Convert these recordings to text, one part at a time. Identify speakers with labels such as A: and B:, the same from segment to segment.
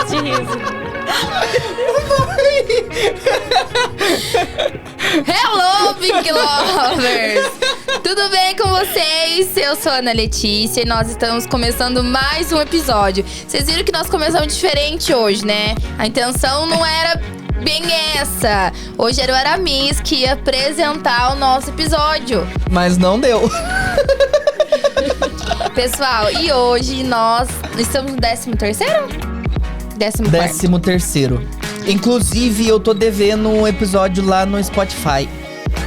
A: de riso.
B: Hello, Pink Lovers! Tudo bem com vocês? Eu sou a Ana Letícia e nós estamos começando mais um episódio. Vocês viram que nós começamos diferente hoje, né? A intenção não era bem essa. Hoje era o Aramis que ia apresentar o nosso episódio.
C: Mas não deu.
B: Pessoal, e hoje nós estamos no 13º?
C: 13º. Inclusive, eu tô devendo um episódio lá no Spotify.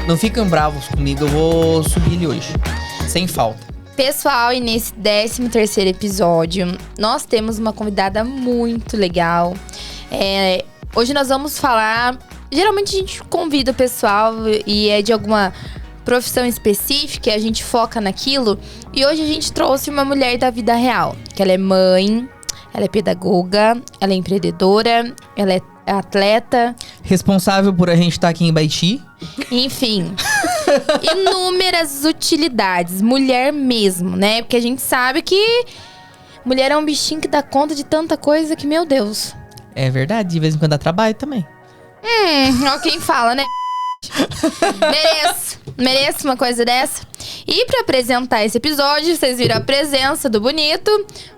C: Não fiquem bravos comigo, eu vou subir ele hoje. Sem falta.
B: Pessoal, e nesse 13º episódio, nós temos uma convidada muito legal. Hoje nós vamos falar... Geralmente a gente convida o pessoal e é de alguma profissão específica, a gente foca naquilo. E hoje a gente trouxe uma mulher da vida real. Que ela é mãe, ela é pedagoga, ela é empreendedora, ela é atleta.
C: Responsável por a gente estar aqui em Baiti.
B: Enfim, inúmeras utilidades. Mulher mesmo, né? Porque a gente sabe que mulher é um bichinho que dá conta de tanta coisa que, meu Deus.
C: É verdade, de vez em quando dá trabalho também.
B: Ó quem fala, né? Mereço uma coisa dessa. E pra apresentar esse episódio, vocês viram a presença do bonito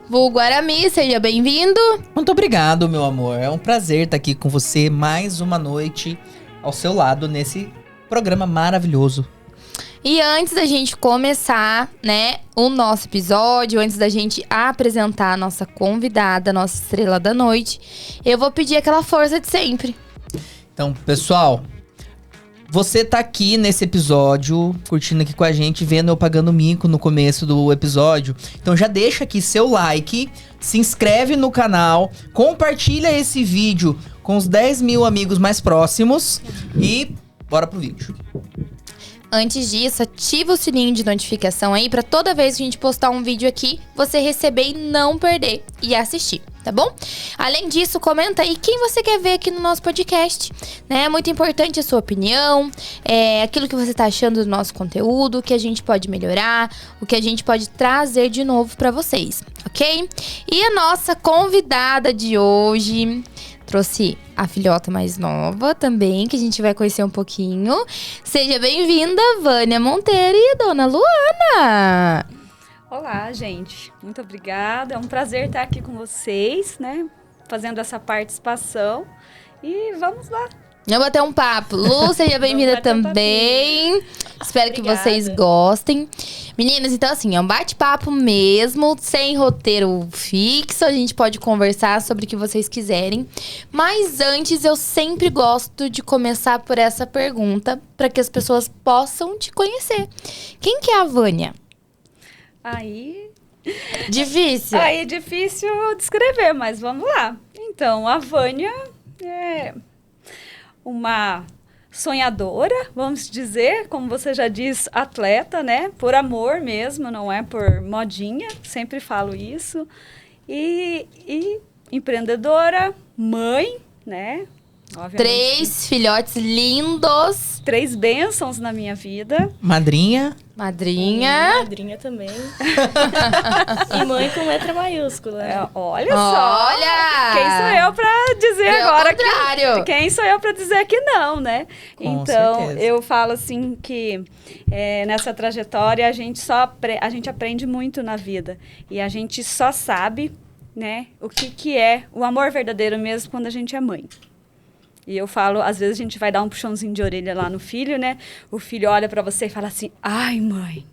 B: vulgo Aramis, seja bem-vindo.
C: Muito obrigado, meu amor. É um prazer estar aqui com você mais uma noite ao seu lado nesse programa maravilhoso.
B: E antes da gente começar, né, o nosso episódio, antes da gente apresentar a nossa convidada, a nossa estrela da noite, eu vou pedir aquela força de sempre.
C: Então, pessoal, você tá aqui nesse episódio, curtindo aqui com a gente, vendo eu pagando mico no começo do episódio. Então já deixa aqui seu like, se inscreve no canal, compartilha esse vídeo com os 10 mil amigos mais próximos e bora pro vídeo.
B: Antes disso, ativa o sininho de notificação aí pra toda vez que a gente postar um vídeo aqui, você receber e não perder e assistir, tá bom? Além disso, comenta aí quem você quer ver aqui no nosso podcast, né? É muito importante a sua opinião, aquilo que você tá achando do nosso conteúdo, o que a gente pode melhorar, o que a gente pode trazer de novo pra vocês, ok? E a nossa convidada de hoje... Trouxe a filhota mais nova também, que a gente vai conhecer um pouquinho. Seja bem-vinda, Vânia Monteiro e a Dona Luana.
A: Olá, gente. Muito obrigada. É um prazer estar aqui com vocês, né? Fazendo essa participação. E vamos lá.
B: Vamos bater um papo. Lu, seja bem-vinda também. Espero que vocês gostem. Meninas, então assim, é um bate-papo mesmo, sem roteiro fixo. A gente pode conversar sobre o que vocês quiserem. Mas antes, eu sempre gosto de começar por essa pergunta, para que as pessoas possam te conhecer. Quem que é a Vânia? Difícil.
A: Aí é difícil descrever, mas vamos lá. Então, a Vânia é uma sonhadora, vamos dizer, como você já diz, atleta, né? Por amor mesmo, não é por modinha, sempre falo isso. E empreendedora, mãe, né? Obviamente.
B: 3 filhotes lindos.
A: 3 bênçãos na minha vida.
C: Madrinha.
D: Madrinha também. E mãe com letra maiúscula.
A: Olha só. Quem sou eu pra dizer agora que... Quem sou eu pra dizer que não, né?
C: Com
A: então,
C: certeza.
A: eu falo assim que nessa trajetória a gente aprende muito na vida. E a gente só sabe, né, o que é o amor verdadeiro mesmo quando a gente é mãe. E eu falo, às vezes a gente vai dar um puxãozinho de orelha lá no filho, né? O filho olha pra você e fala assim, ai, mãe,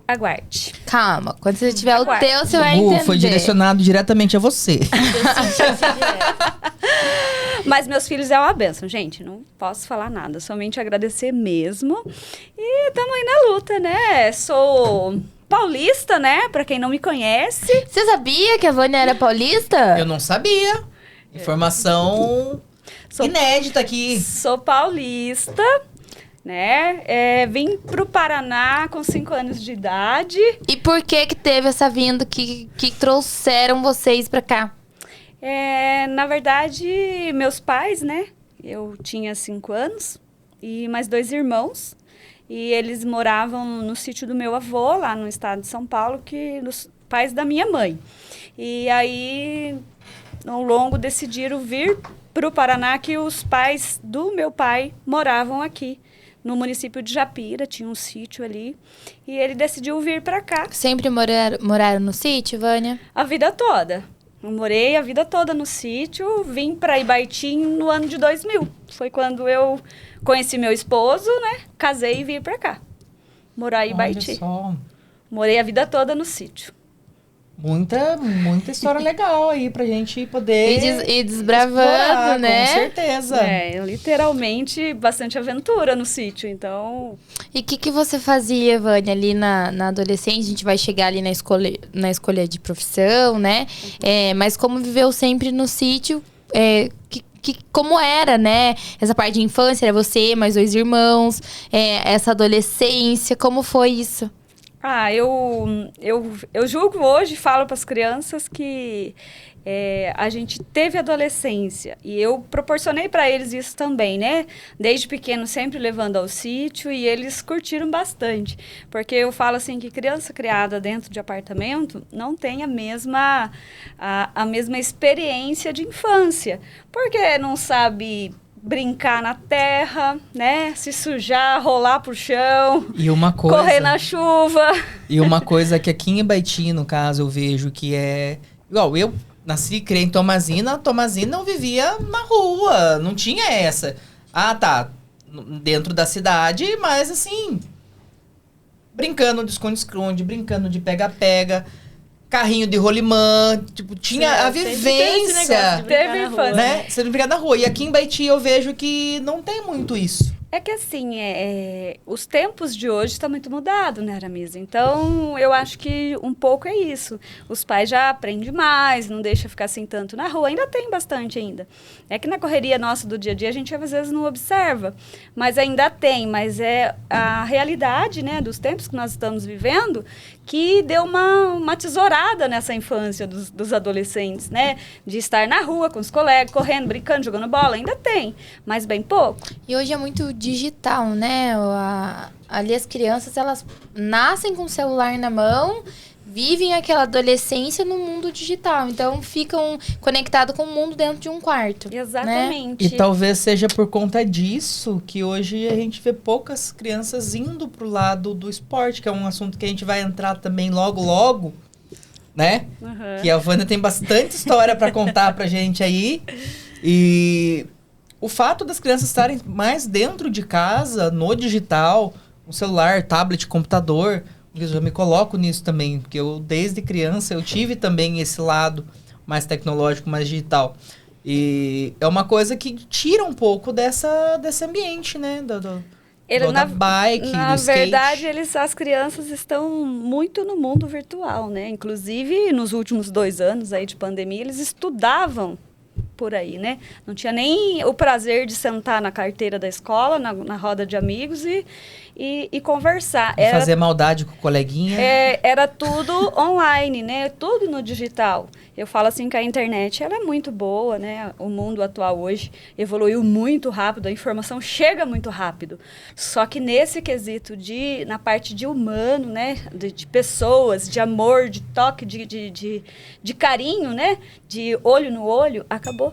A: aguarde.
B: Calma, quando você tiver o teu, você vai entender.
C: Foi direcionado diretamente a você.
A: Mas meus filhos é uma bênção, gente. Não posso falar nada, somente agradecer mesmo. E estamos aí na luta, né? Sou paulista, né? Pra quem não me conhece.
B: Você sabia que a Vânia era paulista?
C: Eu não sabia. Informação inédita aqui.
A: Sou paulista, né? Vim pro Paraná com 5 anos de idade.
B: E por que teve essa vinda que trouxeram vocês pra cá?
A: Na verdade, meus pais, né? Eu tinha 5 anos e mais 2 irmãos. E eles moravam no sítio do meu avô, lá no estado de São Paulo, os pais da minha mãe. E aí, ao longo, decidiram vir para o Paraná, que os pais do meu pai moravam aqui, no município de Japira, tinha um sítio ali, e ele decidiu vir para cá.
B: Sempre moraram no sítio, Vânia?
A: A vida toda. Eu morei a vida toda no sítio, vim para Ibaitim no ano de 2000. Foi quando eu conheci meu esposo, né? Casei e vim para cá, morar em Ibaitim.
C: Olha só.
A: Morei a vida toda no sítio.
C: Muita história legal aí pra gente poder
B: E desbravando,
C: explorar,
B: né?
C: Com certeza.
A: Literalmente bastante aventura no sítio, então...
B: E o que você fazia, Vânia, ali na adolescência? A gente vai chegar ali na escolha de profissão, né? Mas como viveu sempre no sítio, como era, né? Essa parte de infância, era você, mais 2 irmãos, essa adolescência, como foi isso?
A: Eu julgo hoje, falo para as crianças que a gente teve adolescência e eu proporcionei para eles isso também, né? Desde pequeno sempre levando ao sítio e eles curtiram bastante. Porque eu falo assim que criança criada dentro de apartamento não tem a mesma experiência de infância. Porque não sabe brincar na terra, né? Se sujar, rolar pro chão,
C: E uma coisa,
A: correr na chuva.
C: E uma coisa que aqui em Ibaitim, no caso, eu vejo que é... Igual, eu nasci e criei em Tomazina. Tomazina eu vivia na rua, não tinha essa. Tá, dentro da cidade, mas assim... Brincando de esconde-esconde, brincando de pega-pega... Carrinho de rolimã, tipo, tinha a vivência,
A: Teve infância.
C: né? Você não brincar na rua. E aqui em Baiti eu vejo que não tem muito isso.
A: É que assim, os tempos de hoje estão muito mudados, né, Aramisa? Então, eu acho que um pouco é isso. Os pais já aprendem mais, não deixa ficar assim tanto na rua. Ainda tem bastante ainda. É que na correria nossa do dia a dia a gente às vezes não observa. Mas ainda tem, mas é a realidade, né, dos tempos que nós estamos vivendo que deu uma tesourada nessa infância dos adolescentes, né? De estar na rua com os colegas, correndo, brincando, jogando bola. Ainda tem, mas bem pouco.
B: E hoje é muito digital, né? Ali as crianças, elas nascem com o celular na mão, vivem aquela adolescência no mundo digital. Então, ficam conectados com o mundo dentro de um quarto.
A: Exatamente.
C: E talvez seja por conta disso que hoje a gente vê poucas crianças indo pro lado do esporte, que é um assunto que a gente vai entrar também logo, né?
A: Uhum.
C: Que a Vânia tem bastante história para contar pra gente aí. E o fato das crianças estarem mais dentro de casa, no digital, no celular, tablet, computador, eu já me coloco nisso também, porque eu, desde criança, eu tive também esse lado mais tecnológico, mais digital. E é uma coisa que tira um pouco desse ambiente, né? Da bike,
A: na
C: do skate.
A: verdade, as crianças estão muito no mundo virtual, né? Inclusive, nos últimos 2 anos aí de pandemia, eles estudavam por aí, né? Não tinha nem o prazer de sentar na carteira da escola, na roda de amigos e conversar.
C: Fazer maldade com o coleguinha.
A: Era tudo online, né? Tudo no digital. Eu falo assim que a internet ela é muito boa, né? O mundo atual hoje evoluiu muito rápido, a informação chega muito rápido. Só que nesse quesito na parte de humano, né? De pessoas, de amor, de toque, de carinho, né? De olho no olho, acabou,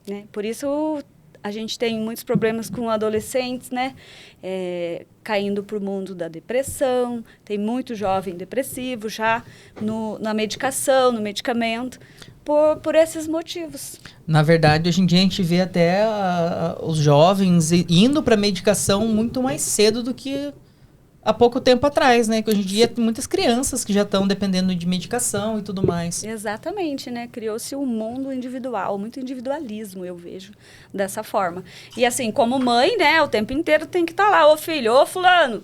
A: né? Por isso a gente tem muitos problemas com adolescentes, né? Caindo para o mundo da depressão. Tem muito jovem depressivo já na medicação, no medicamento, por esses motivos.
C: Na verdade, hoje em dia a gente vê até os jovens indo para medicação muito mais cedo do que há pouco tempo atrás, né? Que hoje em dia tem muitas crianças que já estão dependendo de medicação e tudo mais.
A: Exatamente, né? Criou-se um mundo individual, muito individualismo, eu vejo dessa forma. E assim, como mãe, né? O tempo inteiro tem que estar lá, ô filho, ô fulano,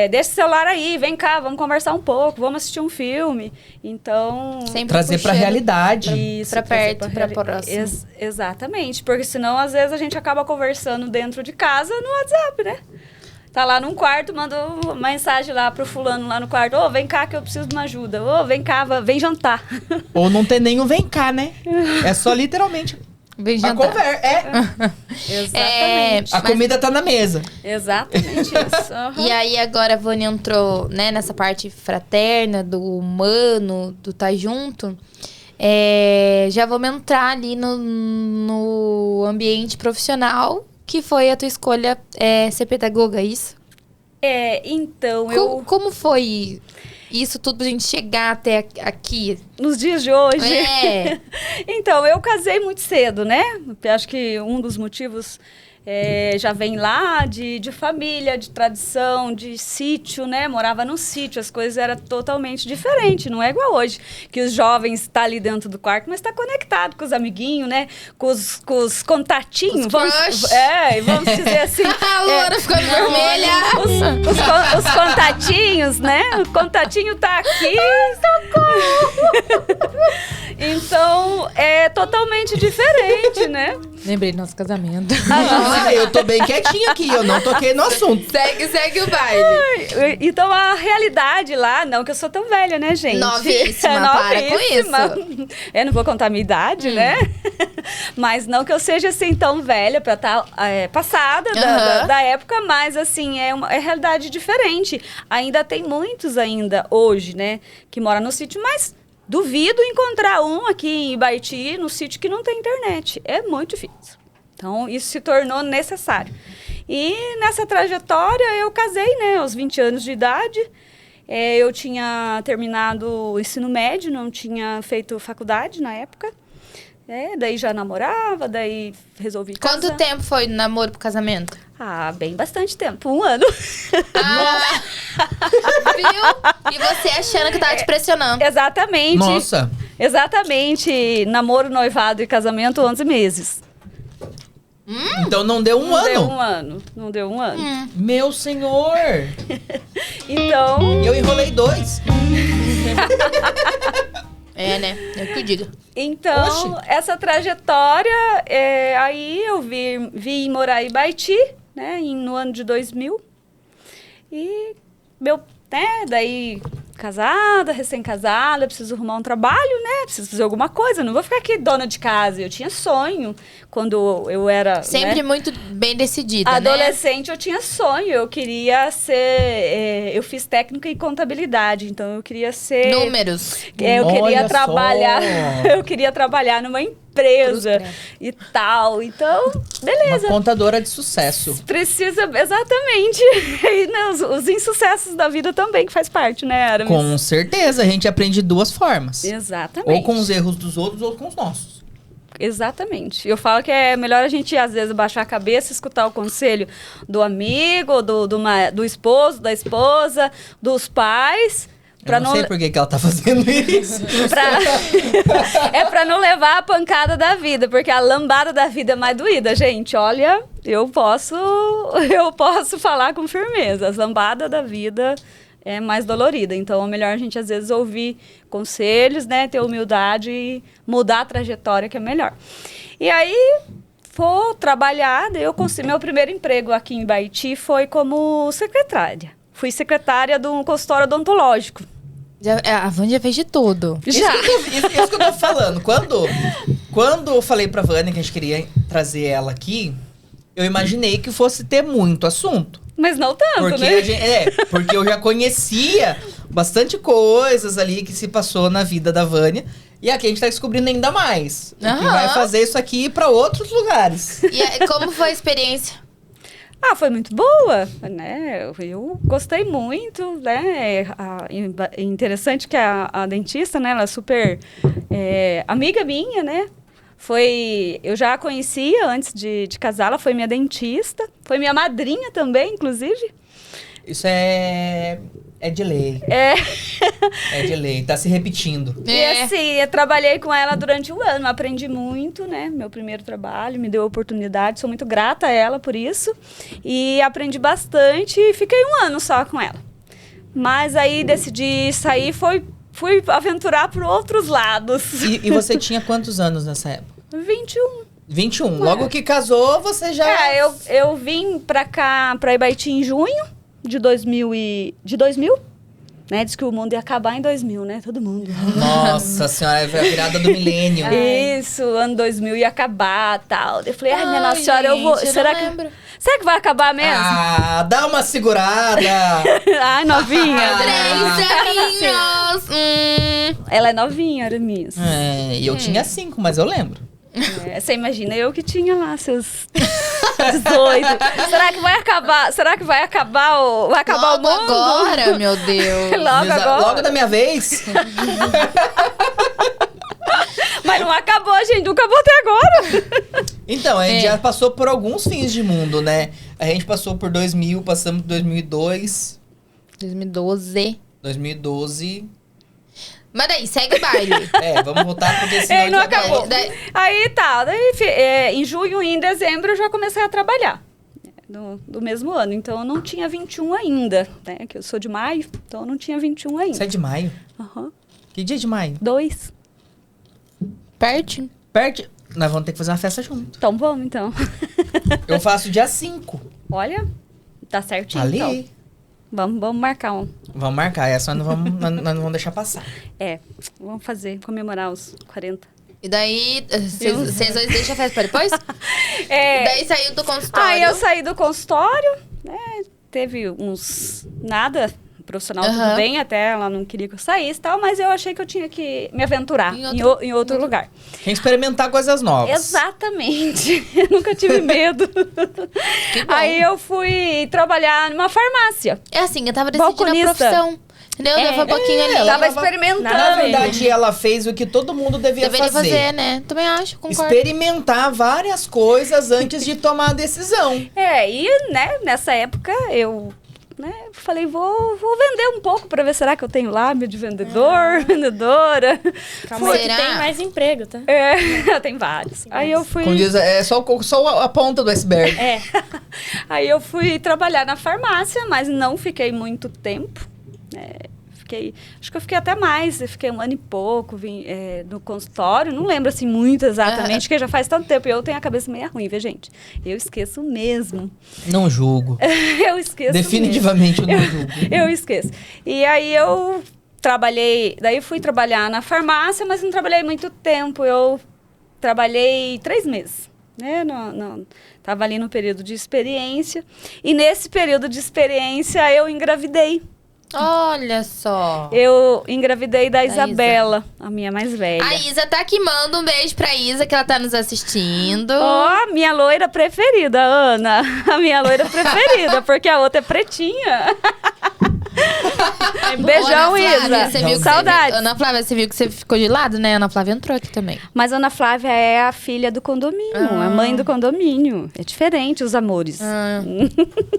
A: deixa o celular aí, vem cá, vamos conversar um pouco, vamos assistir um filme. Então...
B: Sempre
C: trazer para a realidade.
A: Isso,
B: para perto, para próximo.
A: Exatamente, porque senão às vezes a gente acaba conversando dentro de casa no WhatsApp, né? Tá lá num quarto, manda uma mensagem lá pro fulano lá no quarto. Ô, vem cá que eu preciso de uma ajuda. Ô, vem cá, vem jantar.
C: Ou não tem nenhum vem cá, né? É só literalmente
B: Vem
C: a
B: jantar.
C: conversa.
A: Exatamente.
C: A comida tá na mesa.
A: Exatamente isso. Uhum.
B: E aí agora a Vânia entrou, né, nessa parte fraterna, do humano, do tá junto. Já vamos entrar ali no ambiente profissional, que foi a tua escolha ser pedagoga, é isso?
A: Então
B: Como foi isso tudo pra gente chegar até aqui?
A: Nos dias de hoje. Então, eu casei muito cedo, né? Acho que um dos motivos já vem lá de família, de tradição, de sítio, né? Morava num sítio, as coisas eram totalmente diferentes, não é igual hoje, que os jovens estão ali dentro do quarto, mas está conectado com os amiguinhos, né? Com os contatinhos. Vamos dizer assim.
B: A Luana ficando vermelha.
A: Os contatinhos, né? O contatinho tá aqui. Socorro! Então, é totalmente diferente, né?
B: Lembrei do nosso casamento.
C: Eu tô bem quietinha aqui, eu não toquei no assunto.
B: Segue o baile.
A: Então, a realidade lá, não que eu sou tão velha, né, gente?
B: Novíssima, para com isso.
A: Eu não vou contar a minha idade, né? Mas não que eu seja, assim, tão velha pra estar passada da época, mas, assim, é realidade diferente. Ainda tem muitos hoje, né, que moram no sítio, mas duvido encontrar um aqui em Ibaiti, no sítio, que não tem internet. É muito difícil. Então, isso se tornou necessário. E nessa trajetória, eu casei, né, aos 20 anos de idade. Eu tinha terminado o ensino médio, não tinha feito faculdade na época. Daí já namorava, daí resolvi casar.
B: Quanto tempo foi do namoro pro casamento?
A: Bem bastante tempo. 1 ano.
B: Viu? E você achando que tava te pressionando.
A: Exatamente.
C: Nossa.
A: Exatamente. Namoro, noivado e casamento, 11 meses.
C: Então não deu um ano?
A: Não deu um ano.
C: Meu senhor!
A: Então...
C: Eu enrolei 2.
B: Né? Eu que digo.
A: Então, essa trajetória, aí eu vim morar em Ibaiti, né, no ano de 2000. E daí casada, recém-casada, preciso arrumar um trabalho, né? Preciso fazer alguma coisa, não vou ficar aqui dona de casa. Eu tinha sonho quando eu era...
B: Sempre, né, muito bem decidida,
A: adolescente, né? Eu tinha sonho, eu queria ser... eu fiz técnica em contabilidade, então eu queria ser...
B: Números.
A: Eu queria trabalhar... eu queria trabalhar numa empresa e tal. Então, beleza.
C: Uma contadora de sucesso.
A: Precisa, exatamente. E os insucessos da vida também, que faz parte, né, Aramis?
C: Com certeza, a gente aprende de 2 formas.
A: Exatamente.
C: Ou com os erros dos outros, ou com os nossos.
A: Exatamente. Eu falo que é melhor a gente, às vezes, baixar a cabeça, escutar o conselho do amigo, do esposo, da esposa, dos pais...
C: Eu não sei por que ela tá fazendo isso.
A: Pra não levar a pancada da vida, porque a lambada da vida é mais doída, gente. Olha, eu posso falar com firmeza. A lambada da vida é mais dolorida. Então, é melhor a gente, às vezes, ouvir conselhos, né? Ter humildade e mudar a trajetória, que é melhor. E aí, vou trabalhar. Eu consegui, meu primeiro emprego aqui em Ibaiti foi como secretária. Fui secretária de um consultório odontológico.
B: A Vânia fez de tudo.
A: Já.
C: Isso que eu tô falando. Quando eu falei pra Vânia que a gente queria trazer ela aqui, eu imaginei que fosse ter muito assunto.
A: Mas não tanto,
C: porque
A: né?
C: Porque eu já conhecia bastante coisas ali que se passou na vida da Vânia. E aqui a gente tá descobrindo ainda mais. Que vai fazer isso aqui pra outros lugares.
B: E como foi a experiência?
A: Foi muito boa, né? Eu gostei muito, né? É interessante que a dentista, né? Ela é super amiga minha, né? Eu já a conhecia antes de casar, ela foi minha dentista. Foi minha madrinha também, inclusive.
C: Isso é de lei. É de lei, tá se repetindo.
A: E assim, eu trabalhei com ela durante 1 ano, aprendi muito, né? Meu primeiro trabalho, me deu a oportunidade, sou muito grata a ela por isso. E aprendi bastante e fiquei 1 ano só com ela. Mas aí decidi sair, fui aventurar por outros lados.
C: E você tinha quantos anos nessa época? 21. Logo que casou, você já...
A: Eu vim pra cá, pra Ibaiti em junho de 2000, né? Diz que o mundo ia acabar em 2000, né? Todo mundo.
C: Nossa senhora, é a virada do milênio.
A: Isso, ano 2000 ia acabar, tal. Eu falei, minha Nossa Senhora, eu vou... Será que vai acabar mesmo?
C: Ah, dá uma segurada.
A: Ai, novinha.
B: 3 aninhos.
A: Ela é novinha, Aramis.
C: É, e eu tinha 5, mas eu lembro.
A: É, você imagina eu que tinha lá seus 18. Será que vai acabar? Será que vai acabar o
B: Logo
A: mundo?
B: agora, meu Deus.
A: Logo agora.
C: Logo da minha vez.
A: Mas não acabou, gente. Nunca acabou até agora.
C: Então, a gente já passou por alguns fins de mundo, né? A gente passou por 2000, passamos por 2002, 2012.
B: Mas daí, segue o baile.
C: Vamos voltar porque senão
A: Ei, não
C: já vai-
A: acabou. Aí tá. Em junho e em dezembro eu já comecei a trabalhar. Do mesmo ano. Então eu não tinha 21 ainda, né? Que eu sou de maio, então eu não tinha 21 ainda.
C: Você é de maio?
A: Aham.
C: Que dia de maio?
A: 2.
B: Pertinho.
C: Perto. Nós vamos ter que fazer uma festa junto.
A: Então vamos, então.
C: Eu faço dia 5.
A: Olha, tá certinho,
C: Ali.
A: então. Vamos marcar um.
C: Vamos marcar, essa nós nós não vamos deixar passar.
A: Vamos comemorar os 40.
B: E daí, vocês dois deixam a festa pra depois?
A: É,
B: Daí saiu do consultório.
A: aí eu saí do consultório, né? Teve uns... Nada, profissional tudo bem, até ela não queria que eu saísse e tal, mas eu achei que eu tinha que me aventurar em outro lugar.
C: Tem que experimentar coisas novas.
A: Exatamente. Eu nunca tive medo.
B: Que bom.
A: Aí eu fui trabalhar numa farmácia.
B: É assim, eu tava decidindo
A: Balconista.
B: a profissão. Entendeu?
A: É.
B: Foi um pouquinho ali.
C: ela
A: Tava
C: tava-
A: experimentando.
C: Na verdade, ela fez o que todo mundo devia
B: Deveria
C: fazer.
B: fazer, né? Também acho, concordo.
C: Experimentar várias coisas antes de tomar a decisão.
A: E, né, nessa época eu, né, falei, vou vender um pouco pra ver, será que eu tenho lábio de vendedor, vendedora?
D: Calma aí,
B: Será?
D: tem mais emprego, tá?
A: Eu tenho vários. Aí eu fui...
C: Como diz, é só a ponta do iceberg.
A: Aí eu fui trabalhar na farmácia, mas não fiquei muito tempo. Acho que eu fiquei até mais. Eu fiquei 1 ano e pouco no consultório. Não lembro assim muito exatamente, porque já faz tanto tempo. E eu tenho a cabeça meio ruim, viu, gente? Eu esqueço mesmo.
C: Não julgo.
A: Eu esqueço
C: Definitivamente eu não julgo.
A: Eu esqueço. E aí eu trabalhei... Daí fui trabalhar na farmácia, mas não trabalhei muito tempo. Eu trabalhei 3 meses. Né? Tava ali no período de experiência. E nesse período de experiência, eu engravidei.
B: Olha só.
A: Eu engravidei da
B: Isa.
A: Isabela, a minha mais velha.
B: A Isa tá aqui, manda um beijo pra Isa, que ela tá nos assistindo.
A: Ó, minha loira preferida, Ana. A minha loira preferida, porque a outra é pretinha. Beijão,
B: Ô, Ana Flávia,
A: Isa.
B: você viu que
A: Saudades.
B: Ana Flávia, você viu que você ficou de lado, né? Ana Flávia entrou aqui também.
A: Mas a Ana Flávia é a filha do condomínio, a mãe do condomínio. É diferente os amores.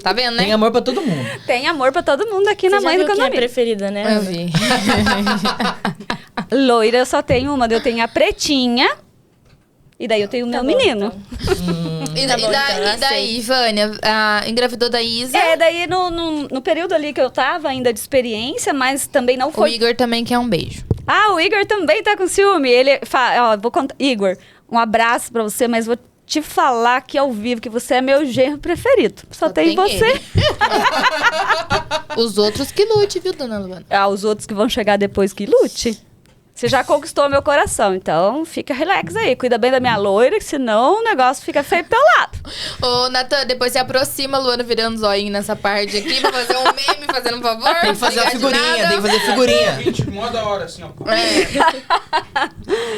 B: Tá vendo, né?
C: Tem amor pra todo mundo.
A: Tem amor pra todo mundo aqui na
D: Você
A: mãe
D: já
A: do
D: viu quem é
A: condomínio.
D: preferida, né?
B: Eu
D: Ana?
B: vi.
A: Loira eu só tenho uma, eu tenho a pretinha. E daí eu tenho o meu
D: bom,
A: menino.
D: então.
B: E,
D: Tá bom,
B: daí,
D: então,
B: Vânia, engravidou da Isa.
A: Daí no período ali que eu tava ainda de experiência, mas também não
B: O
A: foi.
B: Igor também quer um beijo.
A: O Igor também tá com ciúme. Ele fala, vou contar. Igor, um abraço pra você, mas vou te falar aqui ao vivo que você é meu genro preferido. Só tem você.
B: ele. Os outros que lute, viu, dona Luana?
A: Os outros que vão chegar depois que lute. Você já conquistou meu coração, então fica relax aí. Cuida bem da minha loira, que senão o negócio fica feio pro teu lado.
B: Ô, Natan, depois você aproxima a Luana virando zoinho nessa parte aqui pra fazer um meme, fazendo um favor.
C: Tem que fazer a
B: Obrigada de
C: figurinha,
B: nada.
C: tem que fazer figurinha.
E: Gente, mó da hora, assim, ó.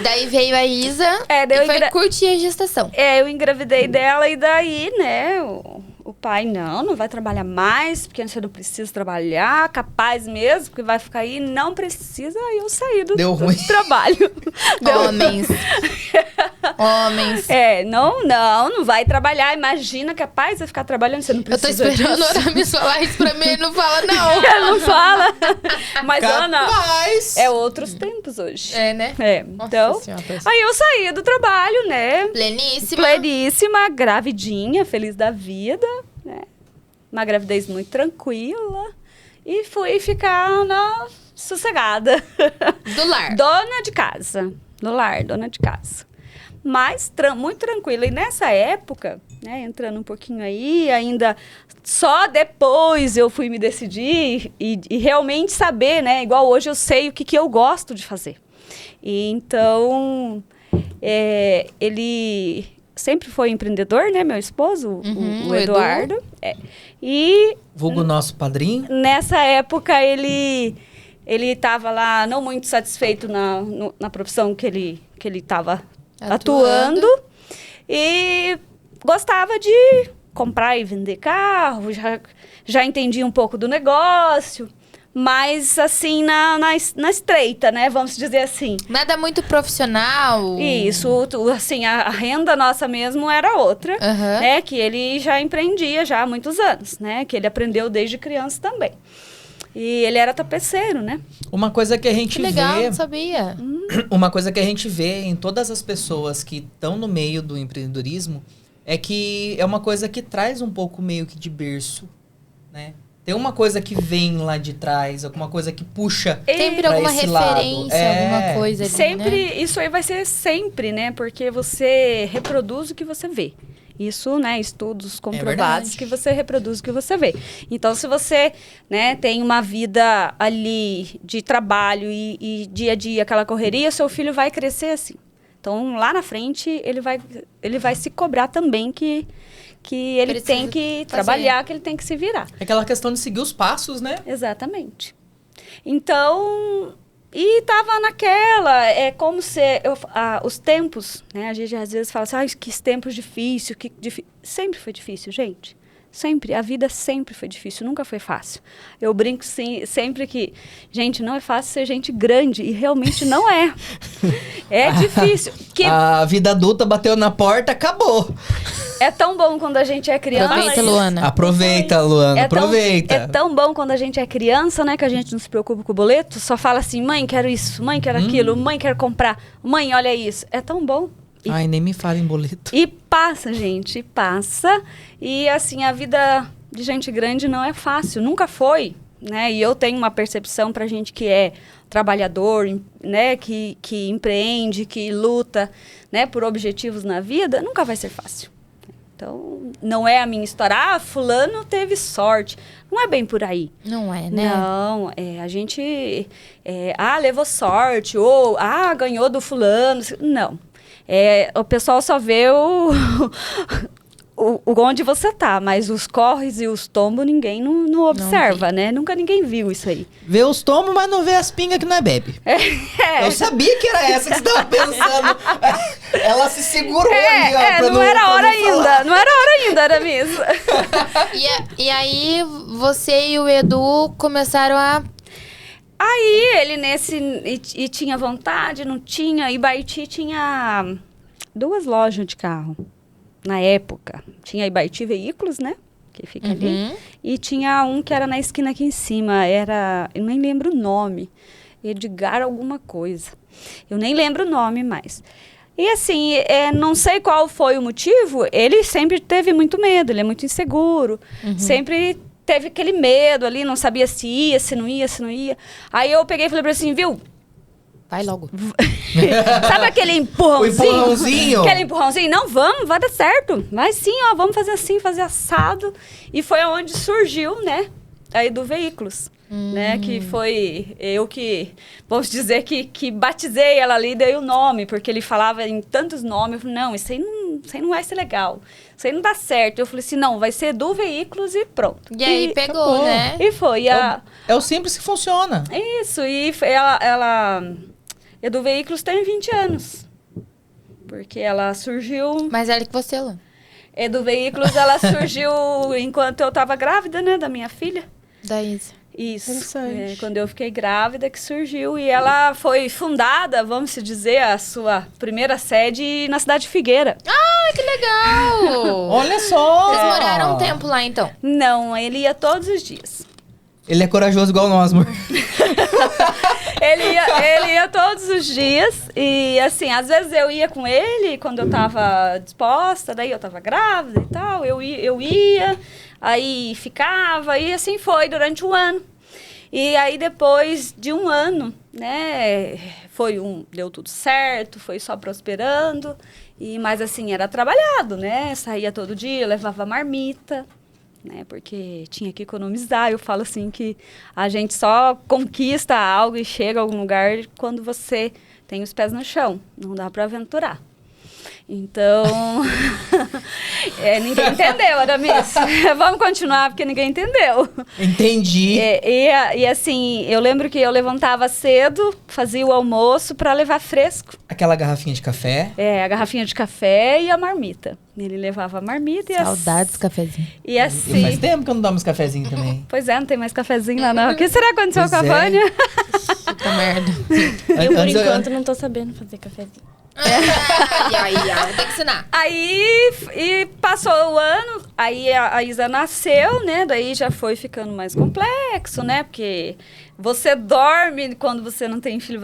B: Daí veio a Isa
A: daí eu
B: e foi curtir a gestação.
A: Eu engravidei dela e daí, né, o pai, não vai trabalhar mais, porque você não precisa trabalhar, capaz mesmo, porque vai ficar aí, não precisa, aí eu saí do
C: Deu ruim.
A: trabalho.
B: Homens. Homens.
A: Não vai trabalhar, imagina, capaz de ficar trabalhando, você não
B: Eu tô
A: precisa
B: esperando o
A: disso.
B: Aramis falar isso pra mim, ele não fala não.
A: Ele não fala. Mas, Ana,
C: Capaz.
A: é outros tempos hoje.
B: É, né? Nossa
A: Então,
B: Senhora,
A: aí eu saí do trabalho, né,
B: pleníssima.
A: pleníssima, gravidinha, feliz da vida, né? Uma gravidez muito tranquila. E fui ficar sossegada.
B: Do lar.
A: Dona de casa. No lar, dona de casa. Mas muito tranquila. E nessa época, né, entrando um pouquinho aí, ainda só depois eu fui me decidir e realmente saber, né? Igual hoje eu sei o que eu gosto de fazer. E então, sempre foi empreendedor, né? Meu esposo,
B: Uhum,
A: o
B: o Edu.
A: Eduardo. E
C: Vulgo nosso padrinho.
A: nessa época ele estava lá não muito satisfeito na profissão que ele estava atuando. E gostava de comprar e vender carro, já entendia um pouco do negócio, mas assim, na estreita, né? Vamos dizer assim.
B: Nada muito profissional.
A: Isso, assim, a renda nossa mesmo era outra,
B: Aham.
A: né? Que ele já empreendia já há muitos anos, né? Que ele aprendeu desde criança também. E ele era tapeceiro, né?
C: Uma coisa que a gente
B: Que legal,
C: vê...
B: não sabia.
C: Uma coisa que a gente vê em todas as pessoas que estão no meio do empreendedorismo é que é uma coisa que traz um pouco meio que de berço, né? Tem uma coisa que vem lá de trás, alguma coisa que puxa.
B: Sempre
C: pra
B: alguma
C: esse lado.
B: referência,
C: É.
B: alguma coisa ali,
A: Sempre,
B: né?
A: isso aí vai ser sempre, né? Porque você reproduz o que você vê. Isso, né? Estudos comprovados
C: verdade.
A: que você reproduz o que você vê. Então, se você, né, tem uma vida ali de trabalho e dia a dia aquela correria, seu filho vai crescer assim. Então, lá na frente, ele vai se cobrar também que ele
B: Precisa
A: tem que
B: fazer.
A: trabalhar, que ele tem que se virar.
C: É aquela questão de seguir os passos, né?
A: Exatamente. Então, e tava naquela, é como se os tempos, né? A gente às vezes fala assim, que tempos difíceis, sempre foi difícil, gente. Sempre, a vida sempre foi difícil, nunca foi fácil. Eu brinco sempre que, gente, não é fácil ser gente grande, e realmente não é. É difícil.
C: A vida adulta bateu na porta, acabou.
A: É tão bom quando a gente é criança.
B: Aproveita, Luana.
C: Aproveita, Luana, aproveita.
A: É tão bom quando a gente é criança, né? Que a gente não se preocupa com o boleto. Só fala assim, mãe, quero isso. Mãe, quero aquilo. Mãe, quero comprar. Mãe, olha isso. É tão bom.
C: Ai, nem me fala em boleto.
A: E passa, gente. Passa. E, assim, a vida de gente grande não é fácil. Nunca foi, né? E eu tenho uma percepção pra gente que é trabalhador, né? Que empreende, que luta, né? Por objetivos na vida. Nunca vai ser fácil. Então, não é a minha história. Ah, fulano teve sorte. Não é bem por aí.
B: Não é, né?
A: Não, a gente... levou sorte. Ou, ganhou do fulano. Não. O pessoal só vê onde você tá. Mas os corres e os tombos ninguém não observa, né? Nunca ninguém viu isso aí.
C: Vê os tomos, mas não vê as pingas que não é bebe. Eu sabia que era essa que você tava pensando. Ela se segurou ali, ó. pra
A: não era
C: pra
A: hora
C: não falar.
A: ainda. Não era hora ainda, era mesmo.
B: E aí, você e o Edu começaram a...
A: Aí ele e tinha vontade, não tinha. E Baiti tinha 2 lojas de carro na época. Tinha a Ibaiti Veículos, né? Que fica ali. E tinha um que era na esquina aqui em cima. Eu nem lembro o nome. Edgar alguma coisa. Eu nem lembro o nome mais. E assim, não sei qual foi o motivo. Ele sempre teve muito medo. Ele é muito inseguro. Sempre teve aquele medo ali, não sabia se ia, se não ia, se não ia. Aí eu peguei e falei pra ele assim, viu?
B: Vai logo.
A: Sabe aquele empurrãozinho?
C: O empurrãozinho?
A: Aquele empurrãozinho? Não, vamos, vai dar certo. Mas sim, ó, vamos fazer assim, fazer assado. E foi onde surgiu, né? Aí do Veículos. Né, que foi eu que, vamos dizer que batizei ela ali, dei o nome, porque ele falava em tantos nomes. Eu falei, não, isso aí não vai ser legal. Isso aí não dá certo. Eu falei assim, não, vai ser do Veículos e pronto.
B: E aí pegou,
C: acabou.
B: né?
A: E foi.
C: É o simples que funciona.
A: Isso, e ela do Veículos tem 20 anos. Porque ela surgiu...
B: Mais velho que você, Luana.
A: do Veículos, ela surgiu enquanto eu estava grávida, né, da minha filha.
B: Da Isa.
A: Isso,
C: Interessante.
A: quando eu fiquei grávida que surgiu. E ela foi fundada, vamos dizer, a sua primeira sede na cidade de Figueira.
B: Ah, que legal!
C: Olha só!
B: Vocês moraram um tempo lá, então?
A: Não, ele ia todos os dias.
C: Ele é corajoso igual nós, amor.
A: Ele ia todos os dias. E assim, às vezes eu ia com ele quando eu tava disposta, daí eu tava grávida e tal. Eu ia, aí ficava, e assim foi durante um ano. E aí depois de um ano, né, deu tudo certo, foi só prosperando. Mas assim, era trabalhado, né? Saía todo dia, levava marmita. Né, porque tinha que economizar. Eu falo assim que a gente só conquista algo e chega a algum lugar quando você tem os pés no chão. Não dá para aventurar. Então, ninguém entendeu, Aramis. Vamos continuar, porque ninguém entendeu.
C: Entendi.
A: E assim, eu lembro que eu levantava cedo, fazia o almoço para levar fresco.
C: Aquela garrafinha de café.
A: A garrafinha de café e a marmita. Ele levava a marmita e
B: Saudades, cafezinho.
A: E assim...
C: Faz tempo que eu não dou uns cafezinhos também.
A: Pois é, não tem mais cafezinho lá não. O que será que aconteceu
C: Pois
A: com a
C: é.
A: Vânia?
B: Puta merda.
D: Eu, por
C: Antes
D: enquanto, não tô sabendo fazer cafezinho.
B: Ai, vou ter que ensinar.
A: Aí, e passou o ano, aí a Isa nasceu, né? Daí já foi ficando mais complexo, né? Porque você dorme quando você não tem filho.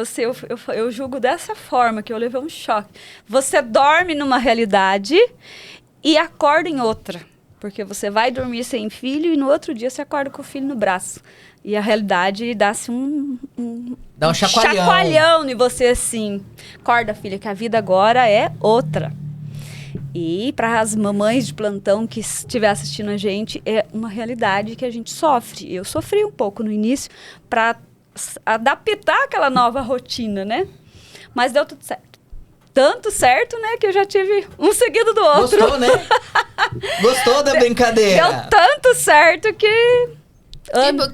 A: Eu julgo dessa forma, que eu levei um choque. Você dorme numa realidade e acorda em outra. Porque você vai dormir sem filho e no outro dia você acorda com o filho no braço. E a realidade dá-se
C: Dá um chacoalhão.
A: chacoalhão em você, assim. Acorda, filha, que a vida agora é outra. E para as mamães de plantão que estiver assistindo a gente, é uma realidade que a gente sofre. Eu sofri um pouco no início para adaptar aquela nova rotina, né? Mas deu tudo certo. Tanto certo, né, que eu já tive um seguido do outro.
C: Gostou, né? Gostou da brincadeira?
A: Deu tanto certo que...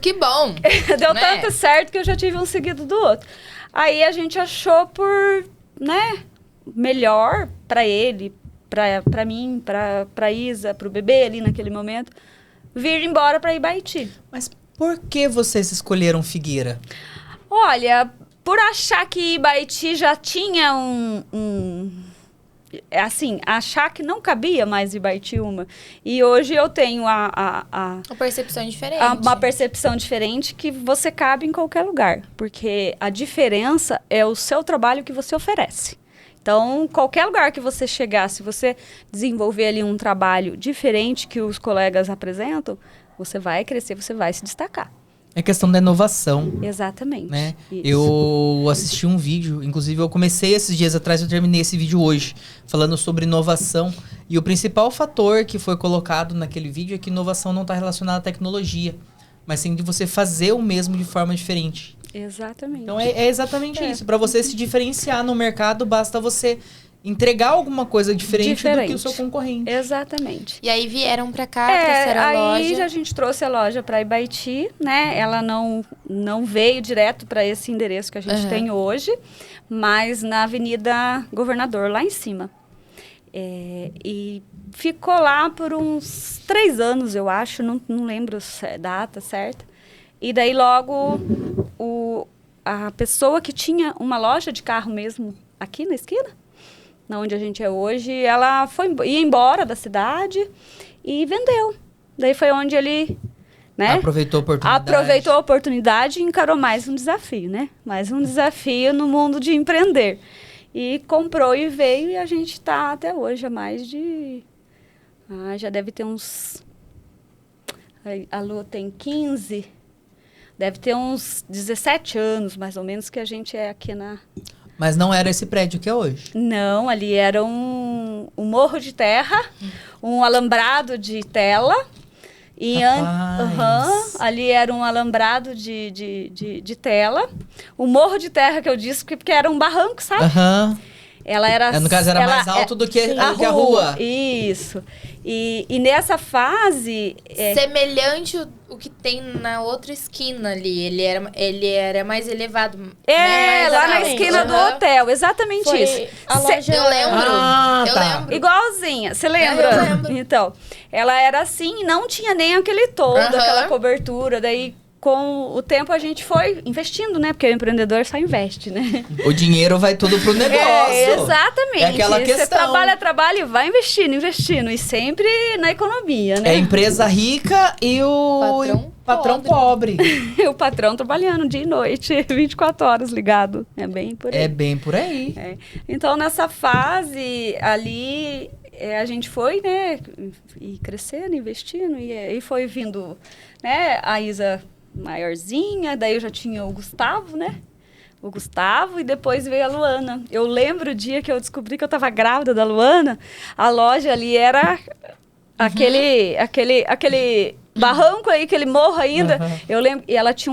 B: Que bom.
A: Deu
B: né?
A: tanto certo que eu já tive um seguido do outro. Aí a gente achou por, né, melhor para ele, para mim, para Isa, para o bebê ali naquele momento, vir embora para Ibaiti.
C: Mas por que vocês escolheram Figueira?
A: Olha, por achar que Ibaiti já tinha assim, achar que não cabia mais Ibaitiúma. E hoje eu tenho
B: Uma percepção diferente.
A: uma percepção diferente que você cabe em qualquer lugar. Porque a diferença é o seu trabalho que você oferece. Então, qualquer lugar que você chegar, se você desenvolver ali um trabalho diferente que os colegas apresentam, você vai crescer, você vai se destacar.
C: É questão da inovação,
A: Exatamente.
C: né?
A: Isso.
C: Eu assisti um vídeo, inclusive eu comecei esses dias atrás, eu terminei esse vídeo hoje, falando sobre inovação. E o principal fator que foi colocado naquele vídeo é que inovação não está relacionada à tecnologia, mas sim de você fazer o mesmo de forma diferente.
A: Exatamente.
C: Então é exatamente isso. Para você se diferenciar no mercado, basta você entregar alguma coisa diferente do que o seu concorrente.
A: Exatamente.
B: E aí vieram pra cá, trouxeram a
A: aí
B: loja.
A: a gente trouxe a loja para Ibaiti, né? Ela não veio direto para esse endereço que a gente tem hoje, mas na Avenida Governador, lá em cima. E ficou lá por uns 3 anos, eu acho, não lembro a data certa. E daí logo a pessoa que tinha uma loja de carro mesmo aqui na esquina, na onde a gente é hoje, ela ia embora da cidade e vendeu. Daí foi onde ele, né,
C: Aproveitou a oportunidade.
A: aproveitou a oportunidade e encarou mais um desafio, né? Mais um desafio no mundo de empreender. E comprou e veio, e a gente está até hoje há mais de... já deve ter uns... A Lu tem 15... Deve ter uns 17 anos, mais ou menos, que a gente é aqui na...
C: Mas não era esse prédio que é hoje.
A: Não, ali era um morro de terra, um alambrado de tela. E
C: Rapaz.
A: ali era um alambrado de tela. O morro de terra que eu disse, porque era um barranco, sabe?
C: Aham.
A: Ela era...
C: No caso, era mais alto do que a rua.
A: Isso. E nessa fase...
B: Semelhante o que tem na outra esquina ali. Ele era mais elevado.
A: lá na
D: exatamente.
A: esquina do hotel. Exatamente
D: Foi
A: isso.
D: a loja...
B: Eu lembro.
C: Ah,
B: eu
C: tá.
B: lembro.
A: Igualzinha, você lembra?
B: Eu lembro.
A: Então, ela era assim, não tinha nem aquele todo,
B: Aham.
A: aquela cobertura. Daí, com o tempo, a gente foi investindo, né? Porque o empreendedor só investe, né?
C: O dinheiro vai tudo pro negócio.
A: Exatamente.
C: É aquela
A: Você
C: questão.
A: trabalha e vai investindo. E sempre na economia, né?
C: É a empresa rica e o patrão pobre.
A: O patrão trabalhando dia e noite, 24 horas ligado. É bem por aí.
C: É bem por aí.
A: Então, nessa fase ali, a gente foi, né, e crescendo, investindo, e foi vindo, né, a Isa maiorzinha, daí eu já tinha o Gustavo, né, e depois veio a Luana. Eu lembro o dia que eu descobri que eu estava grávida da Luana, a loja ali era aquele barranco aí, aquele morro ainda. Eu lembro, e ela tinha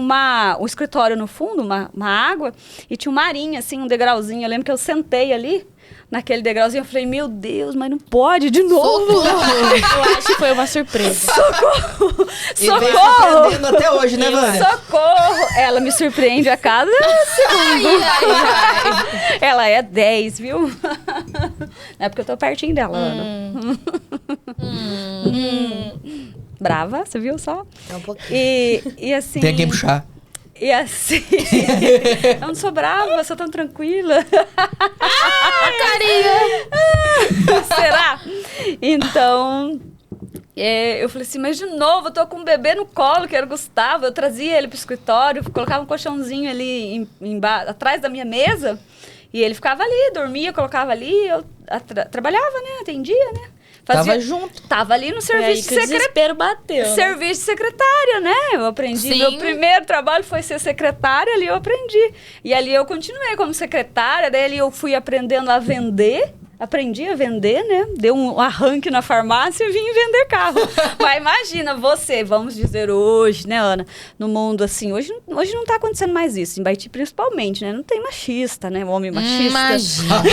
A: um escritório no fundo, uma água, e tinha uma arinha, assim, um degrauzinho. Eu lembro que eu sentei ali, naquele degrauzinho. Eu falei, meu Deus, mas não pode de novo.
D: Eu acho que foi uma surpresa.
C: E vem
A: Socorro!
C: surpreendendo até hoje, né, Vânia?
A: Socorro! Ela me surpreende a cada segundo. Ela é 10, viu? Não é porque eu tô pertinho dela, Ana. Brava, você viu só?
B: É um pouquinho.
A: E assim...
C: Tem quem puxar.
A: E assim... eu não sou brava, eu sou tão tranquila.
B: Carinha!
A: Será? Então... eu falei assim, mas de novo, eu tô com um bebê no colo, que era o Gustavo. Eu trazia ele pro escritório, colocava um colchãozinho ali atrás da minha mesa. E ele ficava ali, dormia, colocava ali. Eu trabalhava, né? Atendia, né?
C: Tava junto.
A: Tava ali no
D: Foi aí
A: serviço
D: que
A: de
D: o desespero bateu. né?
A: Serviço de secretária, né? Eu aprendi.
B: Sim.
A: Meu primeiro trabalho foi ser secretária, ali eu aprendi. E ali eu continuei como secretária, daí ali eu fui aprendendo a vender. Aprendi a vender, né? Deu um arranque na farmácia e vim vender carro. Mas imagina você, vamos dizer hoje, né, Ana? No mundo assim, hoje não tá acontecendo mais isso. Em Baiti principalmente, né? Não tem machista, né? Homem machista.
B: Imagina.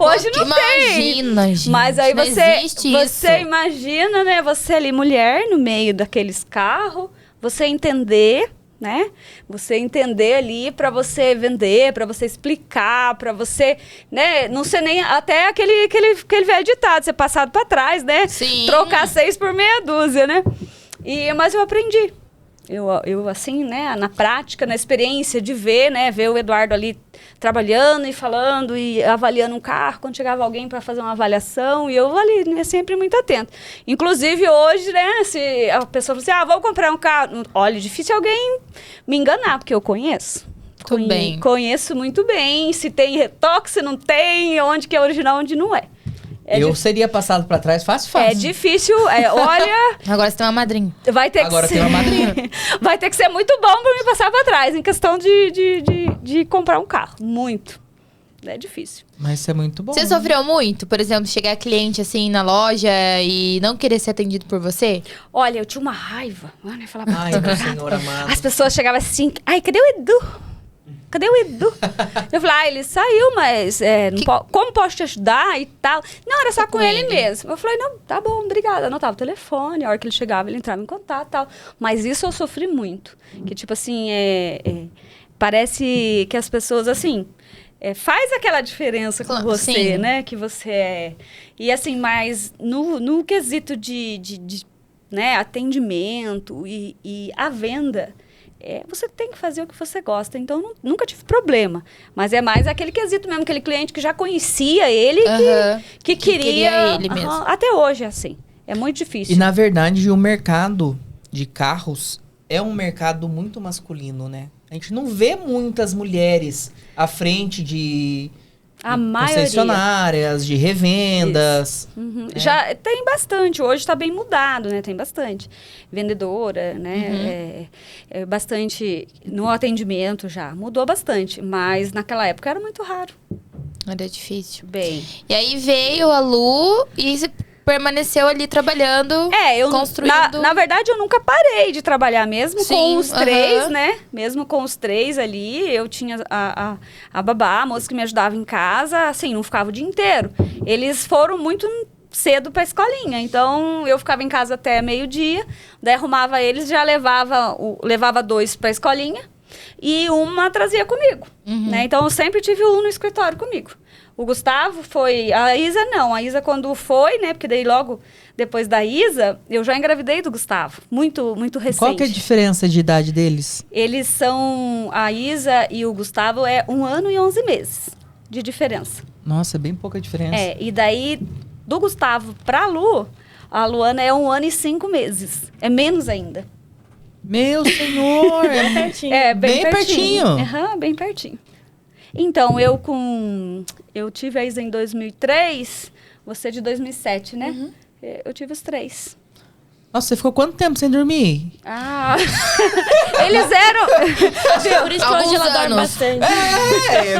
A: Hoje não tem.
B: Imagina, gente.
A: Mas aí
B: não
A: você
B: existe isso.
A: imagina, né? Você ali, mulher, no meio daqueles carros, você entender, né? Você entender ali para você vender, para você explicar, para você, né? Não ser nem até aquele velho ditado, ser passado para trás, né?
B: Sim.
A: Trocar 6 por meia dúzia, né? Mas eu aprendi. Eu assim, né, na prática, na experiência de ver, né, ver o Eduardo ali trabalhando e falando e avaliando um carro, quando chegava alguém para fazer uma avaliação, e eu ali, né, sempre muito atenta. Inclusive hoje, né, se a pessoa fala assim, vou comprar um carro, olha, difícil alguém me enganar, porque eu conheço.
B: Tudo bem.
A: Conheço muito bem, se tem retoque, se não tem, onde que é original, onde não é.
C: Eu seria passado pra trás fácil.
A: É difícil, olha...
B: Agora você tem uma madrinha.
A: Vai ter
C: Agora
A: que
C: tem
A: ser...
C: uma madrinha.
A: Vai ter que ser muito bom pra me passar pra trás, em questão de comprar um carro. Muito. É difícil.
C: Mas isso é muito bom.
B: Você sofreu muito? Por exemplo, chegar cliente assim na loja e não querer ser atendido por você?
A: Olha, eu tinha uma raiva. Mano, eu falava...
C: Ai, meu senhor amado.
A: As pessoas chegavam assim... Ai, cadê o Edu? Cadê o Edu? Eu falei, ele saiu, mas como posso te ajudar e tal? Não, era só com ele mesmo. Eu falei, não, tá bom, obrigada. Anotava o telefone, a hora que ele chegava, ele entrava em contato e tal. Mas isso eu sofri muito. Que tipo assim, parece que as pessoas, assim, faz aquela diferença com você,
B: sim.
A: né? Que você é. E assim, mas no quesito de né, atendimento e a venda... você tem que fazer o que você gosta. Então, nunca tive problema. Mas é mais aquele quesito mesmo, aquele cliente que já conhecia ele, que queria
B: ele mesmo.
A: Até hoje é assim. É muito difícil.
C: E na verdade, o mercado de carros é um mercado muito masculino, né? A gente não vê muitas mulheres à frente de
A: A maioria.
C: concessionárias, de revendas.
A: Uhum. Já tem bastante. Hoje está bem mudado, né? Tem bastante. Vendedora, né? Bastante no atendimento já. Mudou bastante. Mas naquela época era muito raro.
B: Era difícil.
A: Bem.
B: E aí veio a Lu e permaneceu ali trabalhando, construindo.
A: Na verdade, eu nunca parei de trabalhar, mesmo
B: Sim,
A: com os três,
B: aham.
A: né? Mesmo com os três ali, eu tinha a babá, a moça que me ajudava em casa, assim, não ficava o dia inteiro. Eles foram muito cedo pra escolinha, então eu ficava em casa até meio-dia, daí arrumava eles, já levava 2 pra escolinha e uma trazia comigo, né? Então eu sempre tive um no escritório comigo. O Gustavo foi... A Isa não. A Isa quando foi, né? Porque daí logo depois da Isa, eu já engravidei do Gustavo. Muito, muito recente.
C: Qual que é a diferença de idade deles?
A: Eles são... A Isa e o Gustavo é 1 ano e 11 meses de diferença.
C: Nossa, é bem pouca diferença.
A: E daí do Gustavo pra Lu, a Luana é 1 ano e 5 meses. É menos ainda.
C: Meu senhor!
D: Bem pertinho.
C: Bem pertinho.
A: Aham, bem pertinho. Então, eu tive a Isa em 2003, você de 2007, né? Eu tive os 3.
C: Nossa, você ficou quanto tempo sem dormir?
A: Eles eram...
D: Por isso que
B: Alguns
D: hoje ela dorme
B: anos.
D: bastante.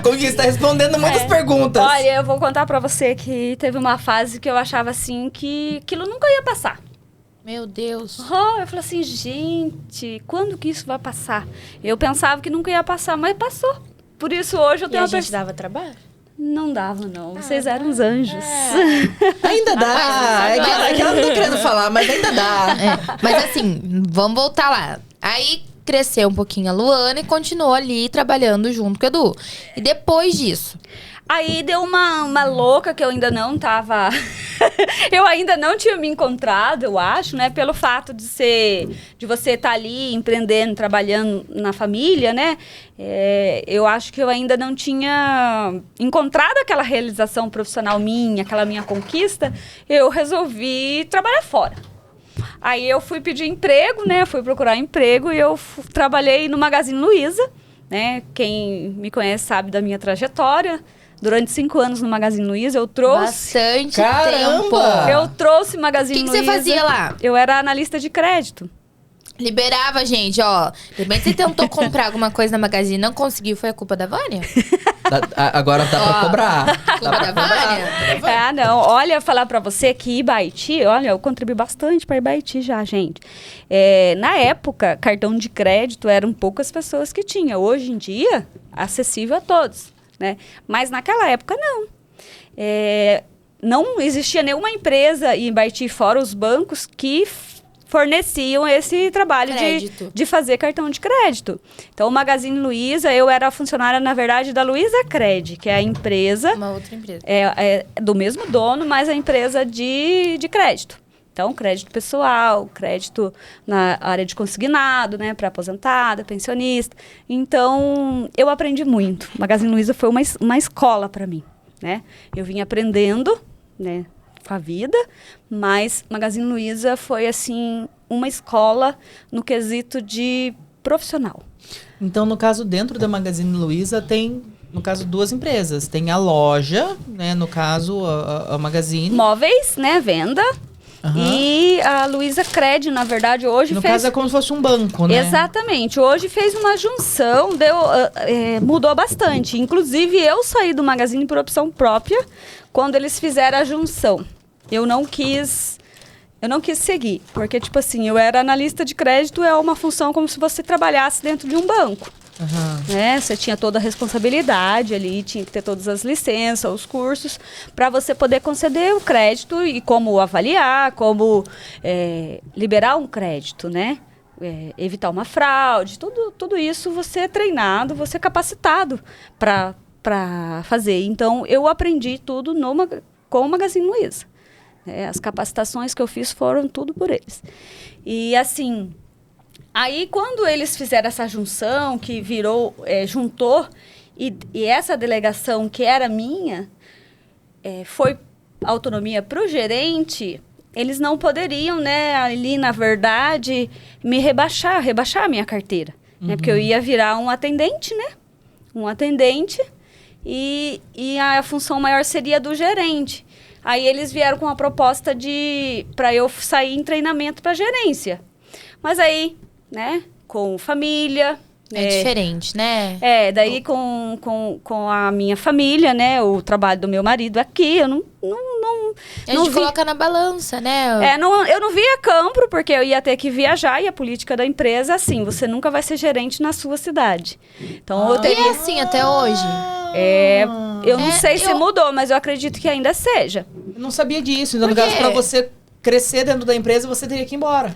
C: Como que você tá respondendo muitas perguntas.
A: Olha, eu vou contar pra você que teve uma fase que eu achava assim que aquilo nunca ia passar.
B: Meu Deus.
A: Eu falei assim, gente, quando que isso vai passar? Eu pensava que nunca ia passar, mas passou. Por isso hoje eu
D: E
A: tenho
D: a
A: uma
D: gente dava trabalho.
A: Não dava, não. Vocês eram os anjos.
C: Ainda dá. É que ela não tá querendo falar, mas ainda dá.
B: Mas assim, vamos voltar lá. Aí cresceu um pouquinho a Luana e continuou ali trabalhando junto com o Edu. E depois disso?
A: Aí deu uma louca que eu ainda não tava... eu ainda não tinha me encontrado, eu acho, né? Pelo fato de você estar ali empreendendo, trabalhando na família, né? Eu acho que eu ainda não tinha encontrado aquela realização profissional minha, aquela minha conquista. Eu resolvi trabalhar fora. Aí eu fui pedir emprego, né? Fui procurar emprego e eu trabalhei no Magazine Luiza, né? Quem me conhece sabe da minha trajetória. Durante 5 anos no Magazine Luiza, eu trouxe...
B: Bastante
C: Caramba!
B: tempo.
A: Eu trouxe Magazine Luiza.
B: O que você fazia lá?
A: Eu era analista de crédito.
B: Liberava, gente, ó. De repente você tentou comprar alguma coisa na Magazine e não conseguiu, foi a culpa da Vânia?
C: Agora dá pra cobrar.
B: Culpa da Vânia?
A: Ah, não. Olha, falar pra você que Ibaiti, olha, eu contribuí bastante pra Ibaiti já, gente. Na época, cartão de crédito eram poucas pessoas que tinham. Hoje em dia, acessível a todos, né? Mas naquela época, não. Não existia nenhuma empresa em Ibaiti, fora os bancos, que forneciam esse trabalho de fazer cartão de crédito. Então, o Magazine Luiza, eu era funcionária, na verdade, da Luiza Cred, que é a empresa...
B: Uma outra empresa.
A: É do mesmo dono, mas a empresa de crédito. Então, crédito pessoal, crédito na área de consignado, né, para aposentada, pensionista. Então, eu aprendi muito. O Magazine Luiza foi uma escola para mim, né? Eu vim aprendendo, né, com a vida, mas Magazine Luiza foi, assim, uma escola no quesito de profissional.
C: Então, no caso, dentro da Magazine Luiza, tem, no caso, 2 empresas. Tem a loja, né, no caso, a Magazine.
A: Móveis, né, venda. Uhum. E a Luiza Cred, na verdade, hoje
C: no caso, é como se fosse um banco, né?
A: Exatamente. Hoje fez uma junção, mudou bastante. Inclusive, eu saí do Magazine por opção própria quando eles fizeram a junção. Eu não quis seguir, porque, tipo assim, eu era analista de crédito, é uma função como se você trabalhasse dentro de um banco. Uhum. Né? Você tinha toda a responsabilidade ali, tinha que ter todas as licenças, os cursos, para você poder conceder o crédito e como avaliar, como liberar um crédito, né? Evitar uma fraude, tudo isso você é treinado, você é capacitado para fazer. Então, eu aprendi tudo com o Magazine Luiza. As capacitações que eu fiz foram tudo por eles. E, assim... Aí, quando eles fizeram essa junção, que juntou, e essa delegação que era minha, foi autonomia para o gerente, eles não poderiam, né, ali, na verdade, me rebaixar a minha carteira. Uhum. Né, porque eu ia virar um atendente, né? Um atendente, e a função maior seria do gerente. Aí, eles vieram com a proposta para eu sair em treinamento para gerência. Mas aí... né? Com família.
B: Diferente, né?
A: Daí com a minha família, né? O trabalho do meu marido aqui, eu não
B: a gente coloca na balança, né?
A: Eu não via campo, porque eu ia ter que viajar, e a política da empresa, assim, você nunca vai ser gerente na sua cidade. Então, eu teria...
B: E é assim até hoje?
A: Eu não sei se mudou, mas eu acredito que ainda seja.
C: Eu não sabia disso. Então, no caso, para você crescer dentro da empresa, você teria que ir embora.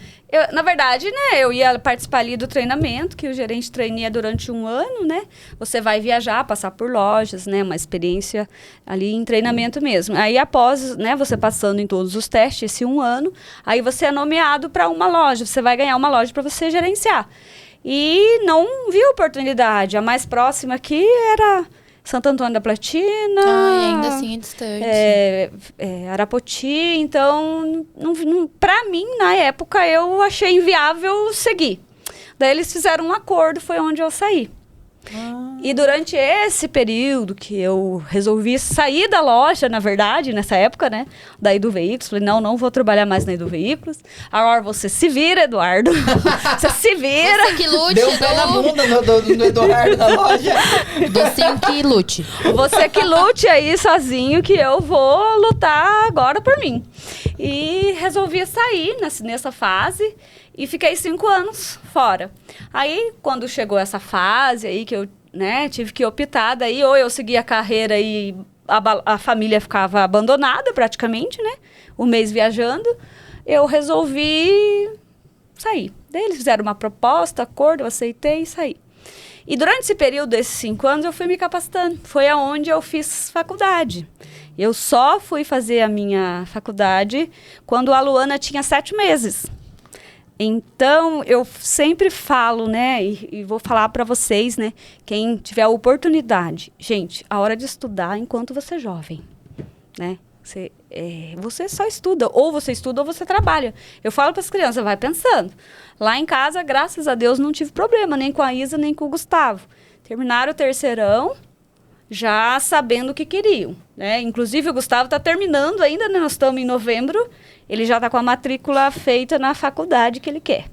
A: Na verdade, né, eu ia participar ali do treinamento, que o gerente treinia durante 1 ano, né? Você vai viajar, passar por lojas, né? Uma experiência ali em treinamento mesmo. Aí, após, né, você passando em todos os testes, esse 1 ano, aí você é nomeado para uma loja. Você vai ganhar uma loja para você gerenciar. E não vi oportunidade. A mais próxima aqui era... Santo Antônio da Platina.
B: Ainda assim é distante.
A: Arapoti. Então, para mim, na época, eu achei inviável seguir. Daí eles fizeram um acordo, foi onde eu saí. E durante esse período que eu resolvi sair da loja, na verdade, nessa época, né? Da Edu Veículos. Falei, não vou trabalhar mais na Edu Veículos. Agora você se vira, Eduardo. Você se vira.
B: Você que lute.
C: Deu pé na bunda do Eduardo na loja.
B: Docinho que lute.
A: Você que lute aí sozinho, que eu vou lutar agora por mim. E resolvi sair nessa fase. E fiquei 5 anos fora. Aí, quando chegou essa fase aí, que eu né, tive que optar daí, ou eu seguia a carreira e a família ficava abandonada praticamente, né? Um mês viajando. Eu resolvi sair. Daí eles fizeram uma proposta, acordo, eu aceitei e saí. E durante esse período, desses 5 anos, eu fui me capacitando. Foi aonde eu fiz faculdade. Eu só fui fazer a minha faculdade quando a Luana tinha 7 meses. Então, eu sempre falo, né, e vou falar para vocês, né, quem tiver a oportunidade. Gente, a hora de estudar enquanto você é jovem, né? Você só estuda, ou você trabalha. Eu falo para as crianças, vai pensando. Lá em casa, graças a Deus, não tive problema, nem com a Isa, nem com o Gustavo. Terminaram o terceirão, já sabendo o que queriam, né? Inclusive, o Gustavo está terminando ainda, né? Nós estamos em novembro, ele já está com a matrícula feita na faculdade que ele quer.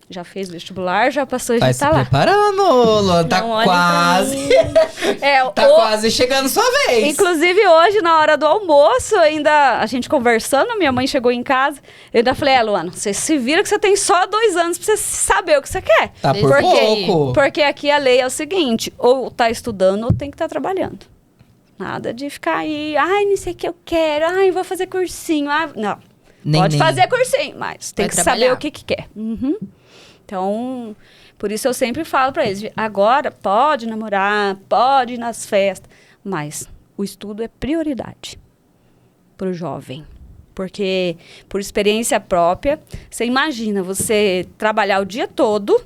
A: Já fez vestibular, já passou e já está lá.
C: Vai se preparando, Luana. Tá quase... tá quase chegando sua vez.
A: Inclusive, hoje, na hora do almoço, ainda a gente conversando, minha mãe chegou em casa, eu ainda falei, Luana, você se vira que você tem só 2 anos pra você saber o que você quer.
C: Tá por pouco.
A: Porque aqui a lei é o seguinte, ou tá estudando ou tem que estar trabalhando. Nada de ficar aí, não sei o que eu quero, vou fazer cursinho. Não, pode fazer cursinho, mas tem que saber o que quer. Uhum. Então, por isso eu sempre falo para eles, agora pode namorar, pode ir nas festas, mas o estudo é prioridade para o jovem. Porque, por experiência própria, você imagina você trabalhar o dia todo,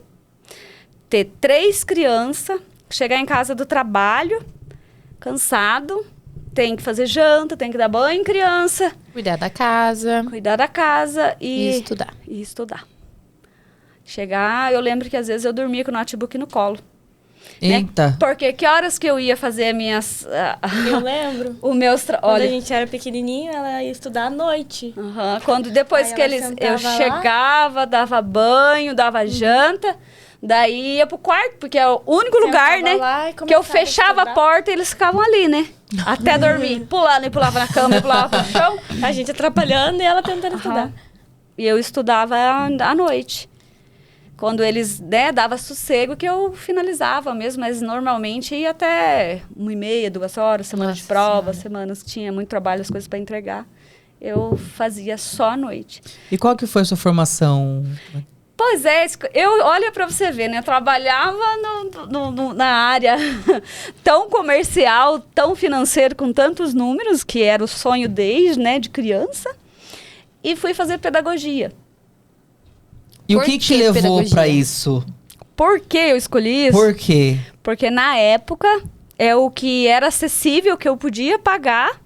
A: ter 3 crianças, chegar em casa do trabalho, cansado, tem que fazer janta, tem que dar banho em criança.
B: Cuidar da casa.
A: E estudar. Chegar, eu lembro que às vezes eu dormia com o notebook no colo.
C: Eita.
A: Né? Porque que horas que eu ia fazer minhas...
D: Eu lembro.
A: Olha,
D: a gente era pequenininho, ela ia estudar à noite.
A: Depois que eu chegava, dava banho, dava janta, daí ia pro quarto, porque é o único lugar, né? Que eu fechava a porta e eles ficavam ali, né? Até dormir. Pulando e pulava na cama e pulava no chão.
D: A gente atrapalhando e ela tentando estudar.
A: E eu estudava à noite. Quando eles, né, dava sossego que eu finalizava mesmo, mas normalmente ia até 1h30, 2 horas, semanas de prova, semanas que tinha muito trabalho, as coisas para entregar. Eu fazia só à noite.
C: E qual que foi a sua formação?
A: Pois é, olha para você ver, né? Eu trabalhava na área tão comercial, tão financeira, com tantos números, que era o sonho desde, né, de criança, e fui fazer pedagogia.
C: E o que te levou para isso?
A: Por que eu escolhi isso?
C: Por quê?
A: Porque na época é o que era acessível, que eu podia pagar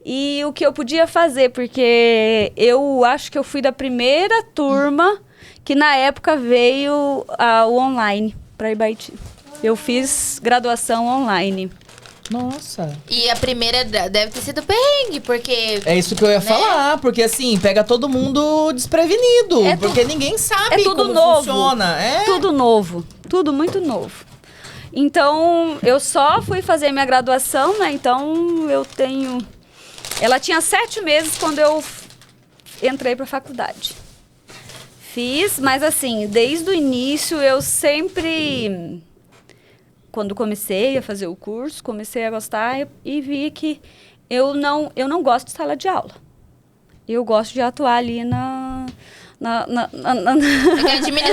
A: e o que eu podia fazer, porque eu acho que eu fui da primeira turma que na época veio o online para Ibaiti. Eu fiz graduação online.
C: Nossa.
B: E a primeira deve ter sido perrengue, porque...
C: É isso que eu ia falar, porque assim, pega todo mundo desprevenido, porque ninguém sabe como funciona.
A: Tudo novo, tudo muito novo. Então, eu só fui fazer minha graduação, né? Então, eu tenho... Ela tinha 7 meses quando eu entrei para a faculdade. Fiz, mas assim, desde o início eu sempre... Quando comecei a fazer o curso, comecei a gostar e vi que eu não gosto de sala de aula. Eu gosto de atuar ali
D: Ela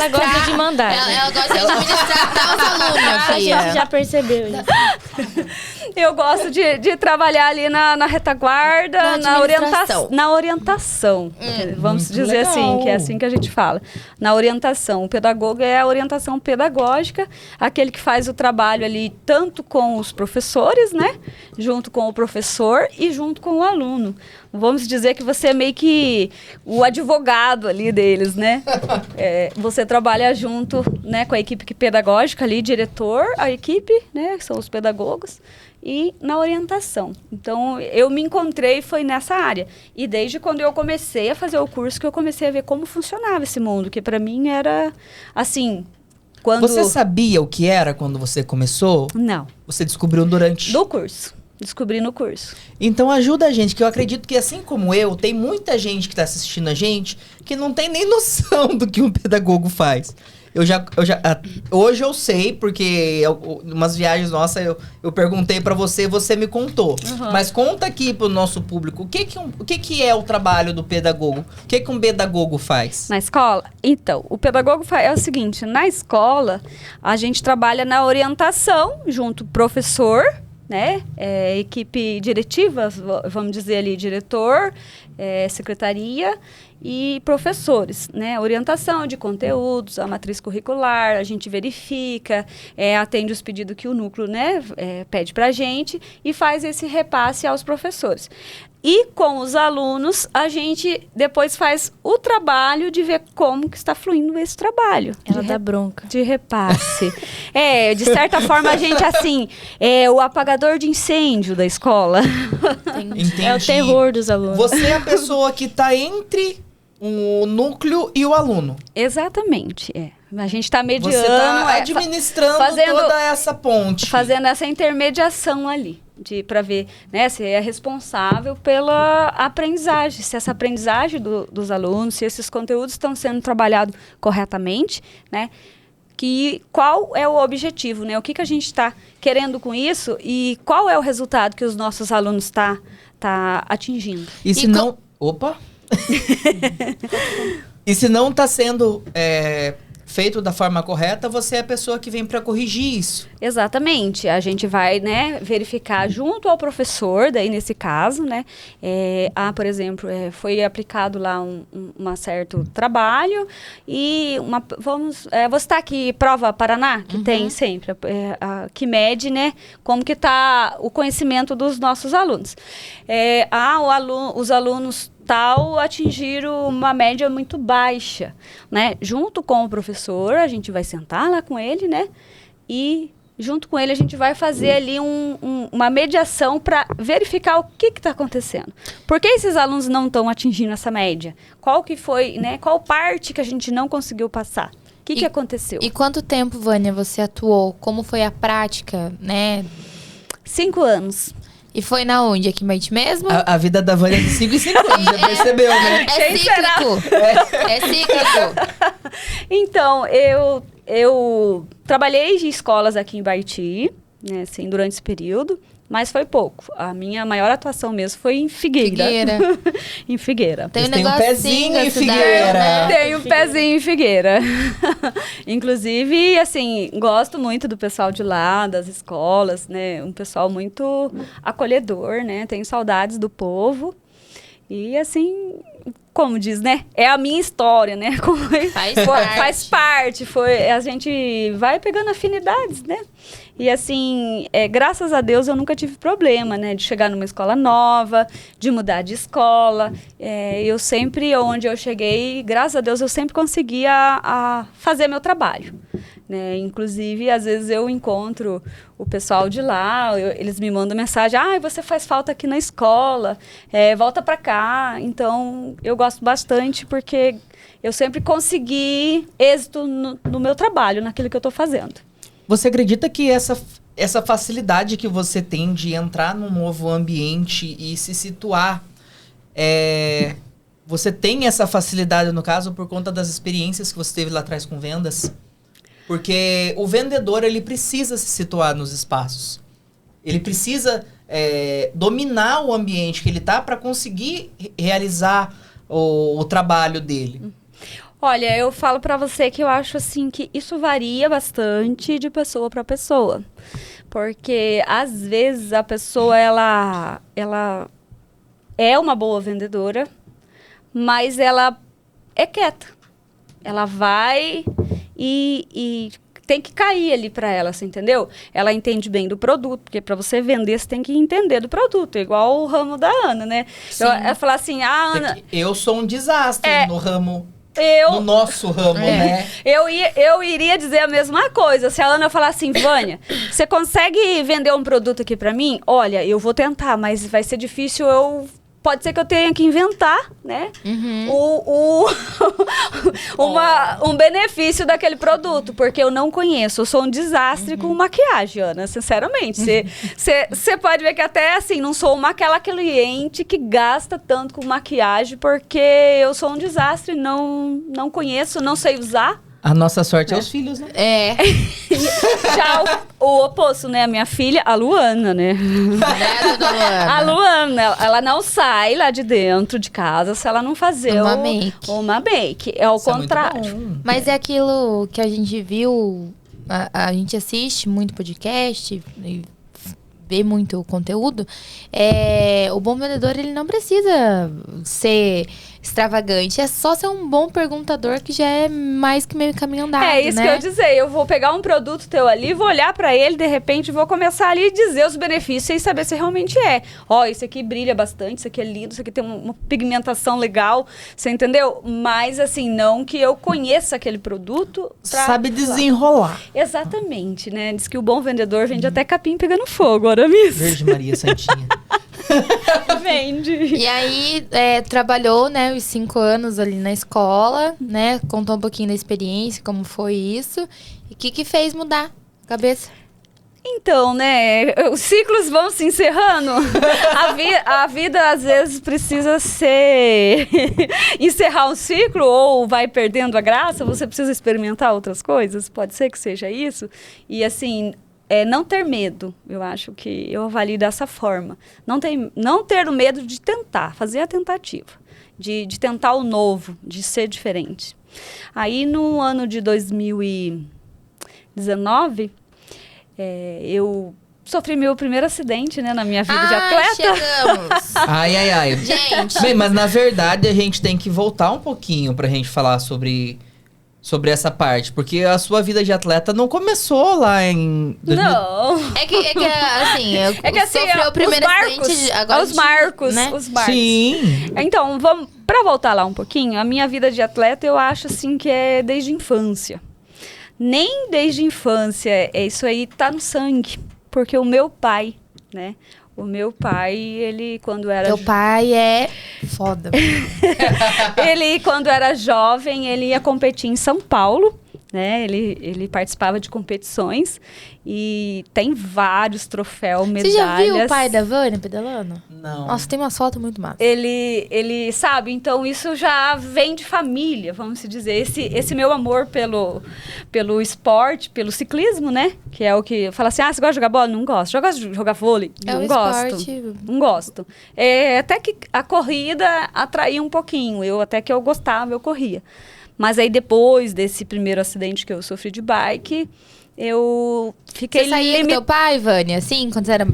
D: gosta de mandar.
B: Ela gosta de administrar os alunos.
D: A gente já percebeu isso.
A: Eu gosto de trabalhar ali na retaguarda, na orientação. Vamos dizer
C: legal.
A: assim, que é assim que a gente fala. Na orientação. O pedagogo é a orientação pedagógica, aquele que faz o trabalho ali tanto com os professores, né? Junto com o professor e junto com o aluno. Vamos dizer que você é meio que o advogado ali deles, né? Você trabalha junto, né, com a equipe pedagógica ali, diretor, a equipe, né, que são os pedagogos, e na orientação. Então, eu me encontrei, foi nessa área. E desde quando eu comecei a fazer o curso, que eu comecei a ver como funcionava esse mundo, que para mim era, assim, quando...
C: Você sabia o que era quando você começou?
A: Não.
C: Você descobriu durante...
A: Do curso. Descobri no curso.
C: Então ajuda a gente, que eu acredito que assim como eu, tem muita gente que tá assistindo a gente que não tem nem noção do que um pedagogo faz. Hoje eu sei, porque umas viagens nossas eu perguntei pra você, você me contou. Mas conta aqui pro nosso público, o que é o trabalho do pedagogo? O que um pedagogo faz?
A: Na escola? Então, o pedagogo é o seguinte, na escola, a gente trabalha na orientação, junto professor, né? Equipe diretiva, vamos dizer ali, diretor, secretaria e professores, né? Orientação de conteúdos, a matriz curricular, a gente verifica, atende os pedidos que o núcleo, né, pede pra gente e faz esse repasse aos professores. E com os alunos, a gente depois faz o trabalho de ver como que está fluindo esse trabalho.
D: Ela dá bronca.
A: De repasse. De certa forma, a gente, assim, é o apagador de incêndio da escola.
C: Entendi.
D: É o terror dos alunos.
C: Você é a pessoa que tá entre o núcleo e o aluno.
A: Exatamente, A gente está mediando.
C: Você tá administrando toda essa ponte.
A: Fazendo essa intermediação ali. Para ver, né, se é responsável pela aprendizagem, se essa aprendizagem dos alunos, se esses conteúdos estão sendo trabalhados corretamente, né? Qual é o objetivo, né? O que a gente está querendo com isso e qual é o resultado que os nossos alunos tá atingindo.
C: E se não... Opa! E se não está sendo feito da forma correta, você é a pessoa que vem para corrigir isso.
A: Exatamente. A gente vai, né, verificar junto ao professor, daí nesse caso, né, por exemplo, foi aplicado lá um certo trabalho e vamos citar aqui Prova Paraná, que tem sempre, que mede, né, como que está o conhecimento dos nossos alunos. Os alunos tal atingiram uma média muito baixa, né? Junto com o professor, a gente vai sentar lá com ele, né? E junto com ele a gente vai fazer ali uma mediação para verificar o que está acontecendo. Por que esses alunos não estão atingindo essa média? Qual que foi, né? Qual parte que a gente não conseguiu passar? O que aconteceu?
B: E quanto tempo, Vânia, você atuou? Como foi a prática, né?
A: 5 anos.
B: E foi na onde? Aqui em Baiti mesmo?
C: A vida da Vânia é de 5 em 5 anos, já percebeu, né?
B: É cíclico. É cíclico.
A: Então, eu trabalhei em escolas aqui em Baiti, né, assim, durante esse período, mas foi pouco. A minha maior atuação mesmo foi em Figueira. Em Figueira.
B: Tem
C: um pezinho em Figueira.
B: Né?
A: Tem um pezinho em Figueira. Inclusive, assim, gosto muito do pessoal de lá, das escolas, né? Um pessoal muito acolhedor, né? Tenho saudades do povo. E, assim, como diz, né? É a minha história, né? Faz parte. A gente vai pegando afinidades, né? E assim, graças a Deus eu nunca tive problema, né? De chegar numa escola nova, de mudar de escola. Eu sempre, onde eu cheguei, graças a Deus, eu sempre conseguia fazer meu trabalho. Né? Inclusive, às vezes eu encontro o pessoal de lá, eles me mandam mensagem, você faz falta aqui na escola, volta pra cá. Então, eu gosto bastante porque eu sempre consegui êxito no meu trabalho, naquilo que eu tô fazendo.
C: Você acredita que essa facilidade que você tem de entrar num novo ambiente e se situar, você tem essa facilidade, no caso, por conta das experiências que você teve lá atrás com vendas? Porque o vendedor, ele precisa se situar nos espaços. Ele precisa dominar o ambiente que ele está para conseguir realizar o trabalho dele.
A: Olha, eu falo pra você que eu acho assim que isso varia bastante de pessoa para pessoa. Porque às vezes a pessoa ela é uma boa vendedora, mas ela é quieta. Ela vai e tem que cair ali para ela, você entendeu? Ela entende bem do produto, porque para você vender você tem que entender do produto, igual o ramo da Ana, né? Ela fala assim, Ana...
C: Eu sou um desastre no ramo... No nosso ramo, né?
A: Eu iria dizer a mesma coisa. Se a Ana falar assim, Vânia, você consegue vender um produto aqui pra mim? Olha, eu vou tentar, mas vai ser difícil, pode ser que eu tenha que inventar, né? Um benefício daquele produto, porque eu não conheço. Eu sou um desastre com maquiagem, Ana, sinceramente. Você pode ver que até assim, não sou aquela cliente que gasta tanto com maquiagem, porque eu sou um desastre, não conheço, não sei usar.
C: A nossa sorte é os filhos, né?
B: É,
A: Já o oposto, né? A minha filha, a Luana, né?
B: né, dona Luana?
A: A Luana, ela não sai lá de dentro de casa se ela não fazer
B: Uma make.
A: uma make. É o
C: Isso é muito
A: contrário.
C: bom.
B: Mas é aquilo que a gente viu, a gente assiste muito podcast e vê muito conteúdo. O bom vendedor, ele não precisa ser extravagante. É só ser um bom perguntador que já é mais que meio caminho andado,
A: É isso
B: né?
A: que eu ia dizer. Eu vou pegar um produto teu ali, vou olhar pra ele, de repente vou começar ali a dizer os benefícios e saber se realmente é. Ó, esse aqui brilha bastante, isso aqui é lindo, isso aqui tem uma pigmentação legal, você entendeu? Mas assim, não que eu conheça aquele produto.
C: Sabe desenrolar.
A: Exatamente, né? Diz que o bom vendedor vende até capim pegando fogo, ora mesmo.
C: Virgem Maria Santinha.
A: Vende.
B: E aí, trabalhou, né, os 5 anos ali na escola, né? Contou um pouquinho da experiência, como foi isso. E o que fez mudar a cabeça?
A: Então, né, os ciclos vão se encerrando. A vida, às vezes, precisa ser... encerrar um ciclo ou vai perdendo a graça, você precisa experimentar outras coisas, pode ser que seja isso. E, assim, não ter medo, eu acho que eu avalio dessa forma. Não ter o medo de tentar, fazer a tentativa, de tentar o novo, de ser diferente. Aí, no ano de 2019... eu sofri meu primeiro acidente, né, na minha vida de atleta.
B: Chegamos!
C: Ai.
B: Gente,
C: Bem, mas na verdade a gente tem que voltar um pouquinho pra gente falar sobre essa parte. Porque a sua vida de atleta não começou lá em...
A: Não.
B: é que assim, sofreu o
A: os
B: primeiro
A: marcos,
B: acidente, agora
A: os marcos,
B: né?
A: os marcos.
C: Sim.
A: Então, pra voltar lá um pouquinho, a minha vida de atleta eu acho assim que é desde a infância. Nem desde a infância, isso aí tá no sangue. Porque o meu pai, né? O meu pai, ele quando era...
B: Teu pai é foda.
A: Ele, quando era jovem, ele ia competir em São Paulo, né? Ele participava de competições e tem vários troféus,
B: Você
A: medalhas.
B: já viu o pai da Vânia pedalando?
C: Não.
B: Nossa, tem uma foto muito massa.
A: Ele sabe, então isso já vem de família, vamos dizer. Esse meu amor pelo esporte, pelo ciclismo, né? Que é o que fala assim, você gosta de jogar bola? Não gosto. Gosta de jogar vôlei? Não gosto.
B: Esporte.
A: Não gosto. Até que a corrida atraía um pouquinho. Até que eu gostava, eu corria. Mas aí depois desse primeiro acidente que eu sofri de bike, eu fiquei...
B: Você saía com teu pai, Vânia? Assim, quando você era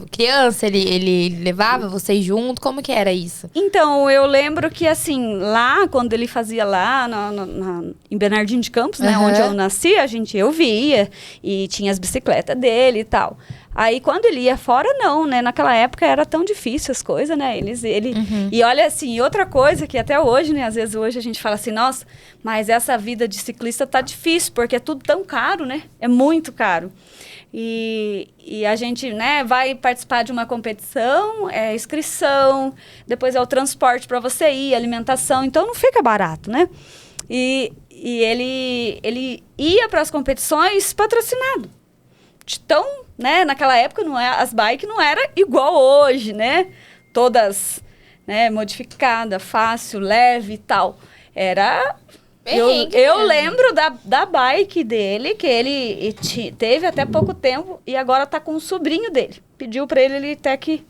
B: criança, ele levava vocês junto? Como que era isso?
A: Então, eu lembro que, assim, lá, quando ele fazia lá em Bernardino de Campos, né,
B: Aham.
A: onde eu nasci, eu via e tinha as bicicletas dele e tal. Aí, quando ele ia fora, não, né? Naquela época era tão difícil as coisas, né? E olha, assim, outra coisa que até hoje, né? Às vezes hoje a gente fala assim, nossa, mas essa vida de ciclista tá difícil, porque é tudo tão caro, né? É muito caro. E a gente, né, vai participar de uma competição, inscrição, depois é o transporte para você ir, alimentação, então não fica barato, né? E ele ia para as competições patrocinado. Então, né, naquela época as bikes não era igual hoje, né? Todas, né, modificada, fácil, leve e tal. Era...
B: Perrengue
A: Eu
B: mesmo.
A: lembro da bike dele, que ele teve até pouco tempo e agora tá com o sobrinho dele. Pediu pra ele até que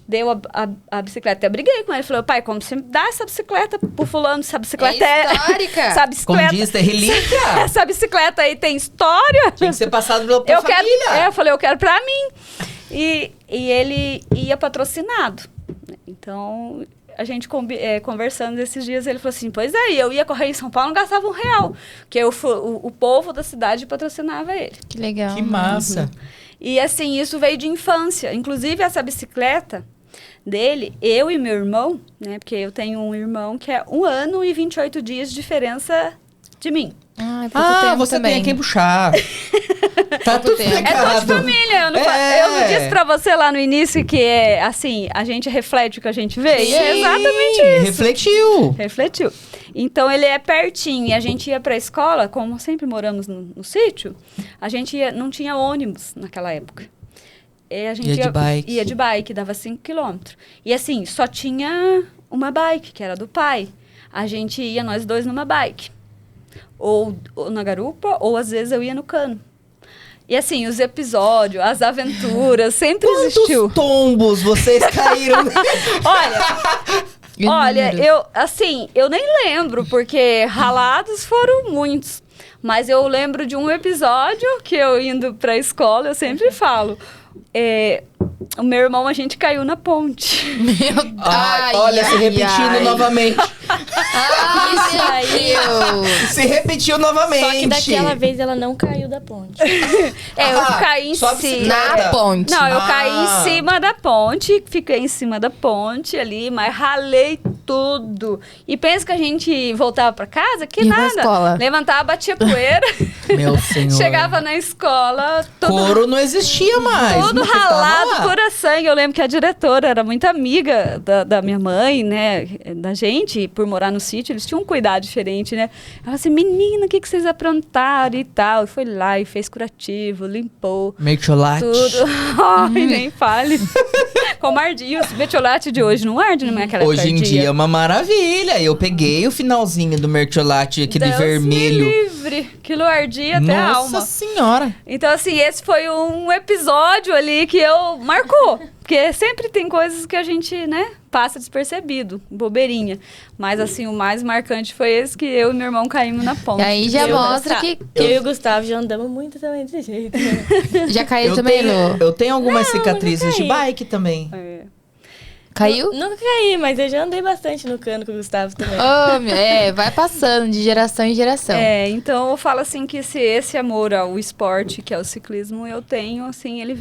A: deu a bicicleta. Até briguei com ele. Falei, pai, como você me dá essa bicicleta pro fulano? Essa bicicleta
B: histórica.
A: Essa bicicleta,
C: Como diz, é relíquia.
A: essa bicicleta aí tem história.
C: Tinha que ser passado pela família.
A: Eu falei, eu quero pra mim. E ele ia patrocinado. Então, a gente conversando esses dias, ele falou assim, pois é, eu ia correr em São Paulo, não gastava R$1, porque o povo da cidade patrocinava ele.
B: Que legal.
C: Que massa.
A: E assim, isso veio de infância. Inclusive, essa bicicleta dele, eu e meu irmão, né, porque eu tenho um irmão que é 1 ano e 28 dias de diferença de mim.
B: Pouco tempo
C: você
B: também.
C: tem quem puxar. Tá tudo
B: tempo.
C: explicado.
A: É só de família. Eu não disse pra você lá no início que assim, a gente reflete o que a gente vê? E é exatamente isso.
C: Refletiu.
A: Refletiu. Então, ele é pertinho. E a gente ia pra escola, como sempre moramos no sítio, a gente não tinha ônibus naquela época. E a gente
C: Ia de bike.
A: Ia de bike, dava 5 quilômetros. E assim, só tinha uma bike, que era do pai. A gente ia nós dois numa bike. ou na garupa, ou às vezes eu ia no cano. E assim, os episódios, as aventuras, sempre existiu.
C: Quantos tombos vocês caíram?
A: Olha, eu nem lembro, porque ralados foram muitos. Mas eu lembro de um episódio que eu indo pra escola, eu sempre falo. O meu irmão, a gente caiu na ponte.
C: Olha, se repetindo novamente. Se repetiu novamente.
D: Só que daquela vez ela não caiu da ponte.
A: Eu caí em cima.
B: Na ponte.
A: Não, eu caí em cima da ponte, fiquei em cima da ponte ali, mas ralei tudo. E pensa que a gente voltava pra casa, que
B: Ia pra
A: nada.
B: escola.
A: Levantava, batia poeira.
C: Meu senhor.
A: Chegava na escola,
C: Couro não existia mais.
A: tudo
C: mas você tava
A: ralado,
C: lá.
A: pura sangue. Eu lembro que a diretora era muito amiga da minha mãe, né? Da gente, por morar no sítio, eles tinham um cuidado diferente, né? Ela assim, menina, o que vocês aprontaram e tal? E foi lá e fez curativo, limpou
C: Mertiolate.
A: tudo. Ai, nem fale. Como ardia. O metiolate de hoje não arde naquela época.
C: Hoje em dia é uma maravilha. Eu peguei o finalzinho do mertiolate, aquele
A: Deus
C: vermelho.
A: me livre. Aquilo ardia até a alma.
C: Nossa senhora.
A: Então, assim, esse foi um episódio ali que eu marcou. Porque sempre tem coisas que a gente, né, passa despercebido, bobeirinha. Mas, assim, o mais marcante foi esse que eu e meu irmão caímos na ponte.
B: E aí já
A: Eu
B: mostra
A: dançar.
B: que
D: Eu e o Gustavo já andamos muito também desse jeito. Né?
B: já caiu também, Lu.
C: Eu tenho algumas cicatrizes
D: nunca
C: de
D: caí.
C: bike também.
B: Caiu?
D: Nunca caí, mas eu já andei bastante no cano com o Gustavo também.
B: Vai passando de geração em geração.
A: Então eu falo assim que se esse amor ao esporte, que é o ciclismo, eu tenho, assim, ele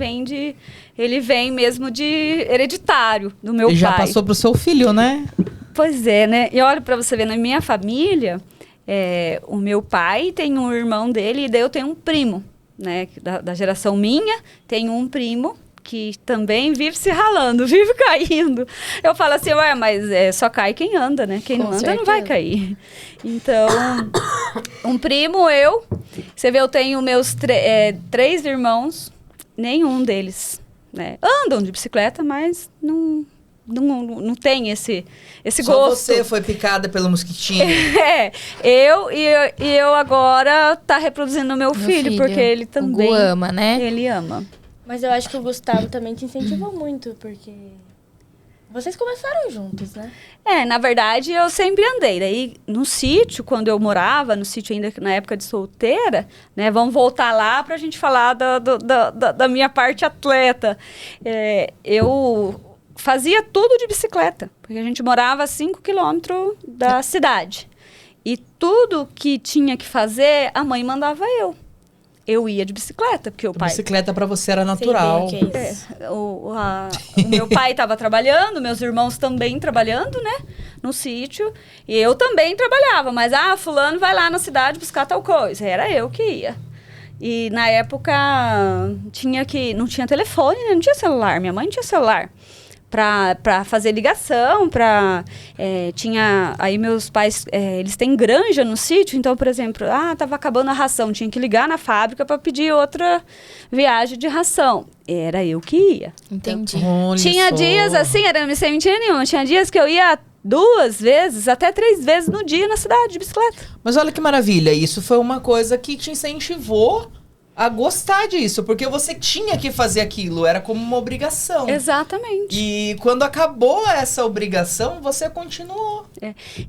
A: vem mesmo de hereditário do meu
C: E já
A: pai.
C: passou pro seu filho, né?
A: Pois é, né? E olha pra você ver, na minha família, o meu pai tem um irmão dele e daí eu tenho um primo, né? Da geração minha, tenho um primo que também vive se ralando, vive caindo. Eu falo assim, ué, mas só cai quem anda, né? Quem
D: Com
A: não anda
D: certeza.
A: não vai cair. Então, um primo, você vê, eu tenho meus 3 irmãos, nenhum deles, né? Andam de bicicleta, mas não tem esse
C: Só
A: gosto.
C: você foi picada pelo mosquitinho.
A: Eu agora tá reproduzindo o meu filho, porque ele também...
B: O Gu ama, né?
A: Ele ama.
D: Mas eu acho que o Gustavo também te incentivou muito, porque vocês começaram juntos, né?
A: Na verdade, eu sempre andei. Daí, no sítio, quando eu morava, no sítio ainda na época de solteira, né? Vamos voltar lá pra gente falar da minha parte atleta. Eu fazia tudo de bicicleta, porque a gente morava a 5 quilômetros da cidade. E tudo que tinha que fazer, a mãe mandava eu. Eu ia de bicicleta, porque o pai...
C: Bicicleta pra você era natural.
D: Sei bem o que é isso.
A: O meu pai estava trabalhando, meus irmãos também trabalhando, né? No sítio. E eu também trabalhava. Mas, fulano vai lá na cidade buscar tal coisa. Era eu que ia. E na época não tinha telefone, né? Não tinha celular. Minha mãe não tinha celular. Pra fazer ligação, tinha... Aí meus pais, eles têm granja no sítio, então, por exemplo, tava acabando a ração, tinha que ligar na fábrica para pedir outra viagem de ração. Era eu que ia.
B: Entendi.
C: Olha
A: Tinha
C: só.
A: dias assim, não sem mentira nenhuma, tinha dias que eu ia 2 vezes, até 3 vezes no dia na cidade de bicicleta.
C: Mas olha que maravilha, isso foi uma coisa que te incentivou a gostar disso, porque você tinha que fazer aquilo, era como uma obrigação.
A: Exatamente.
C: E quando acabou essa obrigação, você continuou.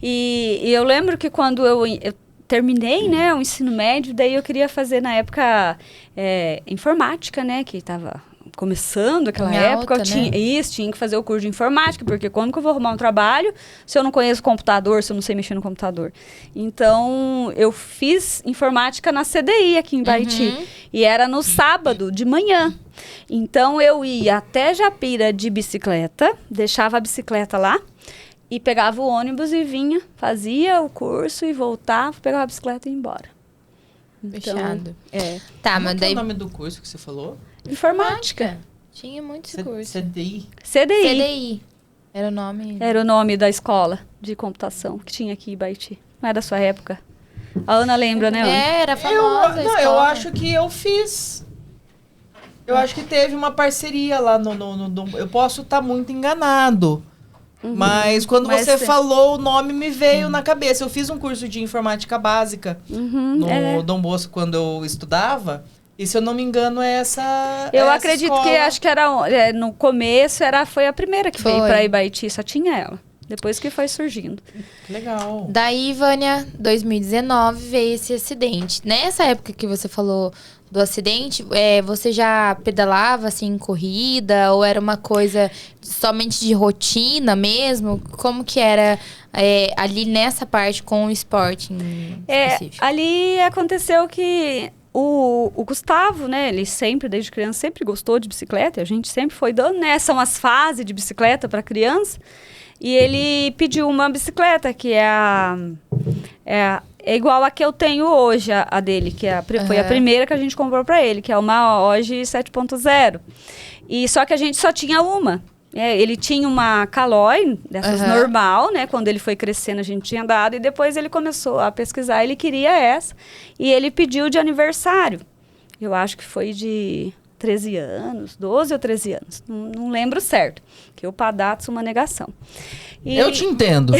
A: E eu lembro que quando eu terminei, né, o ensino médio, daí eu queria fazer na época informática, né, que estava começando aquela
B: Em
A: época,
B: alta,
A: tinha que fazer o curso de informática, porque como que eu vou arrumar um trabalho se eu não conheço computador, se eu não sei mexer no computador? Então, eu fiz informática na CDI aqui em Baiti, e era no sábado de manhã. Então, eu ia até Japira de bicicleta, deixava a bicicleta lá, e pegava o ônibus e vinha, fazia o curso e voltava, pegava a bicicleta e ia embora. Então,
B: Fechado.
C: Como
B: Tá, mas
C: que é
B: daí...
C: o nome do curso que você falou?
A: Informática.
B: Tinha muito esse curso.
C: CDI.
A: CDI.
B: CDI. Era o nome...
A: Era o nome da escola de computação que tinha aqui em Baiti. Não é da sua época? A Ana lembra, né, Ana?
B: Era famosa a
C: Eu
B: escola.
C: acho que eu fiz. Eu acho que teve uma parceria lá no eu posso estar muito enganado. Mas quando
A: Mas
C: você
A: sim.
C: falou o nome, me veio na cabeça. Eu fiz um curso de informática básica no Dom Bosco quando eu estudava. E se eu não me engano, é essa.
A: Eu
C: essa
A: acredito
C: escola.
A: que acho que era no começo foi a primeira que veio
B: Foi.
A: pra Ibaiti, só tinha ela. Depois que foi surgindo.
C: Que legal.
B: Daí, Vânia, 2019 veio esse acidente. Nessa época que você falou do acidente, você já pedalava assim em corrida? Ou era uma coisa somente de rotina mesmo? Como que era ali nessa parte com o esporte em específico?
A: Ali aconteceu que o Gustavo, né, ele sempre, desde criança, sempre gostou de bicicleta. A gente sempre foi dando, né, são as fases de bicicleta para criança. E ele pediu uma bicicleta que é igual a que eu tenho hoje, a dele, que foi a primeira que a gente comprou para ele, que é uma OG 7.0. E só que a gente só tinha uma. Ele tinha uma Caloi, dessas normal, né? Quando ele foi crescendo, a gente tinha dado. E depois ele começou a pesquisar, ele queria essa. E ele pediu de aniversário. Eu acho que foi de 13 anos, 12 ou 13 anos. Não lembro certo. Que o Padatsu uma negação.
C: Eu te entendo.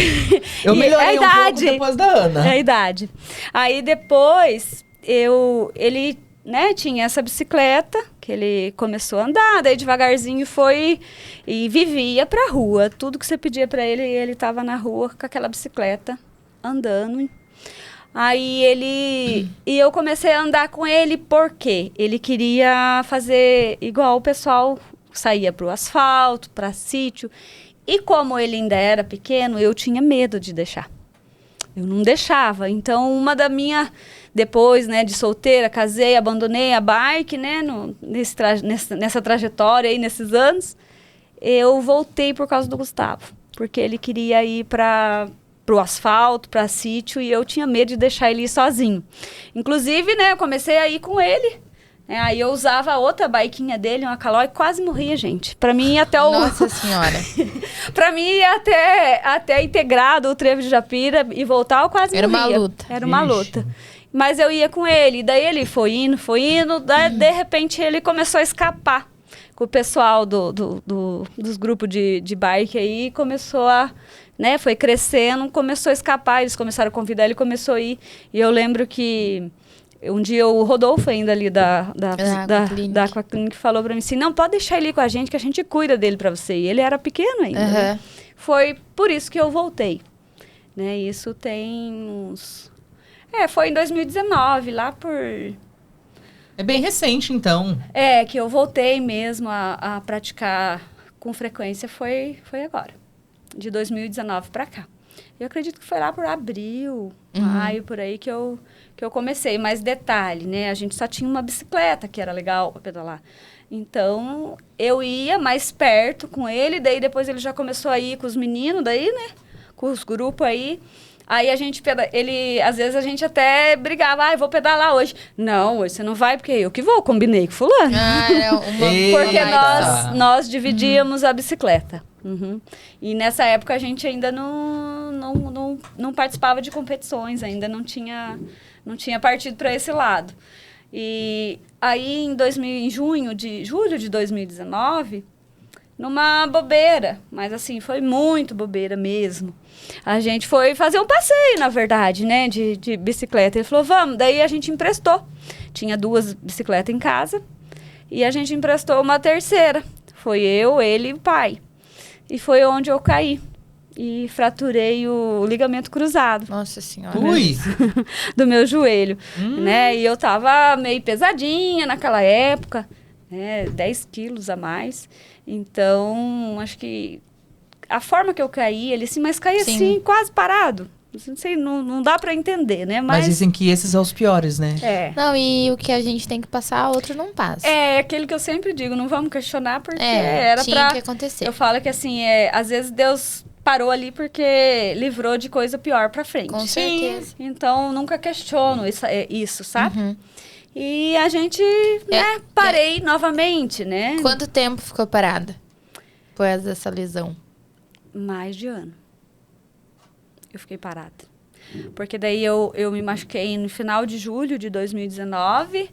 C: Eu
A: E
C: melhorei
A: é a
C: um pouco
A: idade.
C: depois da Ana.
A: É a idade. Aí depois, ele, né, tinha essa bicicleta, que ele começou a andar, daí devagarzinho foi e vivia pra rua. Tudo que você pedia pra ele, ele tava na rua com aquela bicicleta, andando. Aí e eu comecei a andar com ele porque ele queria fazer igual o pessoal saía pro asfalto, pra sítio. E como ele ainda era pequeno, eu tinha medo de deixar. Eu não deixava. Então, depois, né, de solteira, casei, abandonei a bike, né, nessa trajetória aí, nesses anos, eu voltei por causa do Gustavo. Porque ele queria ir pro asfalto, para sítio, e eu tinha medo de deixar ele ir sozinho. Inclusive, né, eu comecei a ir com ele. Aí eu usava a outra biquinha dele, uma Caloi, quase morria, gente. Pra mim, até o...
B: Nossa Senhora.
A: Pra mim, ir até integrado o Trevo de Japira e voltar, eu quase
B: Era
A: morria.
B: uma luta.
A: Era uma luta. Mas eu ia com ele. Daí ele foi indo. Daí, de repente, ele começou a escapar com o pessoal dos grupos de bike aí. Começou a... né, foi crescendo, começou a escapar. Eles começaram a convidar, ele começou a ir. E eu lembro que... um dia o Rodolfo ainda ali da Aquaclinic falou pra mim assim, não, pode deixar ele ir com a gente que a gente cuida dele pra você. E ele era pequeno ainda. Né? Foi por isso que eu voltei. Né? Isso tem uns... foi em 2019, lá por...
C: É bem recente, então.
A: Que eu voltei mesmo a praticar com frequência foi agora. De 2019 pra cá. Eu acredito que foi lá por abril, maio, por aí que eu comecei. Mas detalhe, né? A gente só tinha uma bicicleta que era legal para pedalar. Então, eu ia mais perto com ele. Daí, depois ele já começou a ir com os meninos daí, né? Com os grupos aí. Aí, às vezes, a gente até brigava. Eu vou pedalar hoje. Não, hoje você não vai, porque eu que vou. Combinei com fulano. Porque nós dividíamos a bicicleta. E nessa época a gente ainda não participava de competições, ainda não tinha partido para esse lado. E aí em julho de 2019, numa bobeira, mas assim, foi muito bobeira mesmo. A gente foi fazer um passeio, na verdade, né, de bicicleta. Ele falou, vamos, daí a gente emprestou. Tinha 2 bicicletas em casa e a gente emprestou uma terceira. Foi eu, ele e o pai. E foi onde eu caí. E fraturei o ligamento cruzado.
B: Nossa Senhora.
C: Ui!
A: Do meu joelho. Né? E eu tava meio pesadinha naquela época. Né? 10 quilos a mais. Então, acho que a forma que eu caí, ele assim, mas caí assim, quase parado. Não sei, não dá pra entender, né?
C: Mas dizem que esses são os piores, né?
B: Não, e o que a gente tem que passar, outro não passa.
A: É aquele que eu sempre digo, não vamos questionar, porque era
B: tinha que acontecer.
A: Eu falo que assim, às vezes Deus parou ali porque livrou de coisa pior pra frente.
B: Com certeza.
A: Então, nunca questiono isso, sabe? E a gente, parei novamente, né?
B: Quanto tempo ficou parada depois dessa lesão?
A: Mais de ano. Eu fiquei parada. Porque daí eu me machuquei no final de julho de 2019.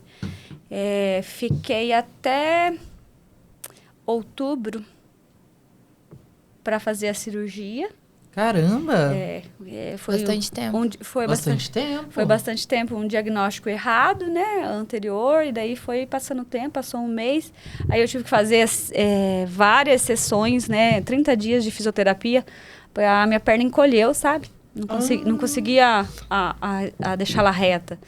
A: Fiquei até outubro para fazer a cirurgia.
C: Caramba!
A: Foi
B: Bastante tempo.
A: Foi
C: bastante tempo.
A: Foi bastante tempo, um diagnóstico errado, né, anterior, e daí foi passando o tempo, passou um mês, aí eu tive que fazer várias sessões, né, 30 dias de fisioterapia, a minha perna encolheu, sabe? Não conseguia deixá-la reta.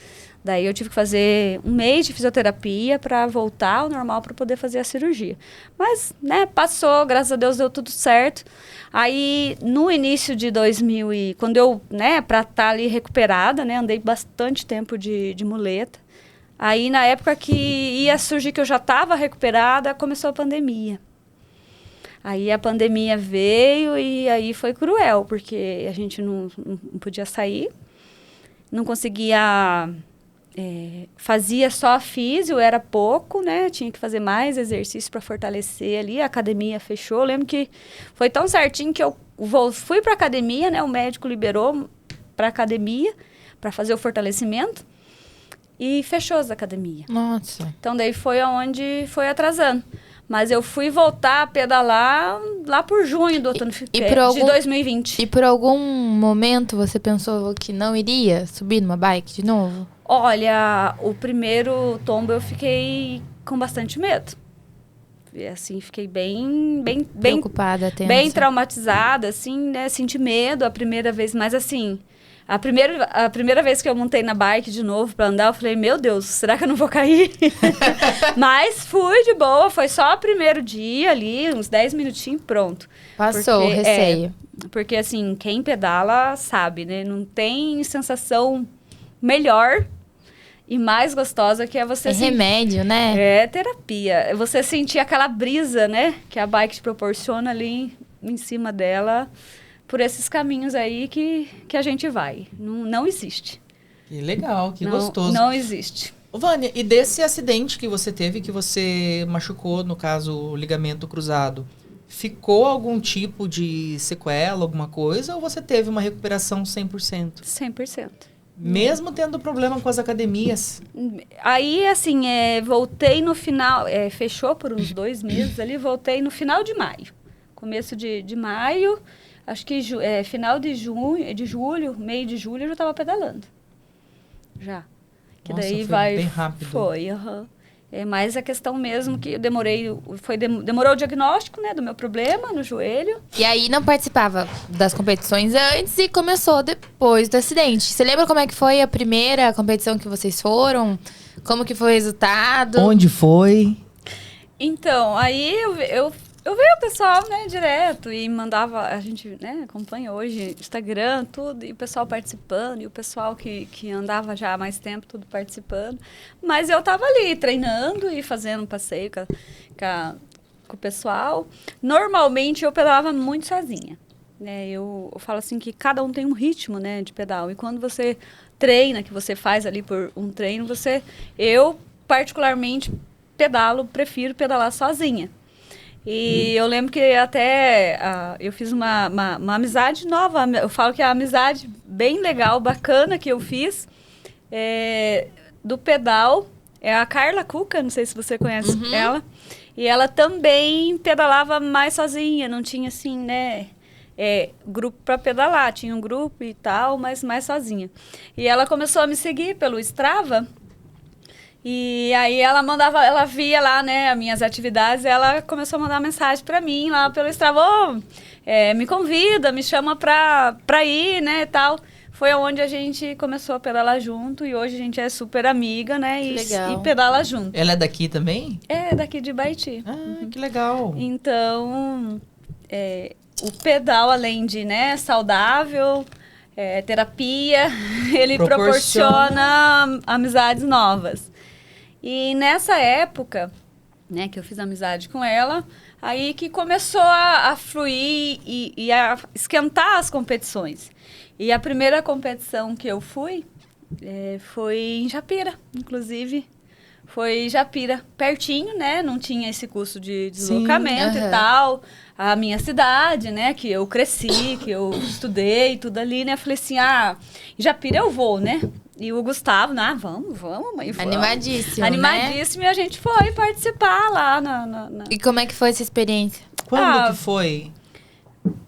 A: Daí eu tive que fazer um mês de fisioterapia para voltar ao normal para poder fazer a cirurgia. Mas, né, passou, graças a Deus deu tudo certo. Aí, no início de 2000 quando eu, né, para estar ali recuperada, né, andei bastante tempo de muleta. Aí, na época que ia surgir que eu já estava recuperada, começou a pandemia. Aí a pandemia veio e aí foi cruel, porque a gente não podia sair, não conseguia... fazia só a físio, era pouco, né? Tinha que fazer mais exercício para fortalecer ali. A academia fechou. Eu lembro que foi tão certinho que eu fui para academia, né? O médico liberou para academia para fazer o fortalecimento e fechou as academias.
B: Nossa.
A: Então daí foi aonde foi atrasando. Mas eu fui voltar a pedalar lá por junho do outro de 2020.
B: E por algum momento você pensou que não iria subir numa bike de novo?
A: Olha, o primeiro tombo eu fiquei com bastante medo. E, assim, fiquei bem
B: Preocupada, tensa.
A: bem traumatizada, assim, né? Senti medo a primeira vez, mas assim, a primeira vez que eu montei na bike de novo pra andar, eu falei, meu Deus, será que eu não vou cair? Mas fui de boa, foi só o primeiro dia ali, uns 10 minutinhos, pronto.
B: Passou o receio.
A: Porque assim, quem pedala sabe, né? Não tem sensação melhor e mais gostosa que é você
B: remédio, né?
A: É terapia. É você sentir aquela brisa, né? Que a bike te proporciona ali em cima dela, por esses caminhos aí que a gente vai. Não existe.
C: Que legal, que gostoso.
A: Não existe.
C: Ô, Vânia, e desse acidente que você teve, que você machucou, no caso, o ligamento cruzado, ficou algum tipo de sequela, alguma coisa, ou você teve uma recuperação 100%?
A: 100%.
C: Mesmo tendo problema com as academias?
A: Aí, assim, voltei no final, fechou por uns 2 meses ali, voltei no final de maio. Começo de maio, acho que final de julho, meio de julho, eu já estava pedalando. Já. Que
C: Nossa,
A: daí
C: foi bem rápido.
A: Foi, É mais a questão mesmo que eu demorou o diagnóstico, né, do meu problema no joelho.
B: E aí não participava das competições antes e começou depois do acidente. Você lembra como é que foi a primeira competição que vocês foram? Como que foi o resultado?
C: Onde foi?
A: Então, aí eu vi o pessoal, né, direto e mandava, a gente, né, acompanha hoje Instagram, tudo, e o pessoal participando, e o pessoal que andava já há mais tempo, tudo participando. Mas eu tava ali treinando e fazendo um passeio com o pessoal. Normalmente eu pedalava muito sozinha, né, eu falo assim que cada um tem um ritmo, né, de pedal, e quando você treina, que você faz ali por um treino, eu particularmente prefiro pedalar sozinha. E eu lembro que até eu fiz uma amizade nova. Eu falo que é uma amizade bem legal, bacana que eu fiz do pedal. É a Carla Cuca, não sei se você conhece ela. E ela também pedalava mais sozinha, não tinha assim, né, grupo para pedalar. Tinha um grupo e tal, mas mais sozinha. E ela começou a me seguir pelo Strava. E aí ela via lá, né, as minhas atividades, ela começou a mandar mensagem para mim lá pelo Strava, me convida, me chama pra ir, né, e tal. Foi onde a gente começou a pedalar junto e hoje a gente é super amiga, né, e pedala junto.
C: Ela é daqui também?
A: É, daqui de Baiti.
C: Ah, que legal.
A: Então, o pedal, além de, né, saudável, terapia, ele proporciona amizades novas. E nessa época, né, que eu fiz amizade com ela, aí que começou a fluir e a esquentar as competições. E a primeira competição que eu fui foi em Japira, inclusive. Foi em Japira, pertinho, né? Não tinha esse custo de deslocamento e tal. A minha cidade, né? Que eu cresci, que eu estudei, tudo ali, né? Falei assim, em Japira eu vou, né? E o Gustavo, vamos, mãe, vamos.
B: Animadíssimo,
A: Animadíssimo, né? E a gente foi participar lá na...
B: E como é que foi essa experiência?
C: Quando que foi?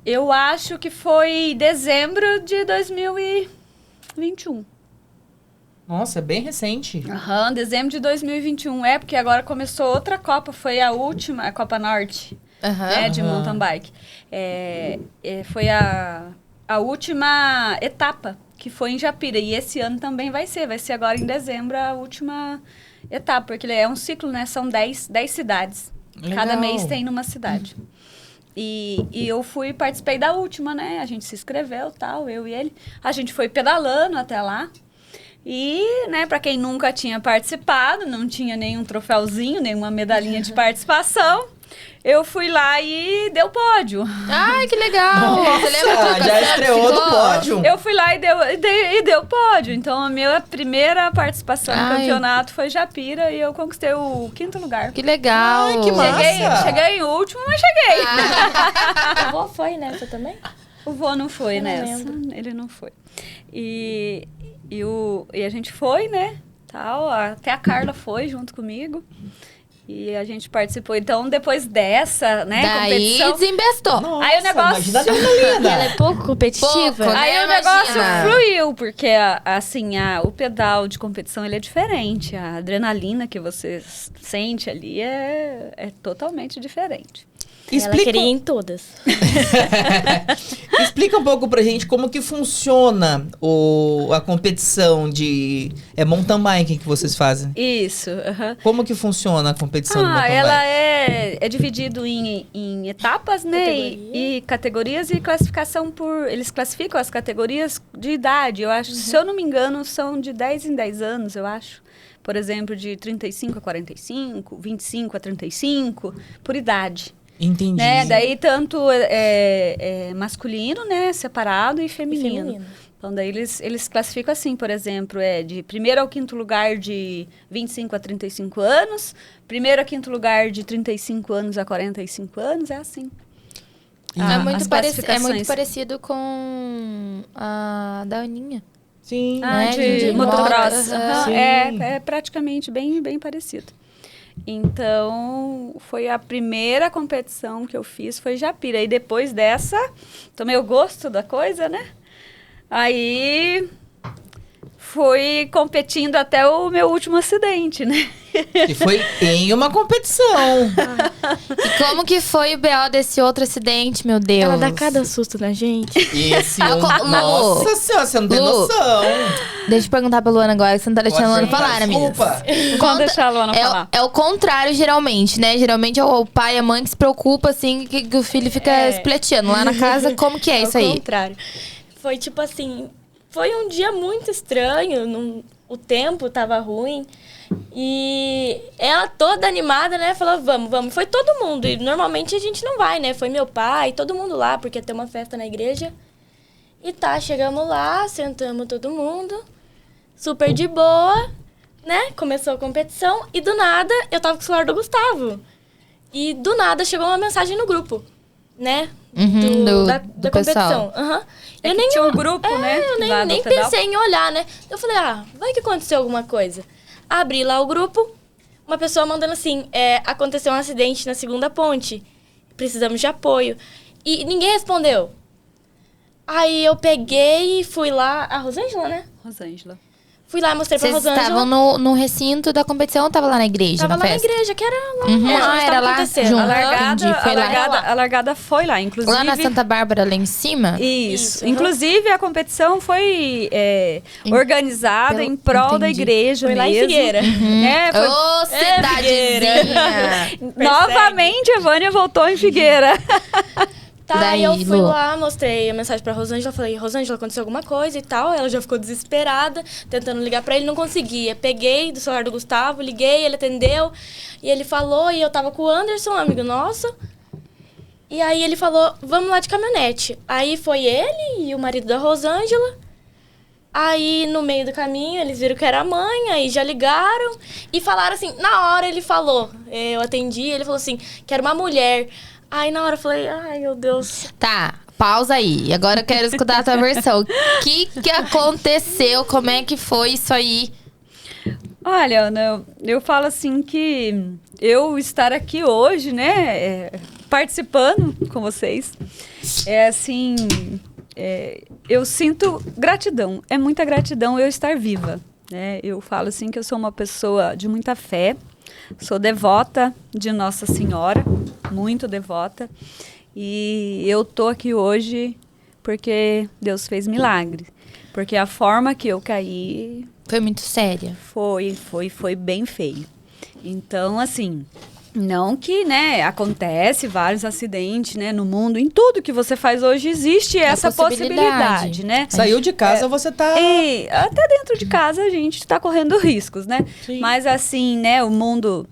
A: Eu acho que foi dezembro de 2021.
C: Nossa, é bem recente.
A: Aham, dezembro de 2021. É, porque agora começou outra Copa, foi a última, a Copa Norte, né, de mountain bike. Foi a última etapa, que foi em Japira. E esse ano também vai ser agora em dezembro a última etapa, porque é um ciclo, né? São 10 cidades.
C: Legal.
A: Cada mês tem numa cidade. E eu participei da última, né? A gente se inscreveu, tal, eu e ele. A gente foi pedalando até lá. E, né, pra quem nunca tinha participado, não tinha nenhum troféuzinho, nenhuma medalhinha de participação, eu fui lá e deu pódio.
B: Ai, que legal! Você lembra
C: Nossa, já estreou no pódio.
A: Eu fui lá e deu pódio. Então, a minha primeira participação no campeonato foi Japira e eu conquistei o 5º lugar.
B: Que legal!
C: Ai, que massa!
A: Cheguei em último, mas cheguei.
D: A avó foi nessa também?
A: O vô não foi
D: Eu não
A: nessa.
D: lembro.
A: Ele não foi. E a gente foi, né? Tal, até a Carla foi junto comigo. E a gente participou. Então, depois dessa, né,
B: Daí
A: competição...
B: desembestou.
C: Nossa,
A: Aí o negócio-
C: imagina a adrenalina.
D: Ela é pouco competitiva?
B: Pouco, né?
A: Aí o
B: Imagina.
A: negócio fluiu, porque o pedal de competição ele é diferente. A adrenalina que você sente ali é totalmente diferente.
D: Ela queria ir em todas.
C: Explica um pouco pra gente como que funciona a competição de... É mountain bike que vocês fazem.
A: Isso. Aham.
C: Como que funciona a competição de mountain
A: Ela
C: bike?
A: é dividido em etapas, né? E categorias e classificação por... Eles classificam as categorias de idade. Eu acho, se eu não me engano, são de 10 em 10 anos, eu acho. Por exemplo, de 35 a 45, 25 a 35, por idade.
C: Entendi.
A: Né? Daí tanto masculino, né, separado e feminino. Então daí eles classificam assim, por exemplo, de primeiro ao 5º lugar de 25 a 35 anos, primeiro a 5º lugar de 35 anos a 45 anos, é assim.
B: É muito
A: as
B: parecido
A: classificações.
B: com a da Aninha.
C: Sim.
B: né,
A: De
B: de
A: motocross.
B: moto,
A: Aham,
C: sim.
A: é praticamente bem parecido. Então, foi a primeira competição que eu fiz, foi Japira. E depois dessa, tomei o gosto da coisa, né? Aí, fui competindo até o meu último acidente, né?
C: Que foi em uma competição.
B: E como que foi o BO desse outro acidente, meu Deus?
D: Ela dá cada susto na gente.
C: Esse
B: Ah, Lu.
C: Nossa senhora, você não tem
B: Lu.
C: noção.
B: Deixa eu perguntar pra Luana agora, que você não tá deixando a Luana
C: Pode
B: falar,
C: perguntar,
B: amigas.
C: desculpa.
A: Vamos deixar a Luana falar.
B: É o contrário, geralmente, né? Geralmente é o pai e a mãe que se preocupa, assim, que o filho fica espleteando. Lá na casa, como que é isso aí?
D: Ao contrário. Foi tipo assim, foi um dia muito estranho, o tempo tava ruim. E ela toda animada, né? Falou, vamos. Foi todo mundo. E normalmente a gente não vai, né? Foi meu pai, todo mundo lá, porque ia ter uma festa na igreja. E tá, chegamos lá, sentamos todo mundo. Super de boa, né? Começou a competição. E do nada, eu tava com o celular do Gustavo. E do nada chegou uma mensagem no grupo, né? Da
B: do
D: competição.
B: pessoal.
D: Aham.
A: É que tinha um grupo, né?
D: Eu
A: lá do
D: nem
A: pedal.
D: pensei em olhar, né? Eu falei, vai que aconteceu alguma coisa. Abri lá o grupo, uma pessoa mandando assim, aconteceu um acidente na segunda ponte, precisamos de apoio. E ninguém respondeu. Aí eu peguei e fui lá, a Rosângela, né?
A: Rosângela.
D: Fui lá, mostrei pra
B: Vocês
D: Rosângela.
B: estavam no recinto da competição ou tava lá na igreja,
D: Tava
B: na
D: lá
B: festa?
D: na igreja, que era lá.
B: Uhum.
D: onde
B: Era
D: tava
B: lá
D: acontecendo.
B: junto.
A: A largada,
B: Entendi, foi lá.
A: a largada foi lá, inclusive.
B: Lá na Santa Bárbara, lá em cima?
A: Isso.
D: Isso,
A: Inclusive, a competição foi organizada em prol da
B: Entendi.
A: igreja
D: Foi lá em
A: mesmo.
D: Figueira.
A: Né? Foi-
B: Ô, cidadezinha!
A: Novamente, a Vânia voltou em Figueira.
D: Tá,
B: Daí,
D: aí eu fui
B: Lu?
D: lá, mostrei a mensagem pra Rosângela, falei, Rosângela, aconteceu alguma coisa e tal. Ela já ficou desesperada, tentando ligar pra ele, não conseguia. Peguei do celular do Gustavo, liguei, ele atendeu. E ele falou, e eu tava com o Anderson, um amigo nosso. E aí ele falou, vamos lá de caminhonete. Aí foi ele e o marido da Rosângela. Aí, no meio do caminho, eles viram que era a mãe, aí já ligaram. E falaram assim, na hora ele falou, eu atendi, ele falou assim, que era uma mulher. Aí na hora eu falei, ai meu Deus.
B: Tá, pausa aí. Agora eu quero escutar a tua versão. O que aconteceu? Como é que foi isso aí?
A: Olha, Ana, eu falo assim que eu estar aqui hoje, né, participando com vocês, É assim, eu sinto gratidão. É muita gratidão eu estar viva. Né? Eu falo assim que eu sou uma pessoa de muita fé. Sou devota de Nossa Senhora, muito devota. E eu tô aqui hoje porque Deus fez milagre. Porque a forma que eu caí...
B: Foi muito séria.
A: Foi bem feio. Então, assim... Não que, né, acontece vários acidentes, né, no mundo. Em tudo que você faz hoje existe essa possibilidade, né?
C: Saiu de casa, você tá...
A: E até dentro de casa a gente tá correndo riscos, né?
C: Sim.
A: Mas assim, né, o mundo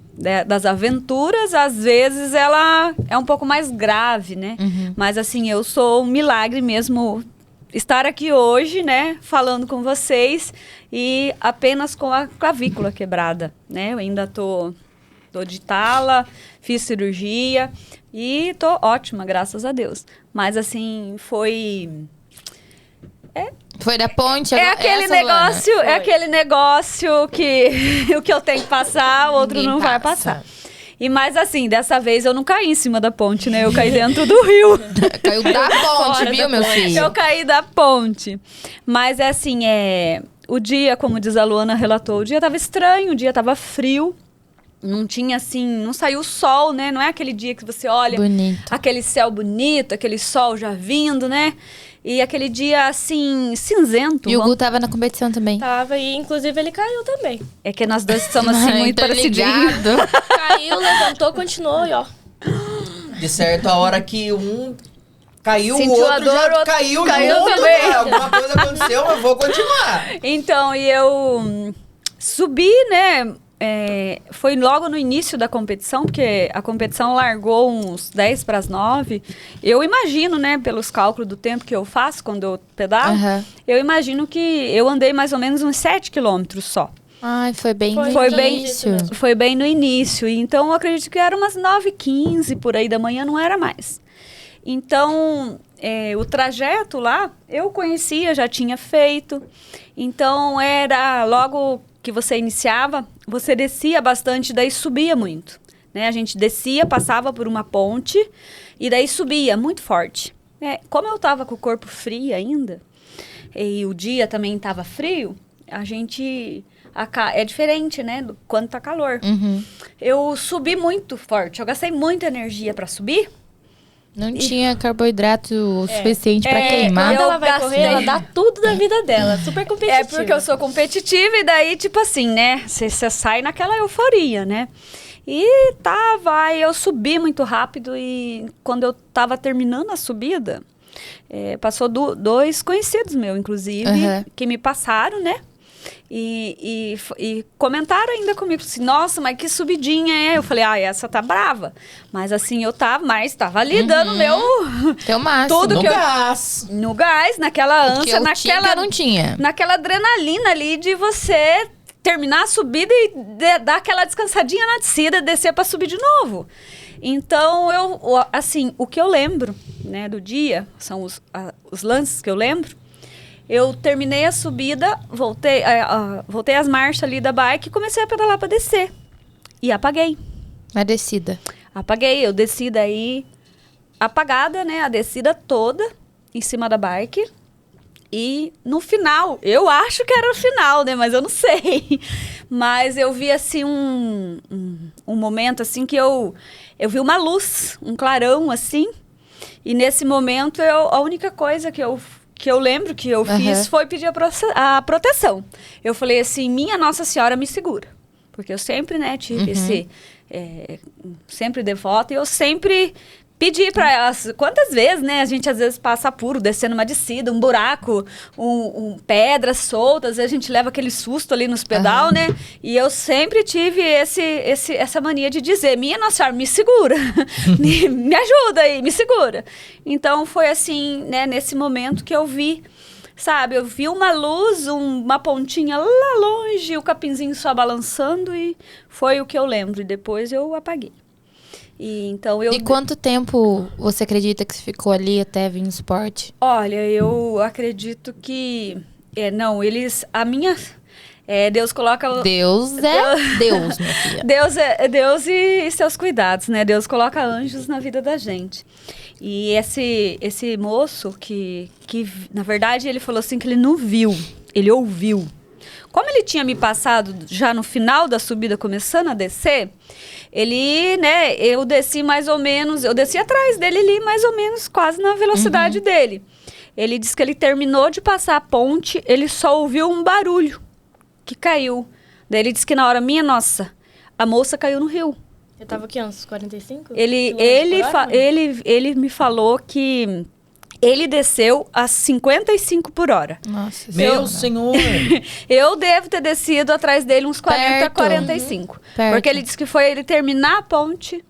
A: das aventuras, às vezes, ela é um pouco mais grave, né?
B: Uhum.
A: Mas assim, eu sou um milagre mesmo estar aqui hoje, né, falando com vocês e apenas com a clavícula quebrada, né? Eu ainda tô de tala, fiz cirurgia e tô ótima, graças a Deus. Mas assim, foi
B: Foi da ponte?
A: É aquele negócio que o que eu tenho que passar, o outro
B: Ninguém
A: não vai
B: passa.
A: passar. E mais assim, dessa vez eu não caí em cima da ponte, né? Eu caí dentro do rio.
B: Caiu da ponte,
D: Fora
B: viu,
D: da
B: meu
D: ponte.
B: filho?
A: Eu caí da ponte. Mas é assim, o dia, como diz a Luana, relatou, o dia tava estranho, o dia tava frio. Não tinha assim, não saiu o sol, né? Não é aquele dia que você olha
B: Bonito.
A: aquele céu bonito, aquele sol já vindo, né? E aquele dia assim, cinzento.
B: E o Gu tava na competição também.
D: Tava, e inclusive ele caiu também.
A: É que nós dois somos assim muito parecidinhos.
B: ligado.
D: Caiu, levantou, continuou e ó.
C: De certo, a hora que um caiu,
A: Sentiu
C: o
A: a
C: outro
A: dor,
C: já
A: o outro
C: caiu
A: caiu
C: junto,
A: também.
C: né? Alguma coisa aconteceu, mas vou continuar.
A: Então, e eu subi, né? Foi logo no início da competição, porque a competição largou uns 10 para as 9. Eu imagino, né, pelos cálculos do tempo que eu faço quando eu pedalo,
B: Aham.
A: eu imagino que eu andei mais ou menos uns 7 quilômetros só.
B: Ai, foi bem no
A: Foi bem-
B: início.
D: mesmo.
A: Foi bem no início, então eu acredito que era umas 9h15 por aí da manhã, não era mais. Então, o trajeto lá, eu conhecia, já tinha feito. Então, era logo que você iniciava, você descia bastante, daí subia muito. Né? A gente descia, passava por uma ponte e daí subia muito forte. Como eu estava com o corpo frio ainda, e o dia também estava frio, a gente... É diferente, né? Quando tá calor.
B: Uhum.
A: Eu subi muito forte. Eu gastei muita energia para subir.
B: Não tinha carboidrato o suficiente pra queimar.
D: Quando
A: Eu
D: ela vai
A: gastei.
D: correr, ela dá tudo da vida dela. Super competitiva.
A: É porque eu sou competitiva e daí, tipo assim, né? Você sai naquela euforia, né? E eu subi muito rápido e quando eu tava terminando a subida, passou dois conhecidos meus, inclusive,
B: Uhum.
A: que me passaram, né? E comentaram ainda comigo assim, nossa, mas que subidinha é? Eu falei, essa tá brava. Mas assim, eu tava ali dando meu...
B: Teu máximo.
A: Tudo
C: No
A: que eu-
C: gás.
A: No gás, naquela
B: Porque
A: ânsia,
B: eu tinha que eu não tinha.
A: naquela adrenalina ali de você terminar a subida e dar aquela descansadinha na descida, descer para subir de novo. Então, assim, o que eu lembro, né, do dia, são os lances que eu lembro. Eu terminei a subida, voltei as marchas ali da bike e comecei a pedalar para descer. E apaguei.
B: Na descida.
A: Apaguei, eu desci daí apagada, né, a descida toda em cima da bike. E no final, eu acho que era o final, né, mas eu não sei. Mas eu vi assim um momento assim que eu vi uma luz, um clarão assim. E nesse momento a única coisa que eu lembro que eu fiz foi pedir a proteção. Eu falei assim, minha Nossa Senhora me segura. Porque eu sempre, né, tive esse... sempre devota e eu sempre pedi para elas... Quantas vezes, né, a gente às vezes passa apuro, descendo uma descida, um buraco, pedras soltas, a gente leva aquele susto ali nos pedal, né? E eu sempre tive essa mania de dizer, minha Nossa Senhora, me segura. me ajuda aí, me segura. Então, foi assim, né, nesse momento que eu vi... Sabe, eu vi uma luz, uma pontinha lá longe, o capinzinho só balançando e foi o que eu lembro. E depois eu apaguei. E
B: quanto tempo você acredita que você ficou ali até vir no esporte?
A: Olha, eu acredito que... Deus coloca...
B: Deus é Deus, minha filha.
A: Deus é Deus e seus cuidados, né? Deus coloca anjos na vida da gente. E esse moço que, na verdade, ele falou assim que ele não viu, ele ouviu. Como ele tinha me passado já no final da subida, começando a descer, ele, né, eu desci mais ou menos, eu desci atrás dele ali, mais ou menos, quase na velocidade dele. Ele disse que ele terminou de passar a ponte, ele só ouviu um barulho que caiu. Daí ele disse que na hora, minha nossa, a moça caiu no rio.
D: Eu tava aqui, uns 45?
A: Ele me falou que ele desceu a 55 por hora.
B: Nossa
C: Meu senhor!
A: Eu devo ter descido atrás dele uns 40,
B: Perto.
A: 45.
B: Perto.
A: Porque ele disse que foi ele terminar a ponte,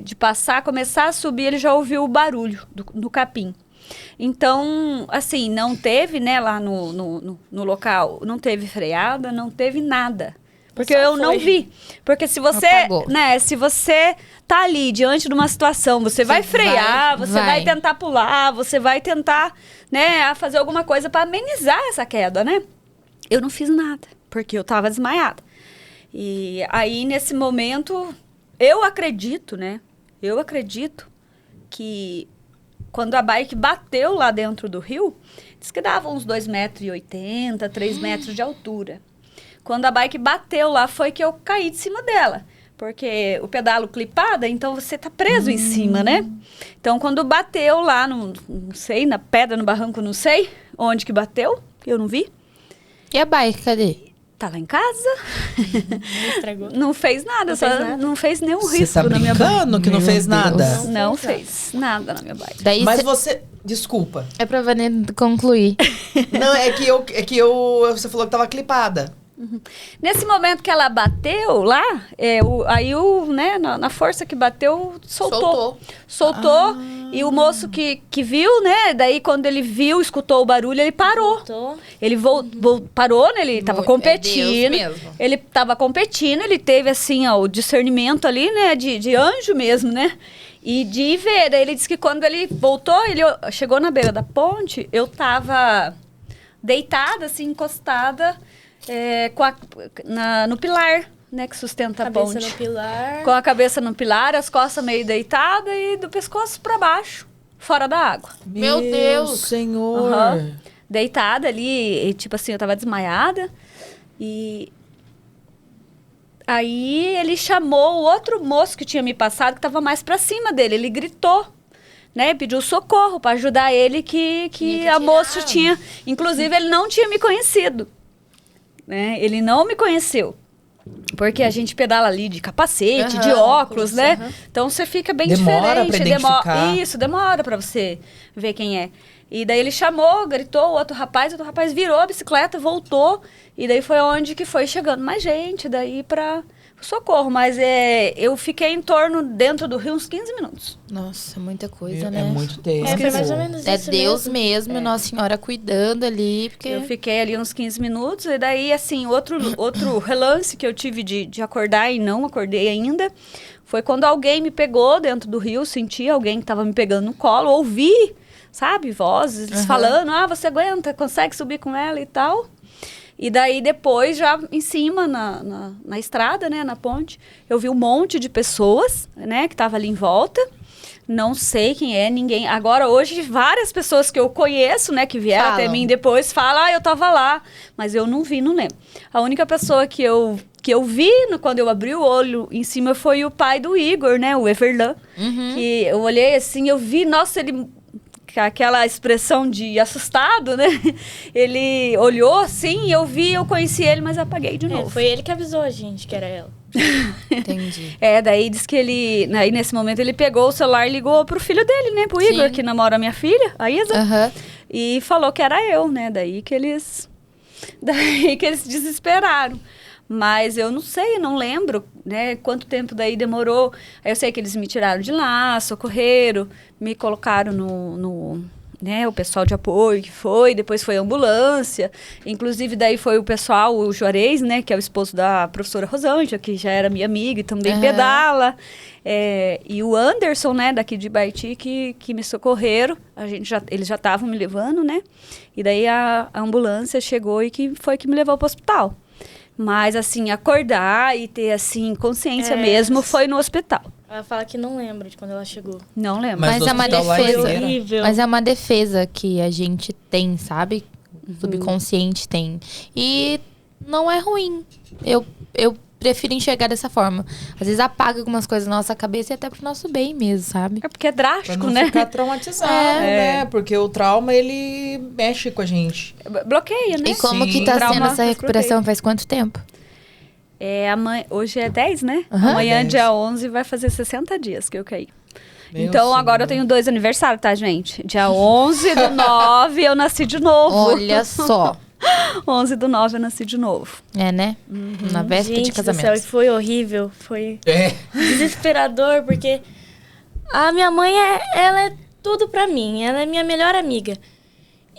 A: de passar, começar a subir, ele já ouviu o barulho do capim. Então, assim, não teve, né, lá no local, não teve freada, não teve nada. Porque
D: Só
A: eu não
D: foi.
A: vi. Porque se você,
B: Apagou.
A: né, se você tá ali diante de uma situação, você vai frear, você vai tentar pular, você vai tentar, né, fazer alguma coisa para amenizar essa queda, né? Eu não fiz nada, porque eu tava desmaiada. E aí, nesse momento, eu acredito, né? Eu acredito que quando a bike bateu lá dentro do rio, diz que dava uns 2,80 m, 3 metros de altura. Quando a bike bateu lá, foi que eu caí de cima dela. Porque o pedalo clipada, então você tá preso em cima, né? Então, quando bateu lá, não sei, na pedra, no barranco, não sei onde que bateu, eu não vi.
B: E a bike, cadê?
A: Tá lá em casa.
D: Não estragou.
A: Não fez nada,
D: Não
A: só
D: fez nada?
A: não fez nenhum
C: Você
A: risco
C: tá
A: na minha bike.
C: brincando que não
B: Meu
C: fez
B: Deus.
C: nada?
A: Não fez nada na minha bike.
B: Daí
C: Mas você... Desculpa.
B: é pra Vanessa concluir.
C: Não, você falou que tava clipada.
A: Nesse momento que ela bateu lá, né, na força que bateu, soltou. E o moço que viu, né, daí quando ele viu, escutou o barulho, ele parou.
D: Voltou.
A: Ele parou, né, ele tava
B: Deus
A: competindo.
B: mesmo.
A: Ele tava competindo, ele teve assim, ó, o discernimento ali, né, de anjo mesmo, né? E de ver, daí ele disse que quando ele voltou, ele chegou na beira da ponte, eu tava deitada, assim, encostada, no pilar, né, que sustenta a
D: Cabeça
A: ponte.
D: no pilar.
A: Com a cabeça no pilar, as costas meio deitadas e do pescoço pra baixo, fora da água.
B: Meu Deus.
C: Senhor!
A: Aham. Deitada ali, e, tipo assim, eu tava desmaiada. E aí ele chamou o outro moço que tinha me passado, que tava mais pra cima dele. Ele gritou, né? Pediu socorro pra ajudar ele, que a moça tinha... Inclusive, ele não tinha me conhecido. Né? Ele não me conheceu. Porque a gente pedala ali de capacete, de óculos, né? Então você fica bem
C: Demora
A: diferente.
C: pra identificar.
A: Isso, demora pra você ver quem é. E daí ele chamou, gritou, o outro rapaz virou a bicicleta, voltou. E daí foi onde que foi chegando mais gente, daí pra socorro. Mas eu fiquei em torno, dentro do rio, uns 15 minutos.
B: Nossa, muita coisa,
C: É
B: né?
C: muito tempo.
D: Foi mais ou menos
B: É
D: isso
B: Deus
D: mesmo.
B: mesmo, Nossa Senhora cuidando ali, porque...
A: Eu fiquei ali uns 15 minutos, e daí, assim, outro relance que eu tive de acordar e não acordei ainda, foi quando alguém me pegou dentro do rio, senti alguém que estava me pegando no colo, ouvi, sabe, vozes falando, você aguenta, consegue subir com ela e tal. E daí, depois, já em cima, na estrada, né, na ponte, eu vi um monte de pessoas, né, que estavam ali em volta. Não sei quem é, ninguém. Agora, hoje, várias pessoas que eu conheço, né, que vieram até mim depois, falam, eu tava lá. Mas eu não vi, não lembro. A única pessoa que eu vi quando eu abri o olho em cima foi o pai do Igor, né, o Everlan. Que eu olhei assim, eu vi, nossa, ele... aquela expressão de assustado, né? Ele olhou assim, eu conheci ele, mas apaguei de novo.
D: Foi ele que avisou a gente que era ela.
B: Entendi.
A: Daí diz que ele... Aí, nesse momento, ele pegou o celular e ligou pro filho dele, né? Pro Igor,
B: Sim.
A: que namora a minha filha, a Isa.
B: Aham.
A: E falou que era eu, né? Daí que eles desesperaram. Mas eu não sei, não lembro, né? Quanto tempo daí demorou. Aí eu sei que eles me tiraram de lá, socorreram, me colocaram né, o pessoal de apoio que foi, depois foi a ambulância, inclusive daí foi o pessoal, o Juarez, né, que é o esposo da professora Rosângela, que já era minha amiga e também pedala, e o Anderson, né, daqui de Baiti, que me socorreram, eles já estavam me levando, né, e daí a ambulância chegou e que foi que me levou para o hospital. Mas, assim, acordar e ter, assim, consciência mesmo foi no hospital.
D: Ela fala que não lembra de quando ela chegou.
A: Não lembro.
C: Mas
B: Mas é uma
C: hospital lá em
B: defesa.
C: Figueira.
D: Horrível.
B: Mas é uma defesa que a gente tem, sabe? O subconsciente tem. E não é ruim. Eu prefiro enxergar dessa forma. Às vezes apaga algumas coisas na nossa cabeça e até pro nosso bem mesmo, sabe?
A: É porque é
C: Pra
A: drástico,
C: não
A: né?
C: ficar traumatizado, né? Porque o trauma, ele mexe com a gente.
A: Bloqueia, né?
B: E como
C: Sim.
B: que tá
A: Trauma
B: sendo essa
A: faz
B: recuperação? Faz quanto tempo?
A: Hoje é 10, né?
B: Aham.
A: Amanhã,
C: 10.
A: dia 11, vai fazer 60 dias que eu caí.
C: Meu
A: Então, agora eu
C: Senhor.
A: tenho 2 aniversários, tá, gente? Dia 11 do 9, eu nasci de novo.
B: Olha só.
A: 11 do 9, eu nasci de novo.
B: É, né? Na véspera de
D: Gente do céu, e
B: casamento.
D: foi horrível. Foi
C: É.
D: desesperador, porque a minha mãe, ela é tudo pra mim. Ela é minha melhor amiga.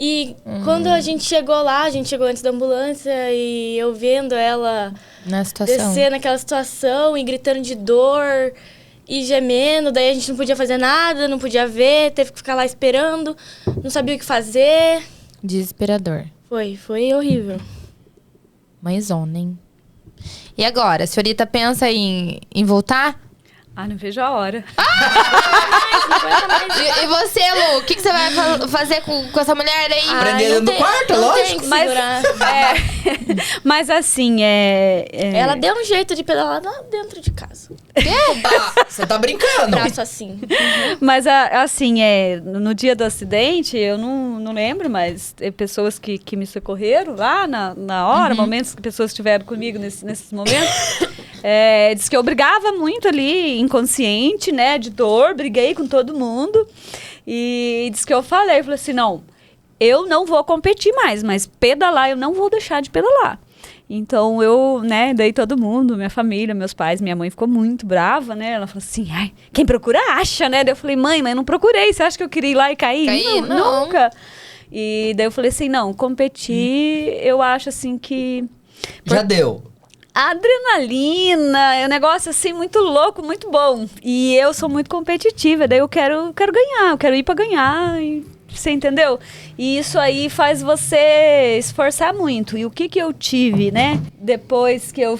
D: E quando a gente chegou lá, a gente chegou antes da ambulância e eu vendo ela
B: Na situação.
D: descer naquela situação e gritando de dor e gemendo. Daí a gente não podia fazer nada, não podia ver, teve que ficar lá esperando, não sabia o que fazer.
B: Desesperador.
D: Foi horrível.
B: Mãezona, hein? E agora? A senhorita pensa em voltar?
A: Ah, não vejo a hora.
B: E você, Lu? O que você vai fazer com essa mulher aí?
C: Prender dentro do quarto,
D: não
C: lógico.
D: Tem que
A: Mas-
D: segurar.
A: Mas assim,
D: Ela deu um jeito de pedalar lá dentro de casa.
C: Você tá brincando.
D: Braço assim.
A: Mas, assim, no dia do acidente, eu não lembro, mas pessoas que me socorreram lá na hora, momentos que pessoas estiveram comigo nesses momentos, diz que eu brigava muito ali, inconsciente, né, de dor, briguei com todo mundo. E diz que eu falei assim, não, eu não vou competir mais, mas pedalar, eu não vou deixar de pedalar. Então, eu, né, dei todo mundo, minha família, meus pais, minha mãe ficou muito brava, né? Ela falou assim, ai, quem procura acha, né? Daí eu falei, mãe, mas eu não procurei, você acha que eu queria ir lá e cair?
B: Cair? Não.
A: Nunca. E daí eu falei assim, não, competir, eu acho assim que...
C: Já deu.
A: A adrenalina é um negócio assim muito louco, muito bom. E eu sou muito competitiva, daí eu quero ganhar, eu quero ir pra ganhar, você entendeu? E isso aí faz você esforçar muito. E o que eu tive, né? Depois que eu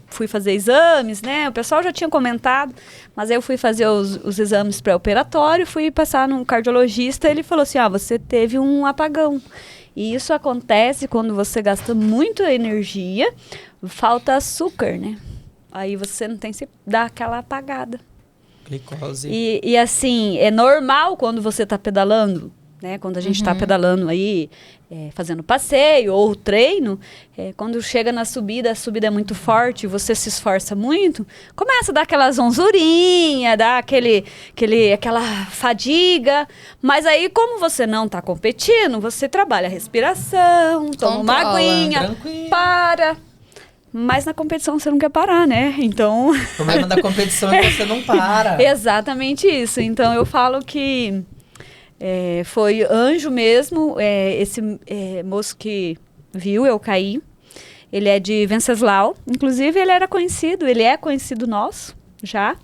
A: fui fazer exames, né? O pessoal já tinha comentado, mas aí eu fui fazer os exames pré-operatório, fui passar num cardiologista, ele falou assim, você teve um apagão. E isso acontece quando você gasta muita energia, falta açúcar, né? Aí você não tem que dar aquela apagada.
C: Glicose.
A: E assim, é normal quando você está pedalando, né? Quando a gente está pedalando aí, fazendo passeio ou treino, quando chega na subida, a subida é muito forte, você se esforça muito, começa a dar aquela zonzurinha, dá aquela fadiga, mas aí como você não está competindo, você trabalha a respiração, toma uma
B: Controla,
A: aguinha,
C: tranquilo.
A: para. Mas na competição você não quer parar, né? Então...
C: O problema da competição é que você não para.
A: Exatamente isso. Então eu falo que foi anjo mesmo, esse moço que viu eu cair. Ele é de Venceslau. Inclusive ele é conhecido nosso já,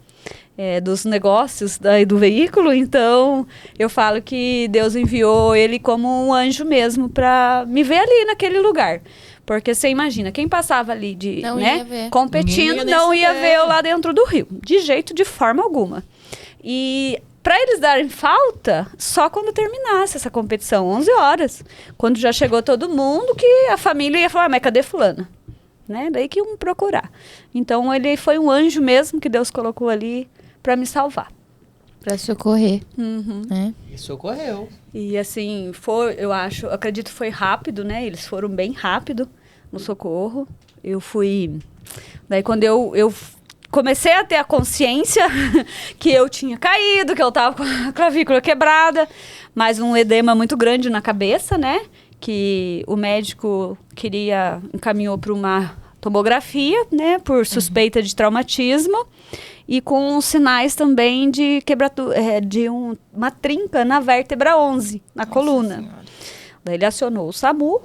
A: dos negócios do veículo. Então eu falo que Deus enviou ele como um anjo mesmo para me ver ali naquele lugar. Porque você imagina, quem passava ali
B: Não ia ver.
A: competindo,
C: Ninguém ia
A: não
C: nem
A: ia
C: saber.
A: ver eu lá dentro do rio. De forma alguma. E para eles darem falta, só quando terminasse essa competição, 11 horas. Quando já chegou todo mundo, que a família ia falar, mas cadê fulana? Né? Daí que iam procurar. Então ele foi um anjo mesmo que Deus colocou ali para me salvar.
B: Pra socorrer,
A: Uhum.
B: né?
C: Isso ocorreu.
A: E assim, acredito que foi rápido, né? Eles foram bem rápido no socorro. Eu fui... Daí quando eu comecei a ter a consciência que eu tinha caído, que eu tava com a clavícula quebrada, mas um edema muito grande na cabeça, né? Que o médico encaminhou para uma tomografia, né? Por suspeita de traumatismo. E com sinais também de uma trinca na vértebra 11, na coluna.
B: Senhora.
A: Daí ele acionou o SAMU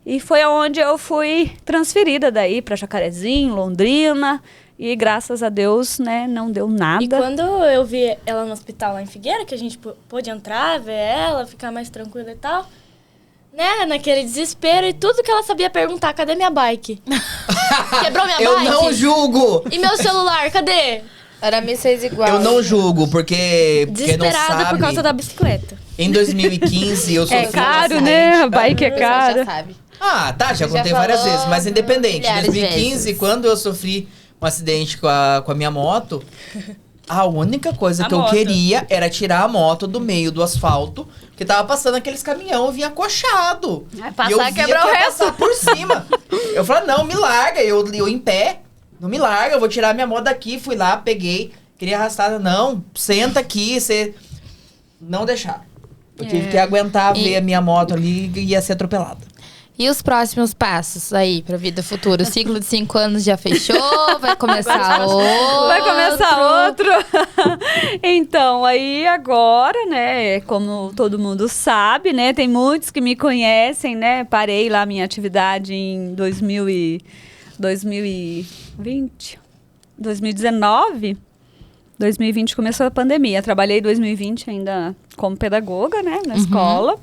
A: e foi onde eu fui transferida daí para Jacarezinho, Londrina. E graças a Deus, né, não deu nada.
D: E quando eu vi ela no hospital lá em Figueira, que a gente pôde entrar, ver ela, ficar mais tranquila e tal, né, naquele desespero e tudo que ela sabia perguntar, cadê minha bike? Quebrou minha
C: Eu
D: bike?
C: não julgo!
D: E meu celular, cadê?
B: Era mísseis igual.
C: Eu não julgo, porque quem não
D: Desesperada
C: sabe,
D: por causa da bicicleta.
C: em 2015 eu sofri
A: É
C: um
A: caro,
C: acidente.
A: né? A bike é
B: O pessoal
A: cara.
B: já sabe.
C: Ah, tá, já
B: Já
C: contei várias
B: falou
C: vezes, mas independente. Em
B: milhares de
C: 2015,
B: vezes.
C: quando eu sofri um acidente com a minha moto, a única coisa
A: A
C: que eu
A: moto.
C: queria era tirar a moto do meio do asfalto, porque tava passando aqueles caminhão, eu vinha acochado.
A: Vai passar
C: e eu
A: e
C: via
A: quebrar
C: que
A: o
C: ia
A: resto.
C: passar por cima. Eu falei, não, me larga. Eu em pé, não me larga, eu vou tirar minha moto daqui. Fui lá, peguei, queria arrastar. Não, senta aqui, você... Não deixar. Eu tive que aguentar ver a minha moto ali e ia ser atropelada.
B: E os próximos passos aí pra vida futura? O ciclo de 5 anos já fechou? Vai começar outro?
A: Vai começar outro. Então, aí agora, né, como todo mundo sabe, né, tem muitos que me conhecem, né, parei lá minha atividade em 2020, 2019, 2020 começou a pandemia. Trabalhei em 2020 ainda como pedagoga, né, na escola.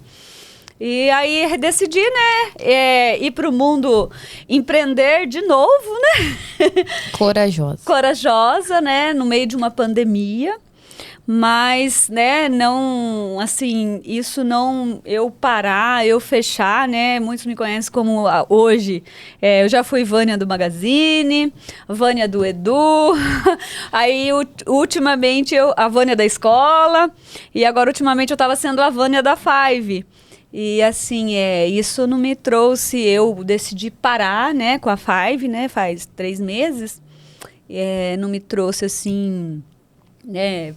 A: E aí decidi, né, ir para o mundo empreender de novo, né?
B: Corajosa.
A: Corajosa, né, no meio de uma pandemia. Mas, né, não, assim, isso não, eu parar, eu fechar, né, muitos me conhecem como hoje, eu já fui Vânia do Magazine, Vânia do Edu, aí ultimamente a Vânia da escola, e agora ultimamente eu estava sendo a Vânia da Five. E assim, isso não me trouxe, eu decidi parar, né, com a Five, né, faz 3 meses, não me trouxe, assim, né,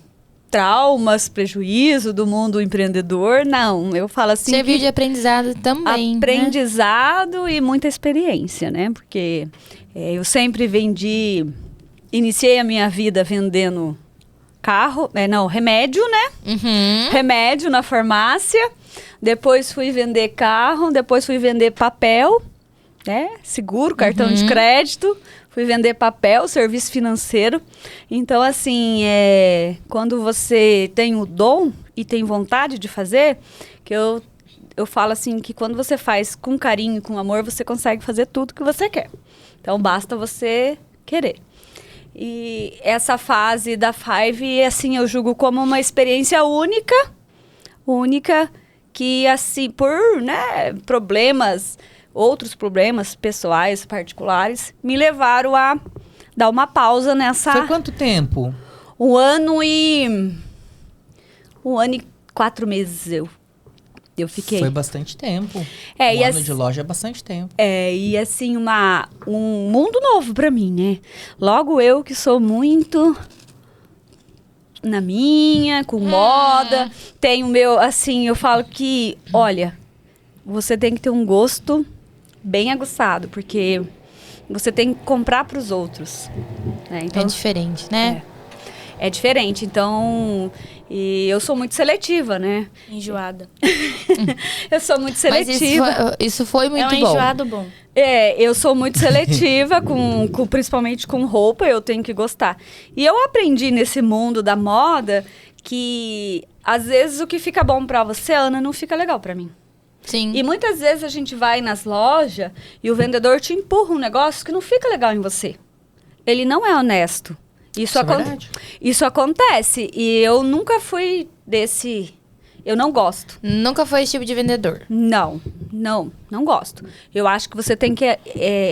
A: traumas, prejuízo do mundo empreendedor, não, eu falo assim...
B: Serviu de aprendizado também,
A: Aprendizado e muita experiência, né, porque eu sempre iniciei a minha vida vendendo remédio, né, remédio na farmácia. Depois fui vender carro, depois fui vender papel, né? Seguro, cartão de crédito. Fui vender papel, serviço financeiro. Então, assim, quando você tem o dom e tem vontade de fazer, que eu falo assim, que quando você faz com carinho e com amor, você consegue fazer tudo que você quer. Então, basta você querer. E essa fase da Five, assim, eu julgo como uma experiência única, que, assim, por, né, outros problemas pessoais, particulares, me levaram a dar uma pausa nessa...
C: Foi quanto tempo?
A: 1 ano e 4 meses eu fiquei.
C: Foi bastante tempo.
A: E
C: ano de loja é bastante tempo.
A: E assim, um mundo novo pra mim, né? Logo eu que sou muito... na minha, com moda. Tenho meu, assim, eu falo que, olha, você tem que ter um gosto bem aguçado, porque você tem que comprar para os outros. Né? Então,
B: É diferente, né?
A: É diferente, então... E eu sou muito seletiva, né?
D: Enjoada.
A: Eu sou muito
B: Mas
A: seletiva.
B: isso foi muito
D: É um
B: bom.
D: enjoado bom.
A: Eu sou muito seletiva, principalmente com roupa, eu tenho que gostar. E eu aprendi nesse mundo da moda que, às vezes, o que fica bom pra você, Ana, não fica legal pra mim.
B: Sim.
A: E muitas vezes a gente vai nas lojas e o vendedor te empurra um negócio que não fica legal em você. Ele não é honesto. Isso
C: é verdade.
A: Isso acontece. E eu nunca fui desse... Eu não gosto.
B: Nunca foi esse tipo de vendedor.
A: Não gosto. Eu acho que você tem que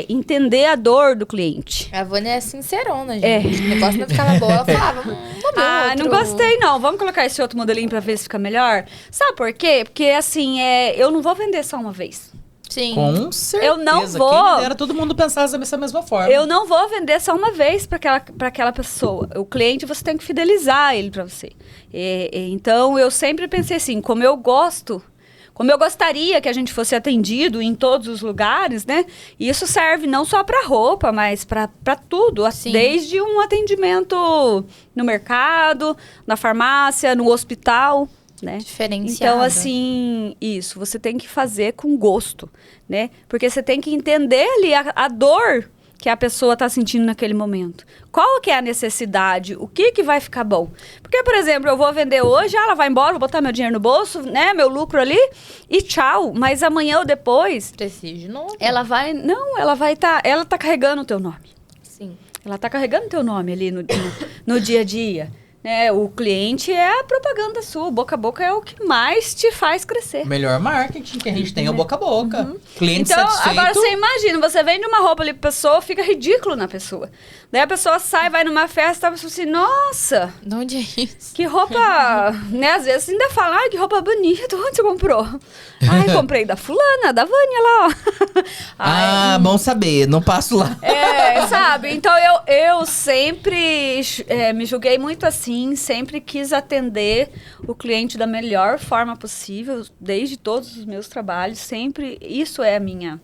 A: entender a dor do cliente.
B: A Vânia é sincerona, gente. O negócio não ficava bom. Ela falava, vamos ver
A: Não
B: outro.
A: gostei não. Vamos colocar esse outro modelinho pra ver se fica melhor? Sabe por quê? Porque assim, eu não vou vender só uma vez.
B: Sim.
C: Com certeza.
A: Eu não vou.
C: Quem me dera todo mundo pensasse dessa mesma forma.
A: Eu não vou vender só uma vez para aquela pessoa. O cliente, você tem que fidelizar ele para você. Então, eu sempre pensei assim, como eu gostaria que a gente fosse atendido em todos os lugares, né? E isso serve não só para roupa, mas para tudo.
B: Sim.
A: Desde um atendimento no mercado, na farmácia, no hospital, né?
B: Diferenciado.
A: Então, assim, você tem que fazer com gosto, né? Porque você tem que entender ali a dor que a pessoa está sentindo naquele momento. Qual que é a necessidade? O que vai ficar bom? Porque, por exemplo, eu vou vender hoje, ela vai embora, vou botar meu dinheiro no bolso, né? Meu lucro ali e tchau. Mas amanhã ou depois,
B: Preciso de novo.
A: ela vai... Não, ela tá carregando o teu nome.
B: Sim.
A: Ela tá carregando o teu nome ali no dia a dia. Né? O cliente é a propaganda sua. O boca a boca é o que mais te faz crescer.
C: O melhor marketing que a gente tem é o boca a boca. Cliente
A: Então,
C: satisfeito.
A: agora você imagina, você vende uma roupa ali pra pessoa, fica ridículo na pessoa. Daí a pessoa sai, vai numa festa, a pessoa assim, nossa,
B: De onde é isso?
A: que roupa, né? Às vezes ainda fala, ai, que roupa bonita, onde você comprou? Ai, comprei da fulana, da Vânia lá, ó. Ai,
C: Bom saber, não passo lá.
A: sabe? Então eu sempre me julguei muito assim, sempre quis atender o cliente da melhor forma possível, desde todos os meus trabalhos, sempre, isso é a minha,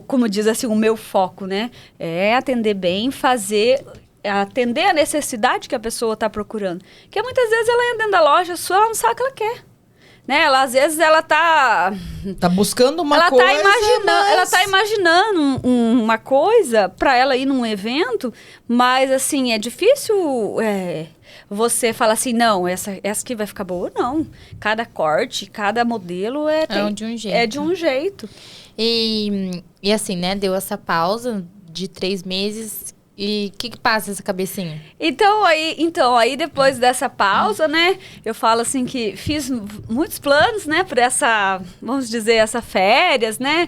A: como diz assim, o meu foco, né? É atender bem, atender a necessidade que a pessoa está procurando. Porque muitas vezes ela entra dentro da loja sua, ela não sabe o que ela quer. Né? Às vezes ela tá
C: buscando uma
A: ela
C: coisa,
A: ela tá imaginando uma coisa para ela ir num evento, mas assim, é difícil você falar assim, não, essa aqui vai ficar boa, não. Cada corte, cada modelo
B: de um jeito.
A: É de um jeito.
B: E assim, né, deu essa pausa de 3 meses. E o que passa essa cabecinha?
A: Então, aí depois dessa pausa, né, eu falo assim que fiz muitos planos, né, para essa, vamos dizer, essa férias, né,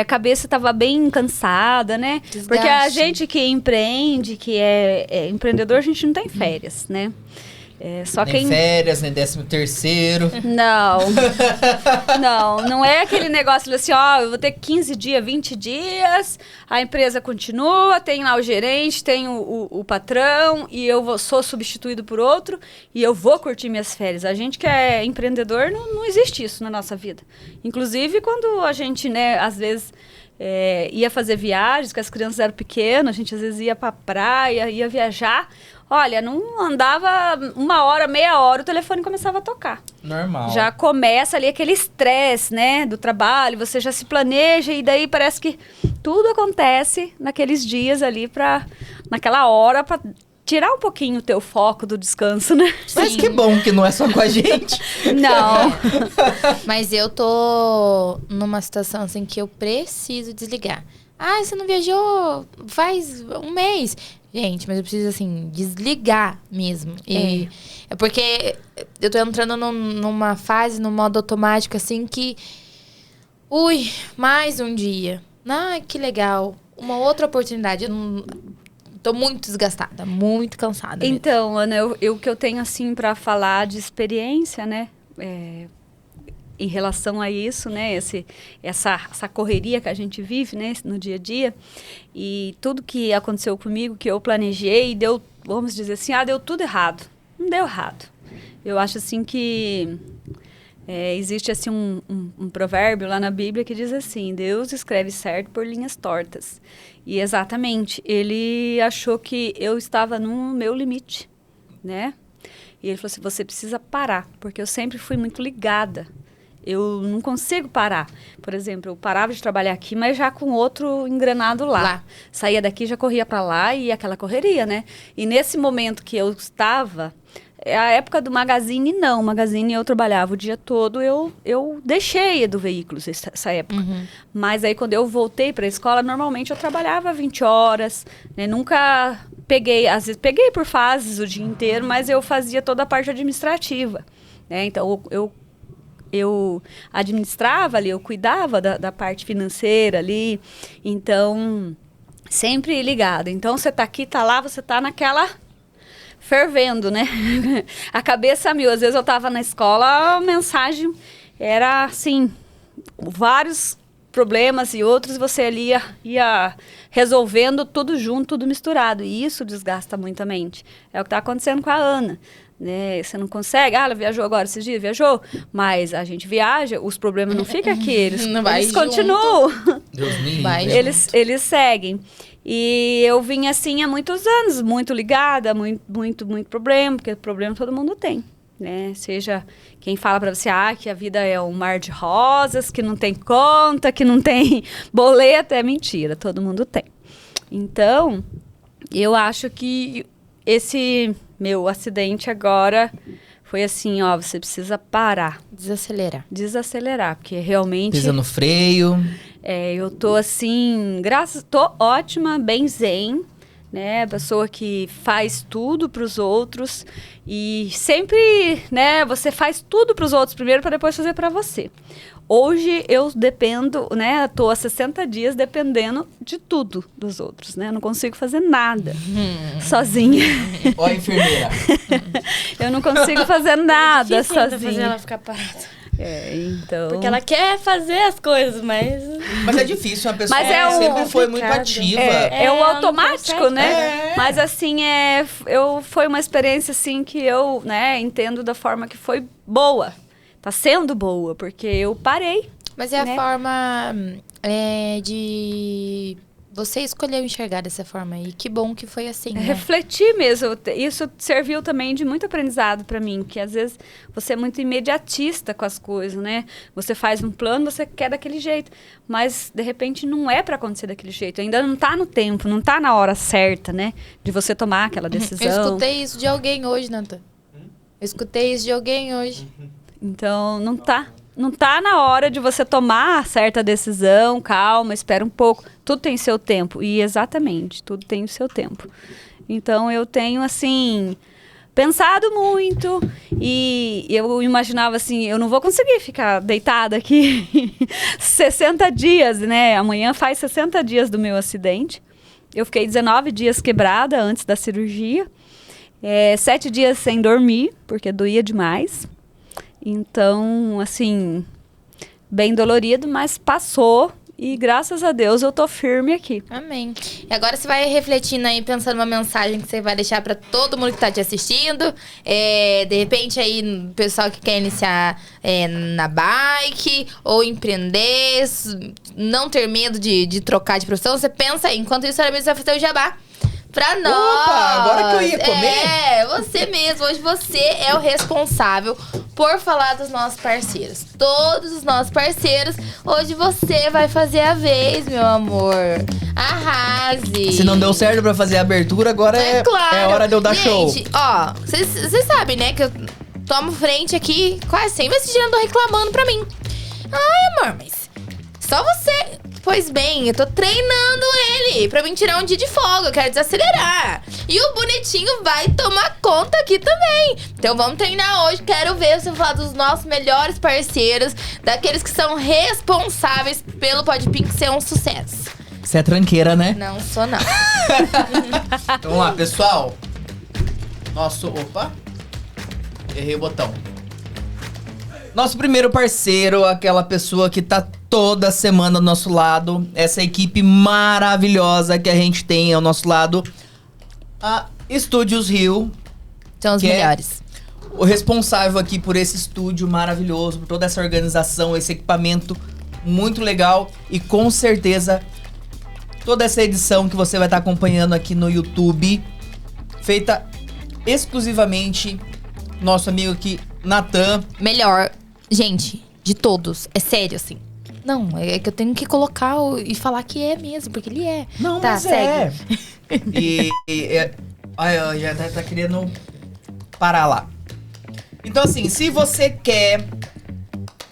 A: a cabeça estava bem cansada, né,
B: Desgaste.
A: Porque a gente que empreende, que é empreendedor, a gente não tem férias, né. Só
C: nem férias, nem 13º.
A: Não é aquele negócio assim, eu vou ter 15 dias, 20 dias, a empresa continua, tem lá o gerente, tem o patrão, e eu sou substituído por outro, e eu vou curtir minhas férias. A gente que é empreendedor, não existe isso na nossa vida. Inclusive, quando a gente, né, às vezes... ia fazer viagens, que as crianças eram pequenas, a gente às vezes ia pra praia, ia viajar. Olha, não andava 1 hora, meia hora, o telefone começava a tocar.
C: Normal.
A: Já começa ali aquele estresse, né, do trabalho, você já se planeja e daí parece que tudo acontece naqueles dias ali naquela hora pra tirar um pouquinho o teu foco do descanso, né?
C: Mas que bom que não é só com a gente.
A: Não.
B: Mas eu tô numa situação assim que eu preciso desligar. Você não viajou faz 1 mês. Gente, mas eu preciso, assim, desligar mesmo. E é porque eu tô entrando numa fase, no modo automático, assim, que... mais um dia. Que legal. Uma outra oportunidade. Eu não... Tô muito desgastada, muito cansada.
A: Então, Ana, o que eu tenho, assim, pra falar de experiência, né? Em relação a isso, né, essa correria que a gente vive, né, no dia a dia, e tudo que aconteceu comigo, que eu planejei, deu, vamos dizer assim, deu tudo errado. Não deu errado. Eu acho assim que existe assim um provérbio lá na Bíblia que diz assim, Deus escreve certo por linhas tortas. E exatamente, ele achou que eu estava no meu limite, né? E ele falou assim, você precisa parar, porque eu sempre fui muito ligada. Eu não consigo parar. Por exemplo, eu parava de trabalhar aqui, mas já com outro engrenado lá. Saía daqui, já corria para lá e aquela correria, né? E nesse momento que eu estava, a época do Magazine, não. Magazine eu trabalhava o dia todo, eu deixei do veículo essa época. Mas aí quando eu voltei para a escola, normalmente eu trabalhava 20 horas, né? Nunca peguei, às vezes peguei por fases o dia inteiro, mas eu fazia toda a parte administrativa, né? Então eu administrava ali, eu cuidava da parte financeira ali, então, sempre ligada. Então, você tá aqui, tá lá, você tá naquela fervendo, né? A cabeça mil. Às vezes eu tava na escola, a mensagem era assim, vários problemas e outros, você ali ia resolvendo tudo junto, tudo misturado. E isso desgasta muito a mente. É o que tá acontecendo com a Ana. Né? Você não consegue, ela viajou agora esses dias, viajou, mas a gente viaja, os problemas não ficam aqui, eles continuam.
C: Deus me
B: livre.
A: Eles seguem. E eu vim assim há muitos anos, muito ligada, muito problema, porque problema todo mundo tem, né? Seja quem fala pra você, que a vida é um mar de rosas, que não tem conta, que não tem boleto, é mentira, todo mundo tem. Então, eu acho que esse meu acidente agora foi assim, ó, você precisa parar. Desacelerar, porque realmente...
C: Pisa no freio.
A: Eu tô assim, tô ótima, bem zen, né? Pessoa que faz tudo pros outros e sempre, né? Você faz tudo pros outros primeiro para depois fazer para você. Hoje eu dependo, né? Tô há 60 dias dependendo de tudo dos outros, né? Eu não consigo fazer nada sozinha.
C: Ó a enfermeira.
A: Eu não consigo fazer nada
D: É difícil ainda
A: sozinha.
D: fazer ela ficar parada.
A: Então...
D: Porque ela quer fazer as coisas, mas...
C: Mas é difícil, uma pessoa
A: Mas
C: que sempre foi muito
D: complicado.
C: ativa.
A: É o
D: ela não
A: automático,
D: consegue.
A: né? Mas assim, foi uma experiência assim que eu, né, entendo da forma que foi boa. Tá sendo boa, porque eu parei.
B: Mas é a
A: né?
B: forma de você escolheu enxergar dessa forma. E que bom que foi assim, né?
A: Refletir mesmo. Isso serviu também de muito aprendizado para mim, que às vezes você é muito imediatista com as coisas, né? Você faz um plano, você quer daquele jeito, mas de repente não é para acontecer daquele jeito. Ainda não tá no tempo, não tá na hora certa, né? De você tomar aquela decisão.
B: Eu escutei isso de alguém hoje, Natan. Eu escutei isso de alguém hoje.
A: Então, não tá na hora de você tomar certa decisão, calma, espera um pouco. Tudo tem seu tempo. E exatamente, tudo tem o seu tempo. Então, eu tenho, assim, pensado muito e eu imaginava assim, eu não vou conseguir ficar deitada aqui 60 dias, né? Amanhã faz 60 dias do meu acidente. Eu fiquei 19 dias quebrada antes da cirurgia. 7 dias sem dormir, porque doía demais. Então, assim, bem dolorido, mas passou e graças a Deus eu tô firme aqui.
B: Amém. E agora você vai refletindo aí, pensando uma mensagem que você vai deixar pra todo mundo que tá te assistindo. De repente aí, o pessoal que quer iniciar na bike ou empreender, não ter medo de trocar de profissão. Você pensa aí, enquanto isso, você vai fazer o jabá. Pra nós!
C: Opa, agora que eu ia comer?
B: Você mesmo. Hoje você é o responsável por falar dos nossos parceiros. Todos os nossos parceiros. Hoje você vai fazer a vez, meu amor. Arrase!
C: Se não deu certo pra fazer a abertura, agora é hora de eu dar show.
B: Gente, ó, vocês sabem, né, que eu tomo frente aqui quase sempre. Esse dia andou reclamando pra mim. Ai, amor, mas só você... Pois bem, eu tô treinando ele pra mim tirar um dia de folga, eu quero desacelerar. E o bonitinho vai tomar conta aqui também. Então vamos treinar hoje, quero ver você falar dos nossos melhores parceiros, daqueles que são responsáveis pelo Podpink ser um sucesso.
C: Você é tranqueira, né?
B: Não sou, não.
C: Então vamos lá, pessoal. Opa. Errei o botão. Nosso primeiro parceiro, aquela pessoa que tá toda semana ao nosso lado. Essa equipe maravilhosa que a gente tem ao nosso lado. A Estúdios Rio.
B: São os melhores.
C: O responsável aqui por esse estúdio maravilhoso, por toda essa organização, esse equipamento muito legal. E com certeza, toda essa edição que você vai estar acompanhando aqui no YouTube, feita exclusivamente nosso amigo aqui, Natan.
B: Melhor, gente, de todos. É sério, assim. Não, é que eu tenho que colocar e falar que é mesmo, porque ele é.
C: Não,
B: tá,
C: mas
B: segue.
C: Ai, já tá querendo parar lá. Então, assim, se você quer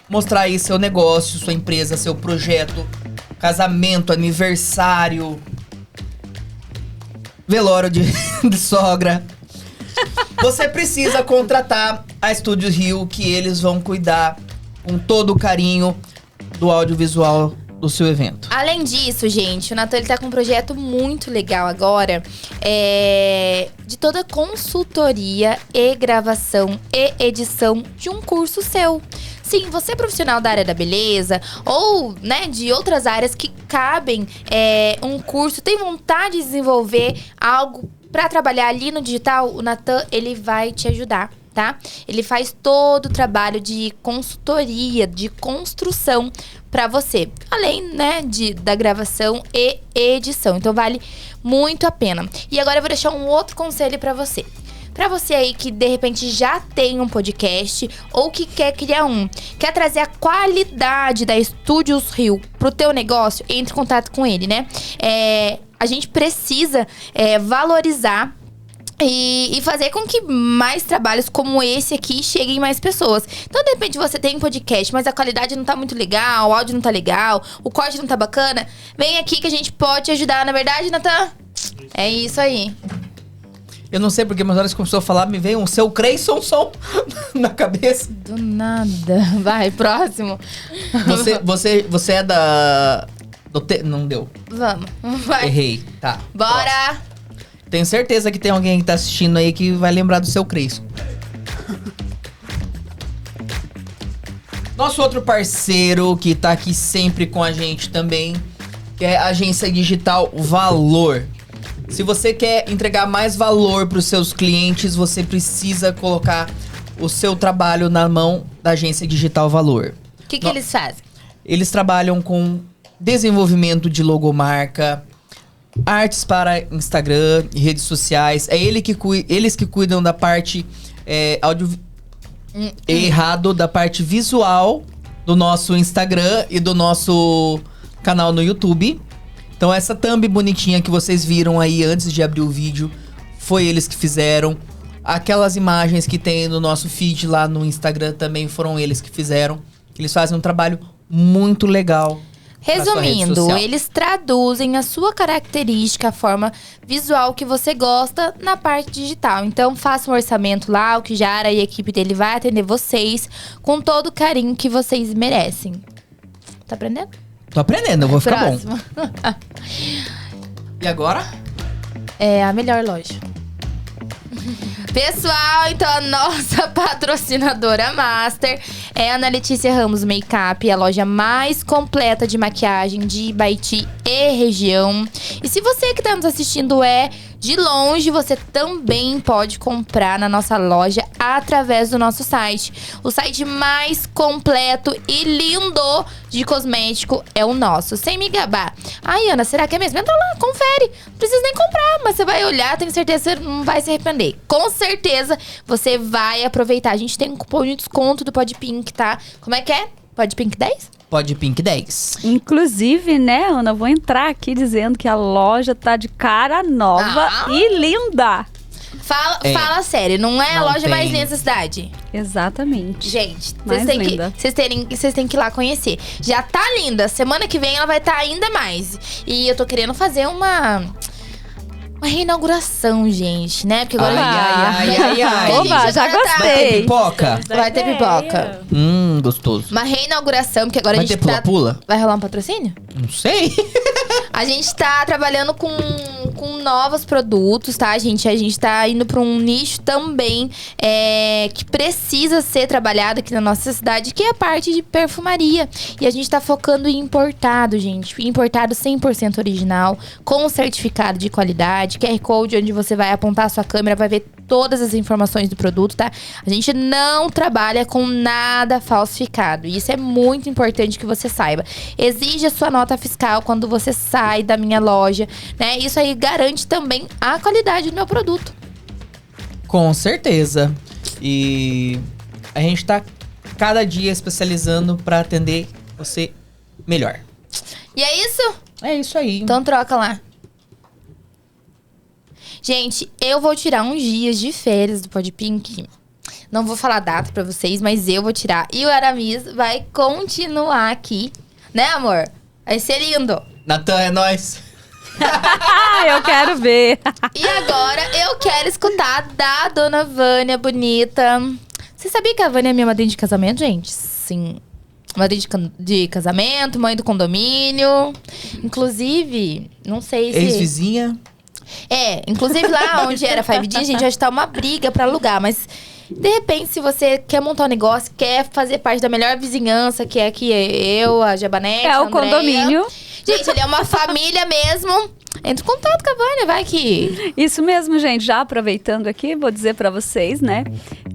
C: mostrar aí seu negócio, sua empresa, seu projeto, casamento, aniversário, velório de sogra, você precisa contratar a Estúdios Rio, que eles vão cuidar com todo o carinho do audiovisual do seu evento.
B: Além disso, gente, o Natan ele tá com um projeto muito legal agora, de toda consultoria e gravação e edição de um curso seu. Sim, você é profissional da área da beleza ou, né, de outras áreas que cabem um curso, tem vontade de desenvolver algo pra trabalhar ali no digital, o Natan, ele vai te ajudar, tá? Ele faz todo o trabalho de consultoria, de construção pra você. Além, né, da gravação e edição. Então, vale muito a pena. E agora eu vou deixar um outro conselho pra você. Pra você aí que, de repente, já tem um podcast ou que quer criar quer trazer a qualidade da Estúdios Rio pro teu negócio, entre em contato com ele, né? a gente precisa valorizar e fazer com que mais trabalhos como esse aqui cheguem mais pessoas. Então, de repente, você tem um podcast, mas a qualidade não tá muito legal, o áudio não tá legal, o corte não tá bacana. Vem aqui que a gente pode te ajudar, na verdade, Natan? É isso aí.
C: Eu não sei porque, mas na hora que começou a falar, me veio um seu Creyson som na cabeça.
B: Do nada. Vai, próximo.
C: Você é da... Não deu.
B: Vamos, vai.
C: Errei. Tá.
B: Bora!
C: Próximo. Tenho certeza que tem alguém que tá assistindo aí que vai lembrar do seu Creyson. Nosso outro parceiro que tá aqui sempre com a gente também, que é a agência digital Valor. Se você quer entregar mais valor para os seus clientes, você precisa colocar o seu trabalho na mão da agência digital Valor.
B: O que eles fazem?
C: Eles trabalham com desenvolvimento de logomarca, artes para Instagram e redes sociais. É eles que cuidam da parte da parte visual do nosso Instagram e do nosso canal no YouTube. Então essa thumb bonitinha que vocês viram aí antes de abrir o vídeo, foi eles que fizeram. Aquelas imagens que tem no nosso feed lá no Instagram também foram eles que fizeram. Eles fazem um trabalho muito legal.
B: Resumindo, eles traduzem a sua característica, a forma visual que você gosta na parte digital. Então, faça um orçamento lá, o Kijara e a equipe dele vai atender vocês com todo o carinho que vocês merecem. Tá aprendendo?
C: Tô aprendendo, eu vou ficar
B: Próximo.
C: bom. E agora?
B: É a melhor loja. Pessoal, então a nossa patrocinadora master é a Ana Letícia Ramos Makeup, a loja mais completa de maquiagem de Ibaiti e região. E se você que está nos assistindo é de longe, você também pode comprar na nossa loja através do nosso site. O site mais completo e lindo de cosmético é o nosso, sem me gabar. Ai, Ana, será que é mesmo? Entra lá, confere. Não precisa nem comprar, mas você vai olhar, tenho certeza que você não vai se arrepender. Com certeza você vai aproveitar. A gente tem um cupom de desconto do Podpink, tá? Como é que é? Podpink 10?
C: Podpink 10.
A: Inclusive, né, Ana, vou entrar aqui dizendo que a loja tá de cara nova e linda.
B: Fala sério, não é a
C: Não
B: loja mais
C: tem.
B: linda da cidade?
A: Exatamente.
B: Gente,
A: Mais linda.
B: vocês têm que ir lá conhecer. Já tá linda. Semana que vem ela vai estar ainda mais. E eu tô querendo fazer uma reinauguração, gente, né? Porque agora
C: ai.
A: Oba, já
C: Vai ter
A: gostei.
C: pipoca?
B: Vai ter pipoca.
C: Gostoso.
B: Uma reinauguração, porque agora
C: Vai
B: a gente
C: ter pula-pula?
B: Vai rolar um patrocínio?
C: Não sei.
B: A gente tá trabalhando com novos produtos, tá, gente? A gente tá indo pra um nicho também que precisa ser trabalhado aqui na nossa cidade, que é a parte de perfumaria. E a gente tá focando em importado, gente. Importado 100% original, com certificado de qualidade, QR Code, onde você vai apontar a sua câmera, vai ver todas as informações do produto, tá? A gente não trabalha com nada falsificado. E isso é muito importante que você saiba. Exige a sua nota fiscal quando você sai da minha loja, né? Isso aí garante também a qualidade do meu produto.
C: Com certeza. E a gente tá cada dia especializando pra atender você melhor.
B: E é isso?
C: É isso aí.
B: Então troca lá. Gente, eu vou tirar uns dias de férias do Podpink. Não vou falar data pra vocês, mas eu vou tirar. E o Aramis vai continuar aqui. Né, amor? Vai ser lindo.
C: Natan, é nóis.
A: Eu quero ver.
B: E agora eu quero escutar da dona Vânia bonita. Você sabia que a Vânia é minha madrinha de casamento, gente? Sim. Madrinha de casamento, mãe do condomínio. Inclusive, não sei se...
C: Ex-vizinha.
B: Inclusive lá onde era 5D, gente, já está uma briga pra alugar. Mas, de repente, se você quer montar um negócio, quer fazer parte da melhor vizinhança, que é aqui eu, a Jabanete,
A: É
B: a
A: o
B: Andréia.
A: condomínio.
B: Gente, ele é uma família mesmo. Entra em contato com a Vânia, vai que...
A: Isso mesmo, gente. Já aproveitando aqui, vou dizer pra vocês, né,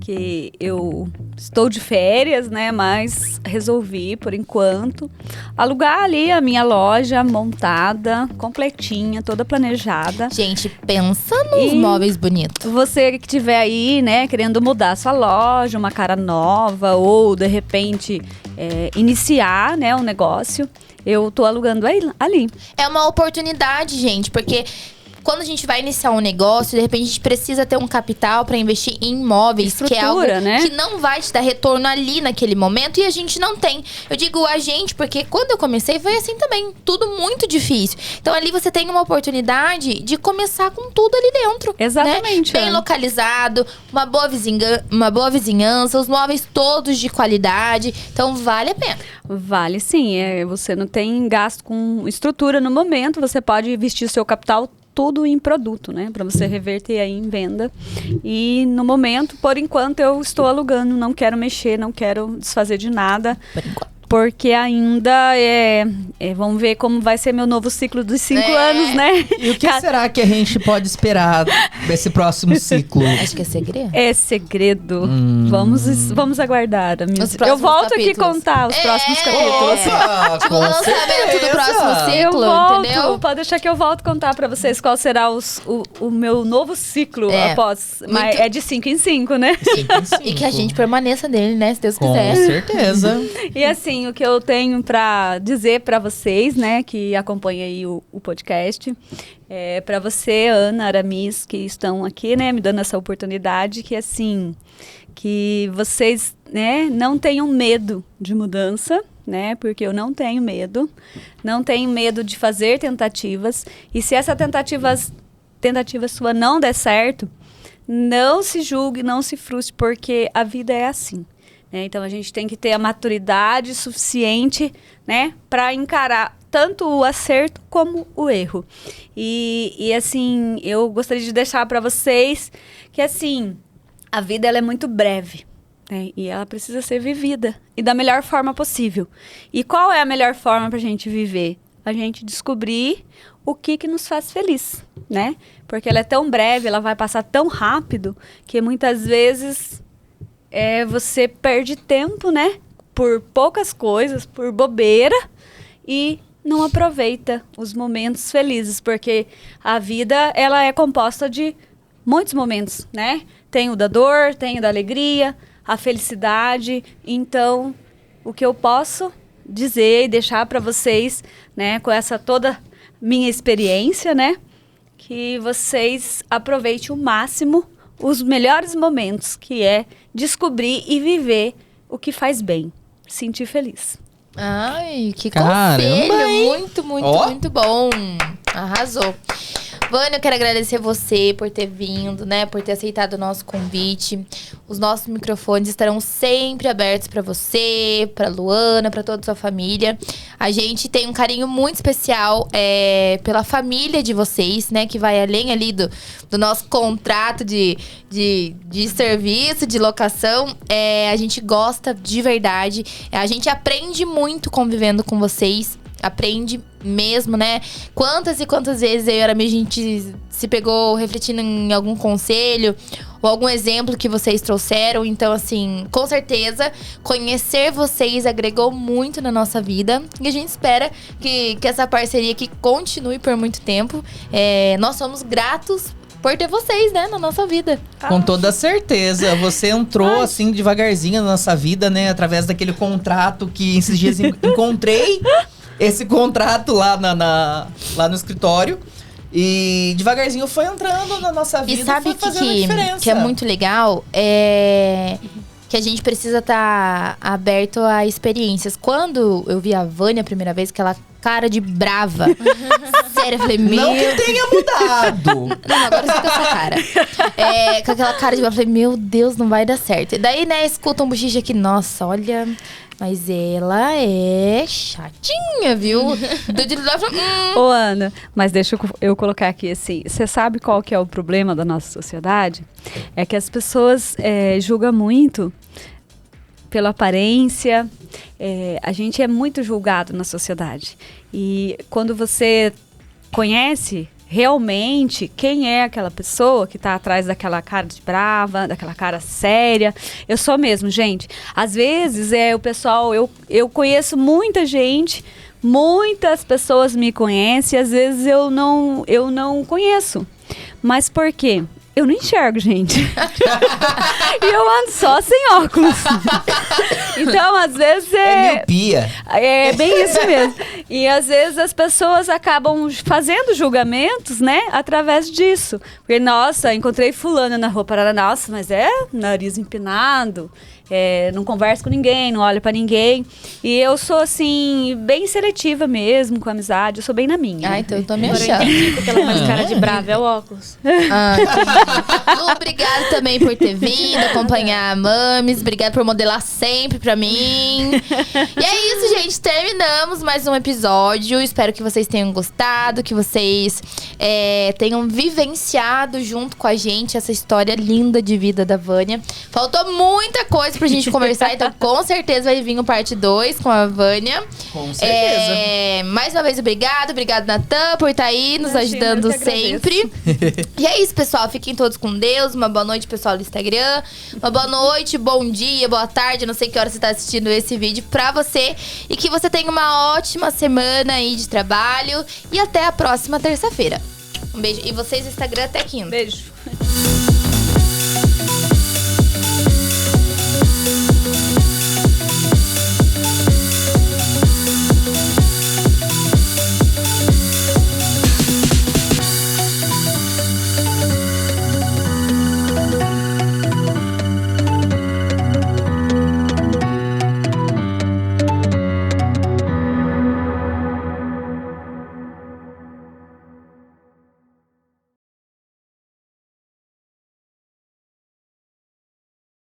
A: que eu estou de férias, né, mas resolvi, por enquanto, alugar ali a minha loja montada, completinha, toda planejada.
B: Gente, pensa nos
A: E-
B: móveis bonitos.
A: Você que tiver aí, né, querendo mudar a sua loja, uma cara nova, ou de repente iniciar, né, um negócio, eu tô alugando ali.
B: É uma oportunidade, gente, porque quando a gente vai iniciar um negócio, de repente a gente precisa ter um capital para investir em imóveis, que é algo
A: né?
B: que não vai te dar retorno ali naquele momento, e a gente não tem. Eu digo a gente, porque quando eu comecei foi assim também, tudo muito difícil. Então ali você tem uma oportunidade de começar com tudo ali dentro.
A: Exatamente.
B: Né? Bem localizado, uma boa vizinhança, os móveis todos de qualidade. Então vale a pena.
A: Vale sim, você não tem gasto com estrutura no momento, você pode investir o seu capital tudo em produto, né? Para você reverter aí em venda. E no momento, por enquanto, eu estou alugando, não quero mexer, não quero desfazer de nada.
B: Por enquanto.
A: Porque ainda vamos ver como vai ser meu novo ciclo dos 5 anos, né?
C: E o que será que a gente pode esperar desse próximo ciclo?
B: Acho que é segredo.
A: É segredo. Vamos aguardar, amigos. Eu volto aqui contar os próximos capítulos.
B: Tipo, o lançamento do próximo ciclo,
A: Eu volto,
B: entendeu?
A: pode deixar que eu volto contar pra vocês qual será o meu novo ciclo após. Mas é de 5 em 5, né?
C: 5 em 5.
B: E que a gente permaneça nele, né? Se Deus
C: Com
B: quiser.
C: certeza.
A: E assim, o que eu tenho pra dizer pra vocês, né, que acompanham aí o podcast, pra você, Ana, Aramis, que estão aqui, né, me dando essa oportunidade, que assim, que vocês, né, não tenham medo de mudança, né, porque eu não tenho medo de fazer tentativas, e se essa tentativa sua não der certo, não se julgue, não se frustre, porque a vida é assim. Então, a gente tem que ter a maturidade suficiente, né, para encarar tanto o acerto como o erro. E assim, eu gostaria de deixar para vocês que, assim, a vida ela é muito breve, né, e ela precisa ser vivida e da melhor forma possível. E qual é a melhor forma para a gente viver? A gente descobrir o que nos faz feliz, né? Porque ela é tão breve, ela vai passar tão rápido que muitas vezes... você perde tempo, né? Por poucas coisas, por bobeira, e não aproveita os momentos felizes, porque a vida, ela é composta de muitos momentos, né? Tem o da dor, tem o da alegria, a felicidade. Então, o que eu posso dizer e deixar para vocês, né? Com essa toda minha experiência, né? Que vocês aproveitem o máximo os melhores momentos, que é descobrir e viver o que faz bem. Sentir feliz.
B: Ai, que
C: Caramba,
B: conselho.
C: hein?
B: Muito, muito bom. Arrasou. Vânia, eu quero agradecer você por ter vindo, né? Por ter aceitado o nosso convite. Os nossos microfones estarão sempre abertos para você, para Luana, para toda a sua família. A gente tem um carinho muito especial pela família de vocês, né? Que vai além ali do nosso contrato de serviço, de locação. A gente gosta de verdade. A gente aprende muito convivendo com vocês. Aprende mesmo, né? Quantas e quantas vezes eu e a Aramis, a gente se pegou refletindo em algum conselho ou algum exemplo que vocês trouxeram. Então, assim, com certeza, conhecer vocês agregou muito na nossa vida. E a gente espera que essa parceria aqui continue por muito tempo. Nós somos gratos por ter vocês, né, na nossa vida.
C: Com toda certeza. Você entrou, assim, devagarzinho na nossa vida, né? Através daquele contrato que esses dias encontrei. Esse contrato lá, lá no escritório. E devagarzinho foi entrando na nossa vida.
B: E sabe
C: foi fazendo a diferença.
B: que é muito legal? Que a gente precisa estar aberto a experiências. Quando eu vi a Vânia a primeira vez, aquela cara de brava. Sério, eu falei,
C: Não que tenha mudado.
B: Não, agora você com essa cara. Com aquela cara de brava, eu falei, meu Deus, não vai dar certo. E daí, né, escuta um bochicho aqui, nossa, olha... Mas ela é chatinha, viu?
A: Ô, Ana, mas deixa eu colocar aqui assim. Você sabe qual que é o problema da nossa sociedade? É que as pessoas julgam muito pela aparência. A gente é muito julgado na sociedade. E quando você conhece realmente quem é aquela pessoa que tá atrás daquela cara de brava, daquela cara séria. Eu sou mesmo, gente. Às vezes, o pessoal, eu conheço muita gente, muitas pessoas me conhecem, às vezes eu não conheço. Mas por quê? eu não enxergo, gente. E eu ando só sem óculos. Então, às vezes
C: É miopia.
A: é bem isso mesmo. E às vezes as pessoas acabam fazendo julgamentos, né, através disso. Porque, nossa, encontrei fulana na rua, parada, nossa, mas é nariz empinado, não conversa com ninguém, não olha pra ninguém. E eu sou, assim, bem seletiva mesmo com a amizade, eu sou bem na minha.
B: Ah, então eu tô me
D: Agora eu
B: achando.
D: entendi porque ela faz cara de brava, é o óculos.
B: Ah, entendi. Lu, obrigada também por ter vindo acompanhar a Mames. Obrigada por modelar sempre pra mim. E é isso, gente. Terminamos mais um episódio. Espero que vocês tenham gostado, que vocês tenham vivenciado junto com a gente essa história linda de vida da Vânia. Faltou muita coisa pra gente conversar, então com certeza vai vir o parte 2 com a Vânia.
C: Com certeza.
B: Mais uma vez, obrigado, Natan, por estar aí nos
A: Imagina,
B: ajudando
A: eu que agradeço.
B: sempre. E é isso, pessoal. Fiquem todos com Deus. Uma boa noite, pessoal do Instagram. Uma boa noite, bom dia, boa tarde. Não sei que hora você está assistindo esse vídeo pra você. E que você tenha uma ótima semana aí de trabalho. E até a próxima terça-feira. Um beijo. E vocês no Instagram até quinta.
A: Beijo.